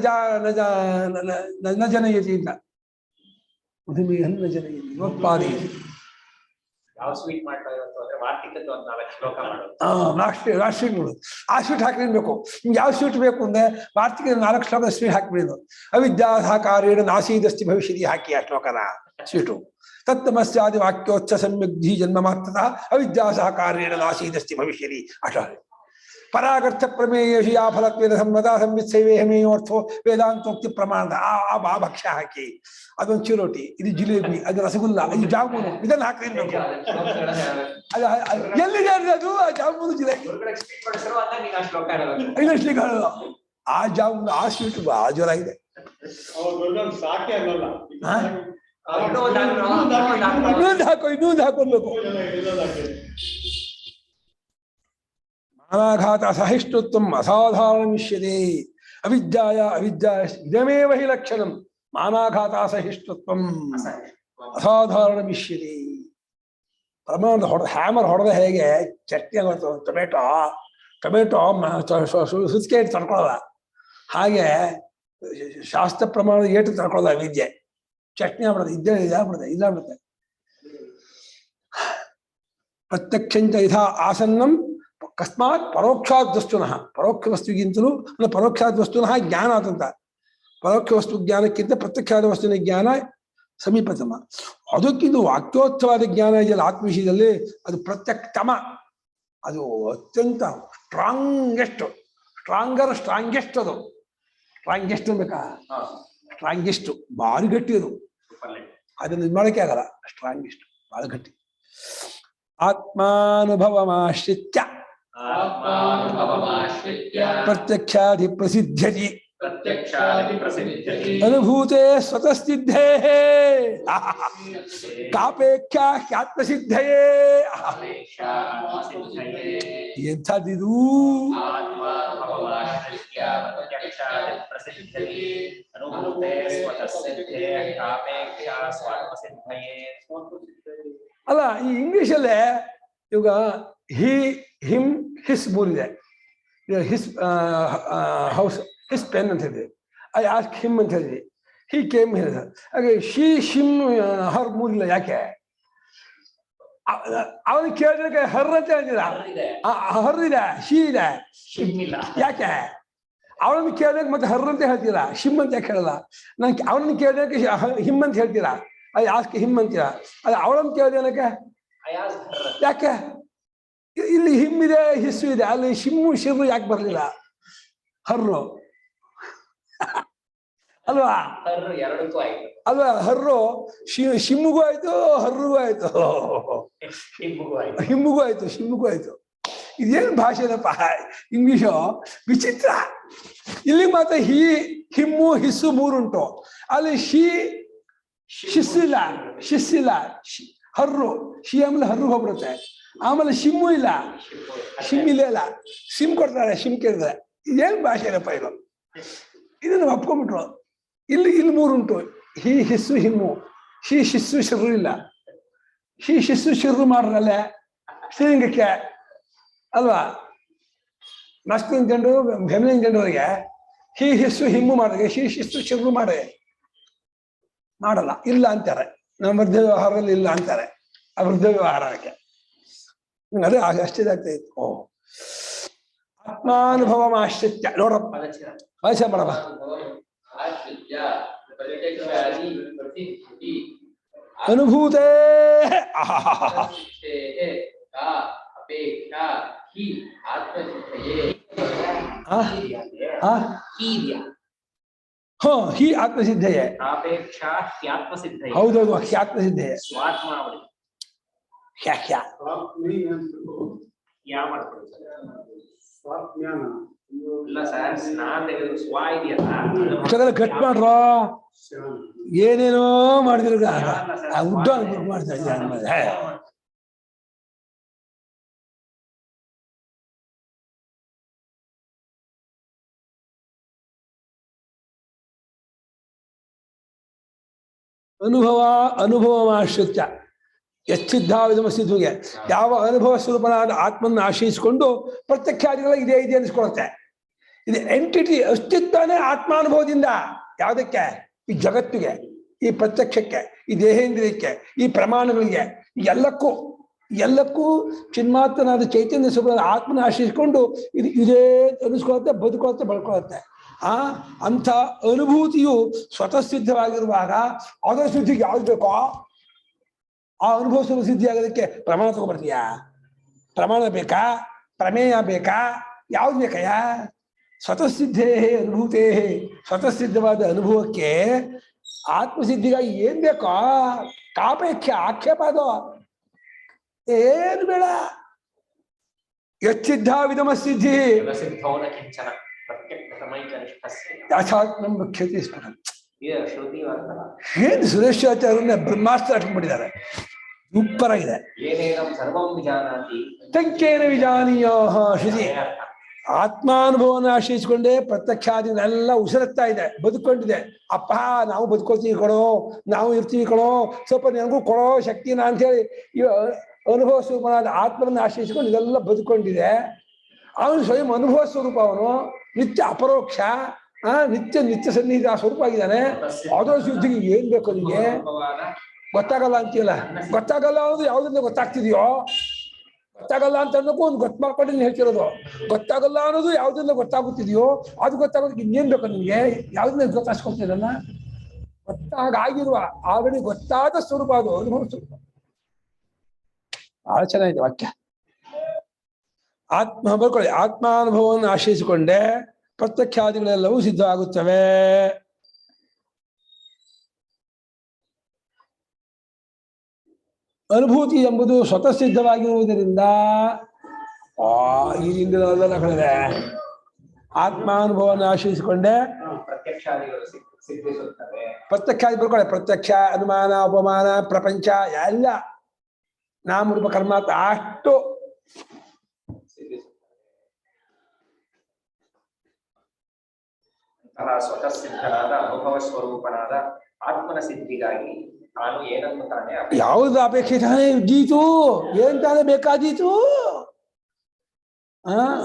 ಜನಯತಿ ಅಂತ, ಮಧುಮೇಹನ್ ನ ಜನಯತಿ ನೋತ್ಪಾದಯತಿ. ಯಾವ ಸ್ವೀಟ್ ಮಾಡ್ತಾ ಇರೋದು ಅಂದ್ರೆ ವಾರ್ತಿಕದ್ದು ಒಂದು 4 ಶ್ಲೋಕ ಮಾಡೋದು. ರಾಷ್ಟ್ರೀಯಗಳು ಆ ಸ್ವೀಟ್ ಹಾಕಿರ್ಬೇಕು. ನಿಮ್ಗೆ ಯಾವ ಸ್ವೀಟ್ ಬೇಕು ಅಂದ್ರೆ ವಾರ್ತಿಕ 4 ಶ್ಲೋಕ ಸ್ವೀಟ್ ಹಾಕಿಬಿಡೋದು. ಅವಿದ್ಯಾ ಸಹಕಾರೇಣ ನಾಸೀದಸ್ತಿ ಭವಿಷ್ಯದಿ ಹಾಕಿ ಆ ಶ್ಲೋಕನ ಸ್ವೀಟು. ತತ್ತಮಸ್ಯಾದಿ ವಾಕ್ಯೋಚ್ಚ ಸಂಯುಗ್ಧಿ ಜನ್ಮ ಮಾತ್ರ ಅವಿದ್ಯಾ ಸಹಕಾರೇಣ ನಾಸೀದಸ್ತಿ ಭವಿಷ್ಯದಿ ಅಷ್ಟ. ಪರಾಗರ್ಥ ಪ್ರಮೇಯೇಷು ಯಾ ಫಲತ್ವೇನ ಸಂವದ ಸಂವಿತ್ಸೈವೇಹಮೇಯೋರ್ಥೋ ವೇದಾಂತೋಕ್ತಿ ಪ್ರಮಾಣದ ಆ ಭಕ್ಷ್ಯ ಹಾಕಿ, ಅದೊಂದು ಚಿರೋಟಿ, ಇದು ಜಿಲೇಬಿ, ಅದು ರಸಗುಲ್ಲ, ಇದು ಜಾಮೂನು, ಇದನ್ನ ಹಾಕಿರ್ಬೇಕು. ಎಲ್ಲಿದೆ ಅದು ಆ ಜಾಮೂನು ಜಿಲೇಬಿ, ಇನ್ನಷ್ಟು ಹೇಳೋದು ಆ ಜಾಮೂನು ಆ ಸ್ವೀಟ್ ಬಹಳ ಜೋರಾಗಿದೆ. ಸಾಕೆ ಅನ್ನಲ್ಲ, ಇನ್ನೊಂದು ಹಾಕೊಳ್ಬೇಕು. ಮಾನಾಘಾತ ಸಹಿಷ್ಣುತ್ವ ಅಸಾಧಾರಣಮಿಷ್ಯತೆ ಅವಿದ್ಯಾಯ ಇದಮೇವ ಹಿ ಲಕ್ಷಣಂ. ಮಾನಾಘಾತ ಸಹಿಷ್ಣುತ್ವಂ ಅಸಾಧಾರಣಮಿಷ್ಯತೆ. ಪ್ರಮಾಣದ ಹ್ಯಾಮರ್ ಹೊಡೆದ ಹೇಗೆ ಚಟ್ನಿ ಆಗುತ್ತೆ, ಟೊಮೆಟೊ ಸುಸ್ಕೆ ಇಟ್ಟು ತಡ್ಕೊಳ್ಳಲ್ಲ, ಹಾಗೆ ಶಾಸ್ತ್ರ ಪ್ರಮಾಣದ ಏಟು ತಡ್ಕೊಳ್ಳೋದ ವಿದ್ಯೆ. ಚಟ್ನಿ ಆಗ್ಬಿಡುತ್ತೆ, ಇದಾಗ್ಬಿಡುತ್ತೆ. ಪ್ರತ್ಯಕ್ಷಂಚ ಯಥಾ ಆಸನ್ನಂ ಅಕಸ್ಮಾತ್ ಪರೋಕ್ಷಾದ್ ವಸ್ತುನಃ, ಪರೋಕ್ಷ ವಸ್ತುಗಿಂತಲೂ ಪರೋಕ್ಷಾದ್ ವಸ್ತುನಃ ಜ್ಞಾನ ಆದಂತ. ಪರೋಕ್ಷ ವಸ್ತು ಜ್ಞಾನಕ್ಕಿಂತ ಪ್ರತ್ಯಕ್ಷಾದ ವಸ್ತುವಿನ ಜ್ಞಾನ ಸಮೀಪತಮ. ಅದಕ್ಕಿಂತ ವಾಕ್ಯೋತ್ಸವಾದ ಜ್ಞಾನ ಇದೆಯಲ್ಲ ಆತ್ಮವಿಷಯದಲ್ಲಿ, ಅದು ಪ್ರತ್ಯಕ್ಷತಮ, ಅದು ಅತ್ಯಂತ ಸ್ಟ್ರಾಂಗೆಸ್ಟ್ ಅದು. ಸ್ಟ್ರಾಂಗೆಸ್ಟ್ ಅನ್ಬೇಕಾ? ಸ್ಟ್ರಾಂಗೆಸ್ಟ್, ಭಾರಿ ಗಟ್ಟಿ ಅದು, ಅದನ್ನು ಇದು ಮಾಡೋಕೆ ಆಗಲ್ಲ. ಸ್ಟ್ರಾಂಗೆಸ್ಟ್, ಭಾಳ ಗಟ್ಟಿ. ಆತ್ಮಾನುಭವಮಾಶ್ರಿತ್ಯ ಪ್ರತ್ಯಕ್ಷಾಧಿ ಪ್ರಸಿದ್ಧ್ಯತಿ ಅನುಭೂತೆ ಸ್ವತಃಸಿದ್ಧೇ ಕಾಪೇಕ್ಷಾ ಹ್ಯಾತ್ಮಸಿದ್ಧಯೇ. ಎಂಥದಿದು? ಅಲ್ಲ, ಈ ಇಂಗ್ಲಿಷಲ್ಲೇ ಇವಾಗ ಹಿ, ಹಿಮ್, ಹಿಸ್ ಮೂರಿದೆ. ಹಿಸ್ ಹೌಸ್, ಹಿಸ್ ಪೆನ್ ಅಂತ ಹೇಳಿದೆ. ಐ ಆಸ್ಕ್ ಹಿಮ್ ಅಂತ ಹೇಳಿದ್ವಿ. ಹಿ ಕೇಮ್ ಹೇಳಿದ. ಹಾಗೆ ಶಿ, ಶಿಮ್, ಹರ್ ಮೂರಿಲ್ಲ. ಯಾಕೆ? ಅವನು ಕೇಳಿದ್ರೆ ಹರ್ ಅಂತ ಹೇಳಿದ, ಹರ್ ಇದೆ, ಶಿ ಇದೆ, ಯಾಕೆ? ಅವಳನ್ನು ಕೇಳಿದಾಗ ಮತ್ತೆ ಹರ್ ಅಂತ ಹೇಳ್ತೀರಾ, ಶಿಮ್ ಅಂತ ಯಾಕೆ ಹೇಳಲ್ಲ? ನಾನು ಅವನನ್ನು ಕೇಳಿದಕ್ಕೆ ಹಿಮ್ ಅಂತ ಹೇಳ್ತೀರಾ, ಅದು ಆಸ್ಕ್ ಹಿಮ್ ಅಂತೀರಾ. ಅದು ಅವಳನ್ನು ಕೇಳಿದೇನಕ್ಕೆ ಯಾಕೆ? ಇಲ್ಲಿ ಹಿಮ್ ಇದೆ, ಹಿಸ್ಸು ಇದೆ, ಅಲ್ಲಿ ಶಿಮ್ಮು ಶಿರ್ರು ಯಾಕೆ ಬರ್ಲಿಲ್ಲ? ಹರ್ರು ಅಲ್ವಾ? ಹರ್ರು ಶಿಮ್ಮಿಗೂ ಆಯ್ತು, ಹರ್ರಿಗೂ ಆಯ್ತು, ಹಿಮ್ಮಿಗೂ ಆಯ್ತು, ಶಿಮ್ಮಿಗೂ ಆಯ್ತು. ಇದೇನು ಭಾಷೆನಪ್ಪ ಇಂಗ್ಲಿಷು, ವಿಚಿತ್ರ. ಇಲ್ಲಿ ಮಾತ್ರ ಹಿ, ಹಿಮ್ಮು, ಹಿಸ್ಸು ಮೂರುಂಟು, ಅಲ್ಲಿ ಶಿಸ್ಸಿಲ್ಲ, ಹರ್ರು, ಶಿ ಆಮೇಲೆ ಹರ್ರು ಹೋಗ್ಬಿಡುತ್ತೆ. ಆಮೇಲೆ ಶಿಮ್ಮು ಇಲ್ಲ, ಶಿಮ್ ಇಲ್ಲ, ಸಿಮ್ ಕೊಡ್ತಾರೆ, ಶಿಮ್ ಕೇಳಿದ್ರೆ. ಇದೇನು ಭಾಷೆನಪ್ಪ ಇದು? ಇದನ್ನು ಒಪ್ಕೊಂಡ್ಬಿಟ್ರು. ಇಲ್ಲಿ ಮೂರುಂಟು, ಹಿ, ಹಿಸ್ಸು, ಹಿಮ್ಮು, ಶಿ, ಶಿಸ್ಸು, ಶಿರ್ರು ಇಲ್ಲ. ಶಿ, ಶಿಸ್ಸು, ಶಿರ್ರು ಮಾಡ್ರಲ್ಲೇ ಶ್ರೀಲಿಂಗಕ್ಕೆ ಅಲ್ವಾ? ಮಸ್ತಿನ ಜನರು, ಫೆಮಿನಿನ್ ಜನರಿಗೆ ಹಿ, ಹಿಸ್ಸು, ಹಿಮ್ಮು ಮಾಡಿದ್ರೆ, ಶಿ, ಶಿಸ್ಸು, ಶಿರ್ರು ಮಾಡಲ್ಲ, ಇಲ್ಲ ಅಂತಾರೆ. ನಮ್ಮ ವೃದ್ಧ ವ್ಯವಹಾರದಲ್ಲಿ ಇಲ್ಲ ಅಂತಾರೆ, ಆ ವೃದ್ಧ ವ್ಯವಹಾರಕ್ಕೆ. ಅದೇ ಅಷ್ಟಿದಾಗ್ತಾ ಇತ್ತು. ಓ, ಆತ್ಮಾನುಭವಮಾಶ್ರಿತ್ಯ ನೋಡ್ರಪ್ಪ, ಆಯ್ಸ ಮಾಡಪ್ಪ. ಅನುಭೂತೇ ಹಿ ಆತ್ಮಸಿದ್ಧಯೇ. ಹೌದೌದು, ಹ್ಯಾತ್ಮಸಿದ್ಧಯೇ. ಗಟ್ ಮಾಡ್ರ ಏನೇನೋ ಮಾಡಿದ್ರು ಉಡ್ಡ ಮಾಡ್ತಾ ಇದ್ದಾರೆ. ಅನುಭವಮಾಶ್ರಿತ್ಯ ಎಷ್ಟಿದ್ದಾವಿಧಮ ಸಿದ್ಧುಗೆ ಯಾವ ಅನುಭವ ಸ್ವರೂಪನಾದ ಆತ್ಮನ್ನು ಆಶ್ರಯಿಸಿಕೊಂಡು ಪ್ರತ್ಯಕ್ಷಾದಿಗಳ ಇದೇ ಇದೆ ಅನಿಸ್ಕೊಳುತ್ತೆ. ಇದು ಎಂಟಿಟಿ ಅಸ್ತಿತ್ವನೇ ಆತ್ಮಾನುಭವದಿಂದ ಯಾವುದಕ್ಕೆ? ಈ ಜಗತ್ತಿಗೆ, ಈ ಪ್ರತ್ಯಕ್ಷಕ್ಕೆ, ಈ ದೇಹೇಂದ್ರಿಯಕ್ಕೆ, ಈ ಪ್ರಮಾಣಗಳಿಗೆ, ಎಲ್ಲಕ್ಕೂ ಚಿನ್ಮಾತ್ರನಾದ ಚೈತನ್ಯ ಸ್ವರೂಪದ ಆತ್ಮನ ಆಶ್ರಯಿಸಿಕೊಂಡು ಇದು ಇದೇ ಅನಿಸ್ಕೊಳುತ್ತೆ, ಬದುಕೊಳುತ್ತೆ, ಬಳ್ಕೊಳುತ್ತೆ. ಅಂಥ ಅನುಭೂತಿಯು ಸ್ವತಃ ಸಿದ್ಧವಾಗಿರುವಾಗ ಅದರ ಸಿದ್ಧಿಗೆ ಯಾವ್ದು ಬೇಕೋ ಆ ಅನುಭವ ಸ್ವರೂಪ ಸಿದ್ಧಿ ಆಗೋದಕ್ಕೆ ಪ್ರಮಾಣ ತಗೊಬರ್ತೀಯಾ? ಪ್ರಮಾಣ ಬೇಕಾ? ಪ್ರಮೇಯ ಬೇಕಾ? ಯಾವ್ದು ಬೇಕಯ್ಯ? ಸ್ವತಃ ಸಿದ್ಧೇ ಅನುಭೂತೇ, ಸ್ವತಃ ಸಿದ್ಧವಾದ ಅನುಭವಕ್ಕೆ ಆತ್ಮಸಿದ್ಧಿಗಾಗಿ ಏನ್ ಬೇಕೋ ಕಾಪೇಕ್ಷ ಆಕ್ಷೇಪ ಅದು ಏನು ಬೇಡ. ಎಷ್ಟಿದ್ದ ವಿಧಮ ಸಿದ್ಧಿ ಕಿಂಚನ ಯಾಥಾತ್ಮ ಮುಖ್ಯತೆ ಸ್ಫುಟ. ಶ್ರುತಿ ಬರ್ತಲ್ಲ, ಏನು ಸುರೇಶಾಚಾರ್ಯನ್ನ ಬ್ರಹ್ಮಾಸ್ತ್ರ ಹಾಕೊಂಡಿದ್ದಾರೆ, ಸೂಪರ್ ಆಗಿದೆ. ಏನೇನಂ ಸರ್ವಂ ವಿಜಾನಾತಿ ತಂಕೇನ ವಿಜಾನೀಯ ಶ್ರುತಿ. ಆತ್ಮಾನುಭವನ ಆಶ್ರಯಿಸಿಕೊಂಡೇ ಪ್ರತ್ಯಕ್ಷಾದಿನೆಲ್ಲ ಉಸಿರುತ್ತಾ ಇದೆ, ಬದುಕೊಂಡಿದೆ. ಅಪ್ಪ ನಾವು ಬದುಕೊಳ್ತೀವಿ ಕಣೋ, ನಾವು ಇರ್ತೀವಿ ಕಣೋ, ಸ್ವಲ್ಪ ನನಗೂ ಕೊಡೋ ಶಕ್ತಿನ ಅಂತೇಳಿ ಅನುಭವ ಸ್ವರೂಪನಾದ ಆತ್ಮನ ಆಶ್ರಯಿಸಿಕೊಂಡು ಇದೆಲ್ಲ ಬದುಕೊಂಡಿದೆ. ಅವನು ಸ್ವಯಂ ಅನುಭವ ಸ್ವರೂಪ, ಅವನು ನಿತ್ಯ ಅಪರೋಕ್ಷ, ನಿತ್ಯ ಸನ್ನಿಧಿ ಆ ಸ್ವರೂಪ ಆಗಿದ್ದಾನೆ. ಅದರ ಶುದ್ಧಿಗೆ ಏನ್ ಬೇಕು ನಿಮಗೆ? ಗೊತ್ತಾಗಲ್ಲ ಅಂತೀಯಲ್ಲ, ಗೊತ್ತಾಗಲ್ಲ ಅನ್ನೋದು ಯಾವ್ದ್ರಿಂದ ಗೊತ್ತಾಗ್ತಿದೆಯೋ? ಗೊತ್ತಾಗಲ್ಲ ಅಂತ ಅನ್ನೋಕ್ಕೂ ಒಂದು ಗೊತ್ತು ಮಾಡ್ಕೊಂಡು ಹೇಳ್ತಿರೋದು. ಗೊತ್ತಾಗಲ್ಲ ಅನ್ನೋದು ಯಾವ್ದ್ರಿಂದ ಗೊತ್ತಾಗುತ್ತಿದೆಯೋ ಅದು ಗೊತ್ತಾಗೋದಕ್ಕೆ ಇನ್ನೇನ್ ಬೇಕು ನಿಮ್ಗೆ? ಯಾವ್ದನ್ನ ಗೊತ್ತಾಸ್ಕೊಳ್ತಿರಲ್ಲ, ಗೊತ್ತಾಗಿರುವ ಆಲ್ರೆಡಿ ಗೊತ್ತಾದ ಸ್ವರೂಪ ಅದು ಅನುಭವ ಸ್ವರೂಪ. ಬಹಳ ಚೆನ್ನಾಗಿದೆ ವಾಕ್ಯ. ಬರ್ಕೊಳ್ಳಿ, ಆತ್ಮಾನುಭವವನ್ನು ಆಶ್ರಯಿಸಿಕೊಂಡೆ ಪ್ರತ್ಯಕ್ಷಾದಿಗಳೆಲ್ಲವೂ ಸಿದ್ಧ ಆಗುತ್ತವೆ. ಅನುಭೂತಿ ಎಂಬುದು ಸ್ವತಃ ಸಿದ್ಧವಾಗಿರುವುದರಿಂದ ಈ ಹಿಂದಿನ ಕಳೆದೆ ಆತ್ಮಾನುಭವವನ್ನು ಆಶ್ರಯಿಸಿಕೊಂಡೆ ಪ್ರತ್ಯಕ್ಷಾದಿಗಳು ಸಿದ್ಧಿಸುತ್ತವೆ. ಪ್ರತ್ಯಕ್ಷಾದಿ ಬರ್ಕೊಳ್ಳಿ, ಪ್ರತ್ಯಕ್ಷ, ಅನುಮಾನ, ಉಪಮಾನ, ಪ್ರಪಂಚ ಎಲ್ಲ ನಾಮರೂಪ ಕರ್ಮಾತ್ಮ ಅಷ್ಟು ಸ್ವತಃ ಸಿದ್ಧನಾದ ಅನುಭವ ಸ್ವರೂಪನಾದ ಆತ್ಮನ ಸಿದ್ಧಿಗಾಗಿ ತಾನು ಏನನ್ನು ತಾನೇ ಯಾವುದು ಅಪೇಕ್ಷೆ ತಾನೇ ಇದ್ದೀತು, ಏನ್ ತಾನೇ ಬೇಕಾದೀತು?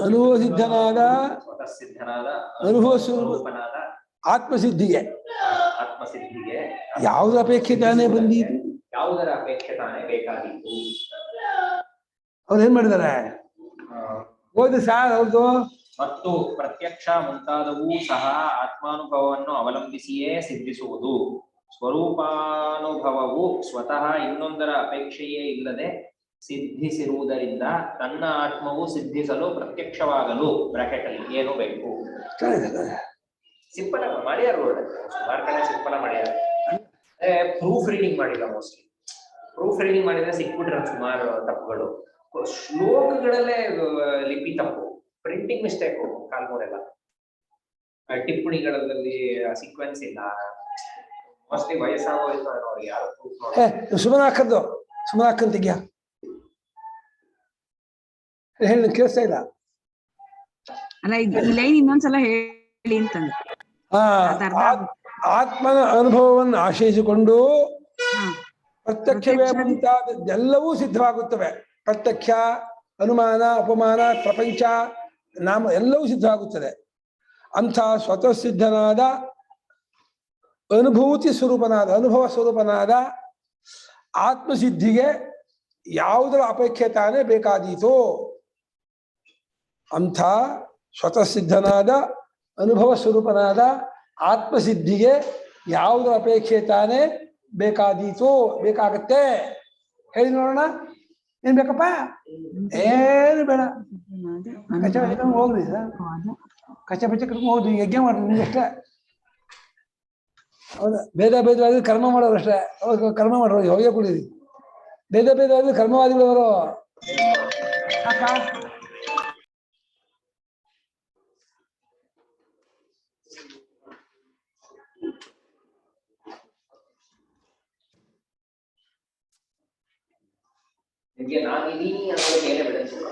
ಅನುಭವ ಸಿದ್ಧನಾದ ಸ್ವತಃ ಸಿದ್ಧನಾದ ಅನುಭವ ಸ್ವರೂಪನಾದ ಆತ್ಮಸಿದ್ಧಿಗೆ ಯಾವುದು ಅಪೇಕ್ಷೆ ತಾನೇ ಬಂದೀತು? ಯಾವುದರ ಅಪೇಕ್ಷೆ ತಾನೇ ಬೇಕಾದೀತು? ಅವ್ರು ಏನ್ ಮಾಡಿದಾರೆ? ಓದಿ ಸಾರ್ ಅವ್ರದ್ದು. ಮತ್ತು ಪ್ರತ್ಯಕ್ಷ ಮುಂತಾದವೂ ಸಹ ಆತ್ಮಾನುಭವವನ್ನು ಅವಲಂಬಿಸಿಯೇ ಸಿದ್ಧಿಸುವುದು. ಸ್ವರೂಪಾನುಭವವು ಸ್ವತಃ ಇನ್ನೊಂದರ ಅಪೇಕ್ಷೆಯೇ ಇಲ್ಲದೆ ಸಿದ್ಧಿಸಿರುವುದರಿಂದ ತನ್ನ ಆತ್ಮವು ಸಿದ್ಧಿಸಲು ಪ್ರತ್ಯಕ್ಷವಾಗಲು ಬ್ರಾಕೆಟ್ ಅಲ್ಲಿ ಏನು ಬೇಕು? ಸಿಂಪಲ್ ಮಾಡ್ಯಾರ, ಸುಮಾರು ಕಡೆ ಸಿಂಪಲ್ ಮಾಡ್ಯಾರ. ಪ್ರೂಫ್ ರೀಡಿಂಗ್ ಮಾಡಿಲ್ಲ, ಮೋಸ್ಟ್ಲಿ ಪ್ರೂಫ್ ರೀಡಿಂಗ್ ಮಾಡಿದ್ರೆ ಸಿಕ್ಬಿಟ್ರೆ ಸುಮಾರು ತಪ್ಪುಗಳು. ಶ್ಲೋಕಗಳಲ್ಲೇ ಲಿಪಿ ತಪ್ಪು, ಪ್ರಿಂಟಿಂಗ್ ಮಿಸ್ಟೇಕ್ ಕಾಲ್ಮೋರೆಲ್ಲ, ಟಿಪ್ಪಣಿಗಳಲ್ಲಿ ಸೀಕ್ವೆನ್ಸ್ ಇಲ್ಲ. ಮೋಸ್ಟ್ಲಿ ವಯಸ್ಸಾಗೋಯ್ತು ಅವ್ರಿಗೆ ಯಾರು ಪ್ರೂಫ್ ನೋಡಿ. ಸುಮನಾಕಂದು ತೆಗಿಯ ಹೇಳಿ, ಕೇಳಿಸ್ತಾ ಇಲ್ಲ. ಅಲ್ಲ ಈ ಲೈನ್ ಇನ್ನೊಂದ್ಸಲ ಹೇಳಿ ಅಂತಂದ್ರೆ. ಆತ್ಮನ ಅನುಭವವನ್ನು ಆಶ್ರಯಿಸಿಕೊಂಡು ಪ್ರತ್ಯಕ್ಷವೇ ಮುಂತಾದೆಲ್ಲವೂ ಸಿದ್ಧವಾಗುತ್ತವೆ. ಪ್ರತ್ಯಕ್ಷ, ಅನುಮಾನ, ಉಪಮಾನ, ಪ್ರಪಂಚ, ನಾಮ ಎಲ್ಲವೂ ಸಿದ್ಧವಾಗುತ್ತದೆ. ಅಂಥ ಸ್ವತಃ ಸಿದ್ಧನಾದ ಅನುಭೂತಿ ಸ್ವರೂಪನಾದ ಅನುಭವ ಸ್ವರೂಪನಾದ ಆತ್ಮಸಿದ್ಧಿಗೆ ಯಾವುದರ ಅಪೇಕ್ಷೆ ತಾನೇ ಬೇಕಾದೀತು? ಅಂಥ ಸ್ವತಃ ಸಿದ್ಧನಾದ ಅನುಭವ ಸ್ವರೂಪನಾದ ಆತ್ಮಸಿದ್ಧಿಗೆ ಯಾವುದರ ಅಪೇಕ್ಷೆ ತಾನೇ ಬೇಕಾದೀತು? ಬೇಕಾಗತ್ತೆ ಹೇಳಿ ನೋಡೋಣ. ಏನ್ ಬೇಕಪ್ಪ? ಏನು ಬೇಡ, ಕಚ್ಚ ಕರ್ಕೊಂಡು ಹೋಗ್ರಿ ಸರ್, ಕಚ್ಚ ಪಚ್ಚ ಕರ್ಕೊಂಡು ಹೋಗ್ರಿ, ಯಜ್ಞ ಮಾಡ್ರಿ ನಿಮ್ಗಷ್ಟೇ. ಹೌದಾ? ಭೇದವಾಗಿ ಕರ್ಮ ಮಾಡೋರು ಅಷ್ಟೇ. ಕರ್ಮ ಮಾಡೋರು ಹೋಗಿ ಕುಡೀರಿ. ಭೇದವಾಗಿ ಕರ್ಮವಾದಿಗಳವರು ಅಕ್ಕ ನಿಮ್ಗೆ ನಾನಿದ್ದೀನಿ ಅನ್ನೋದಕ್ಕೆ ಏನ್ ಎವಿಡೆನ್ಸ್ ಇಲ್ಲ.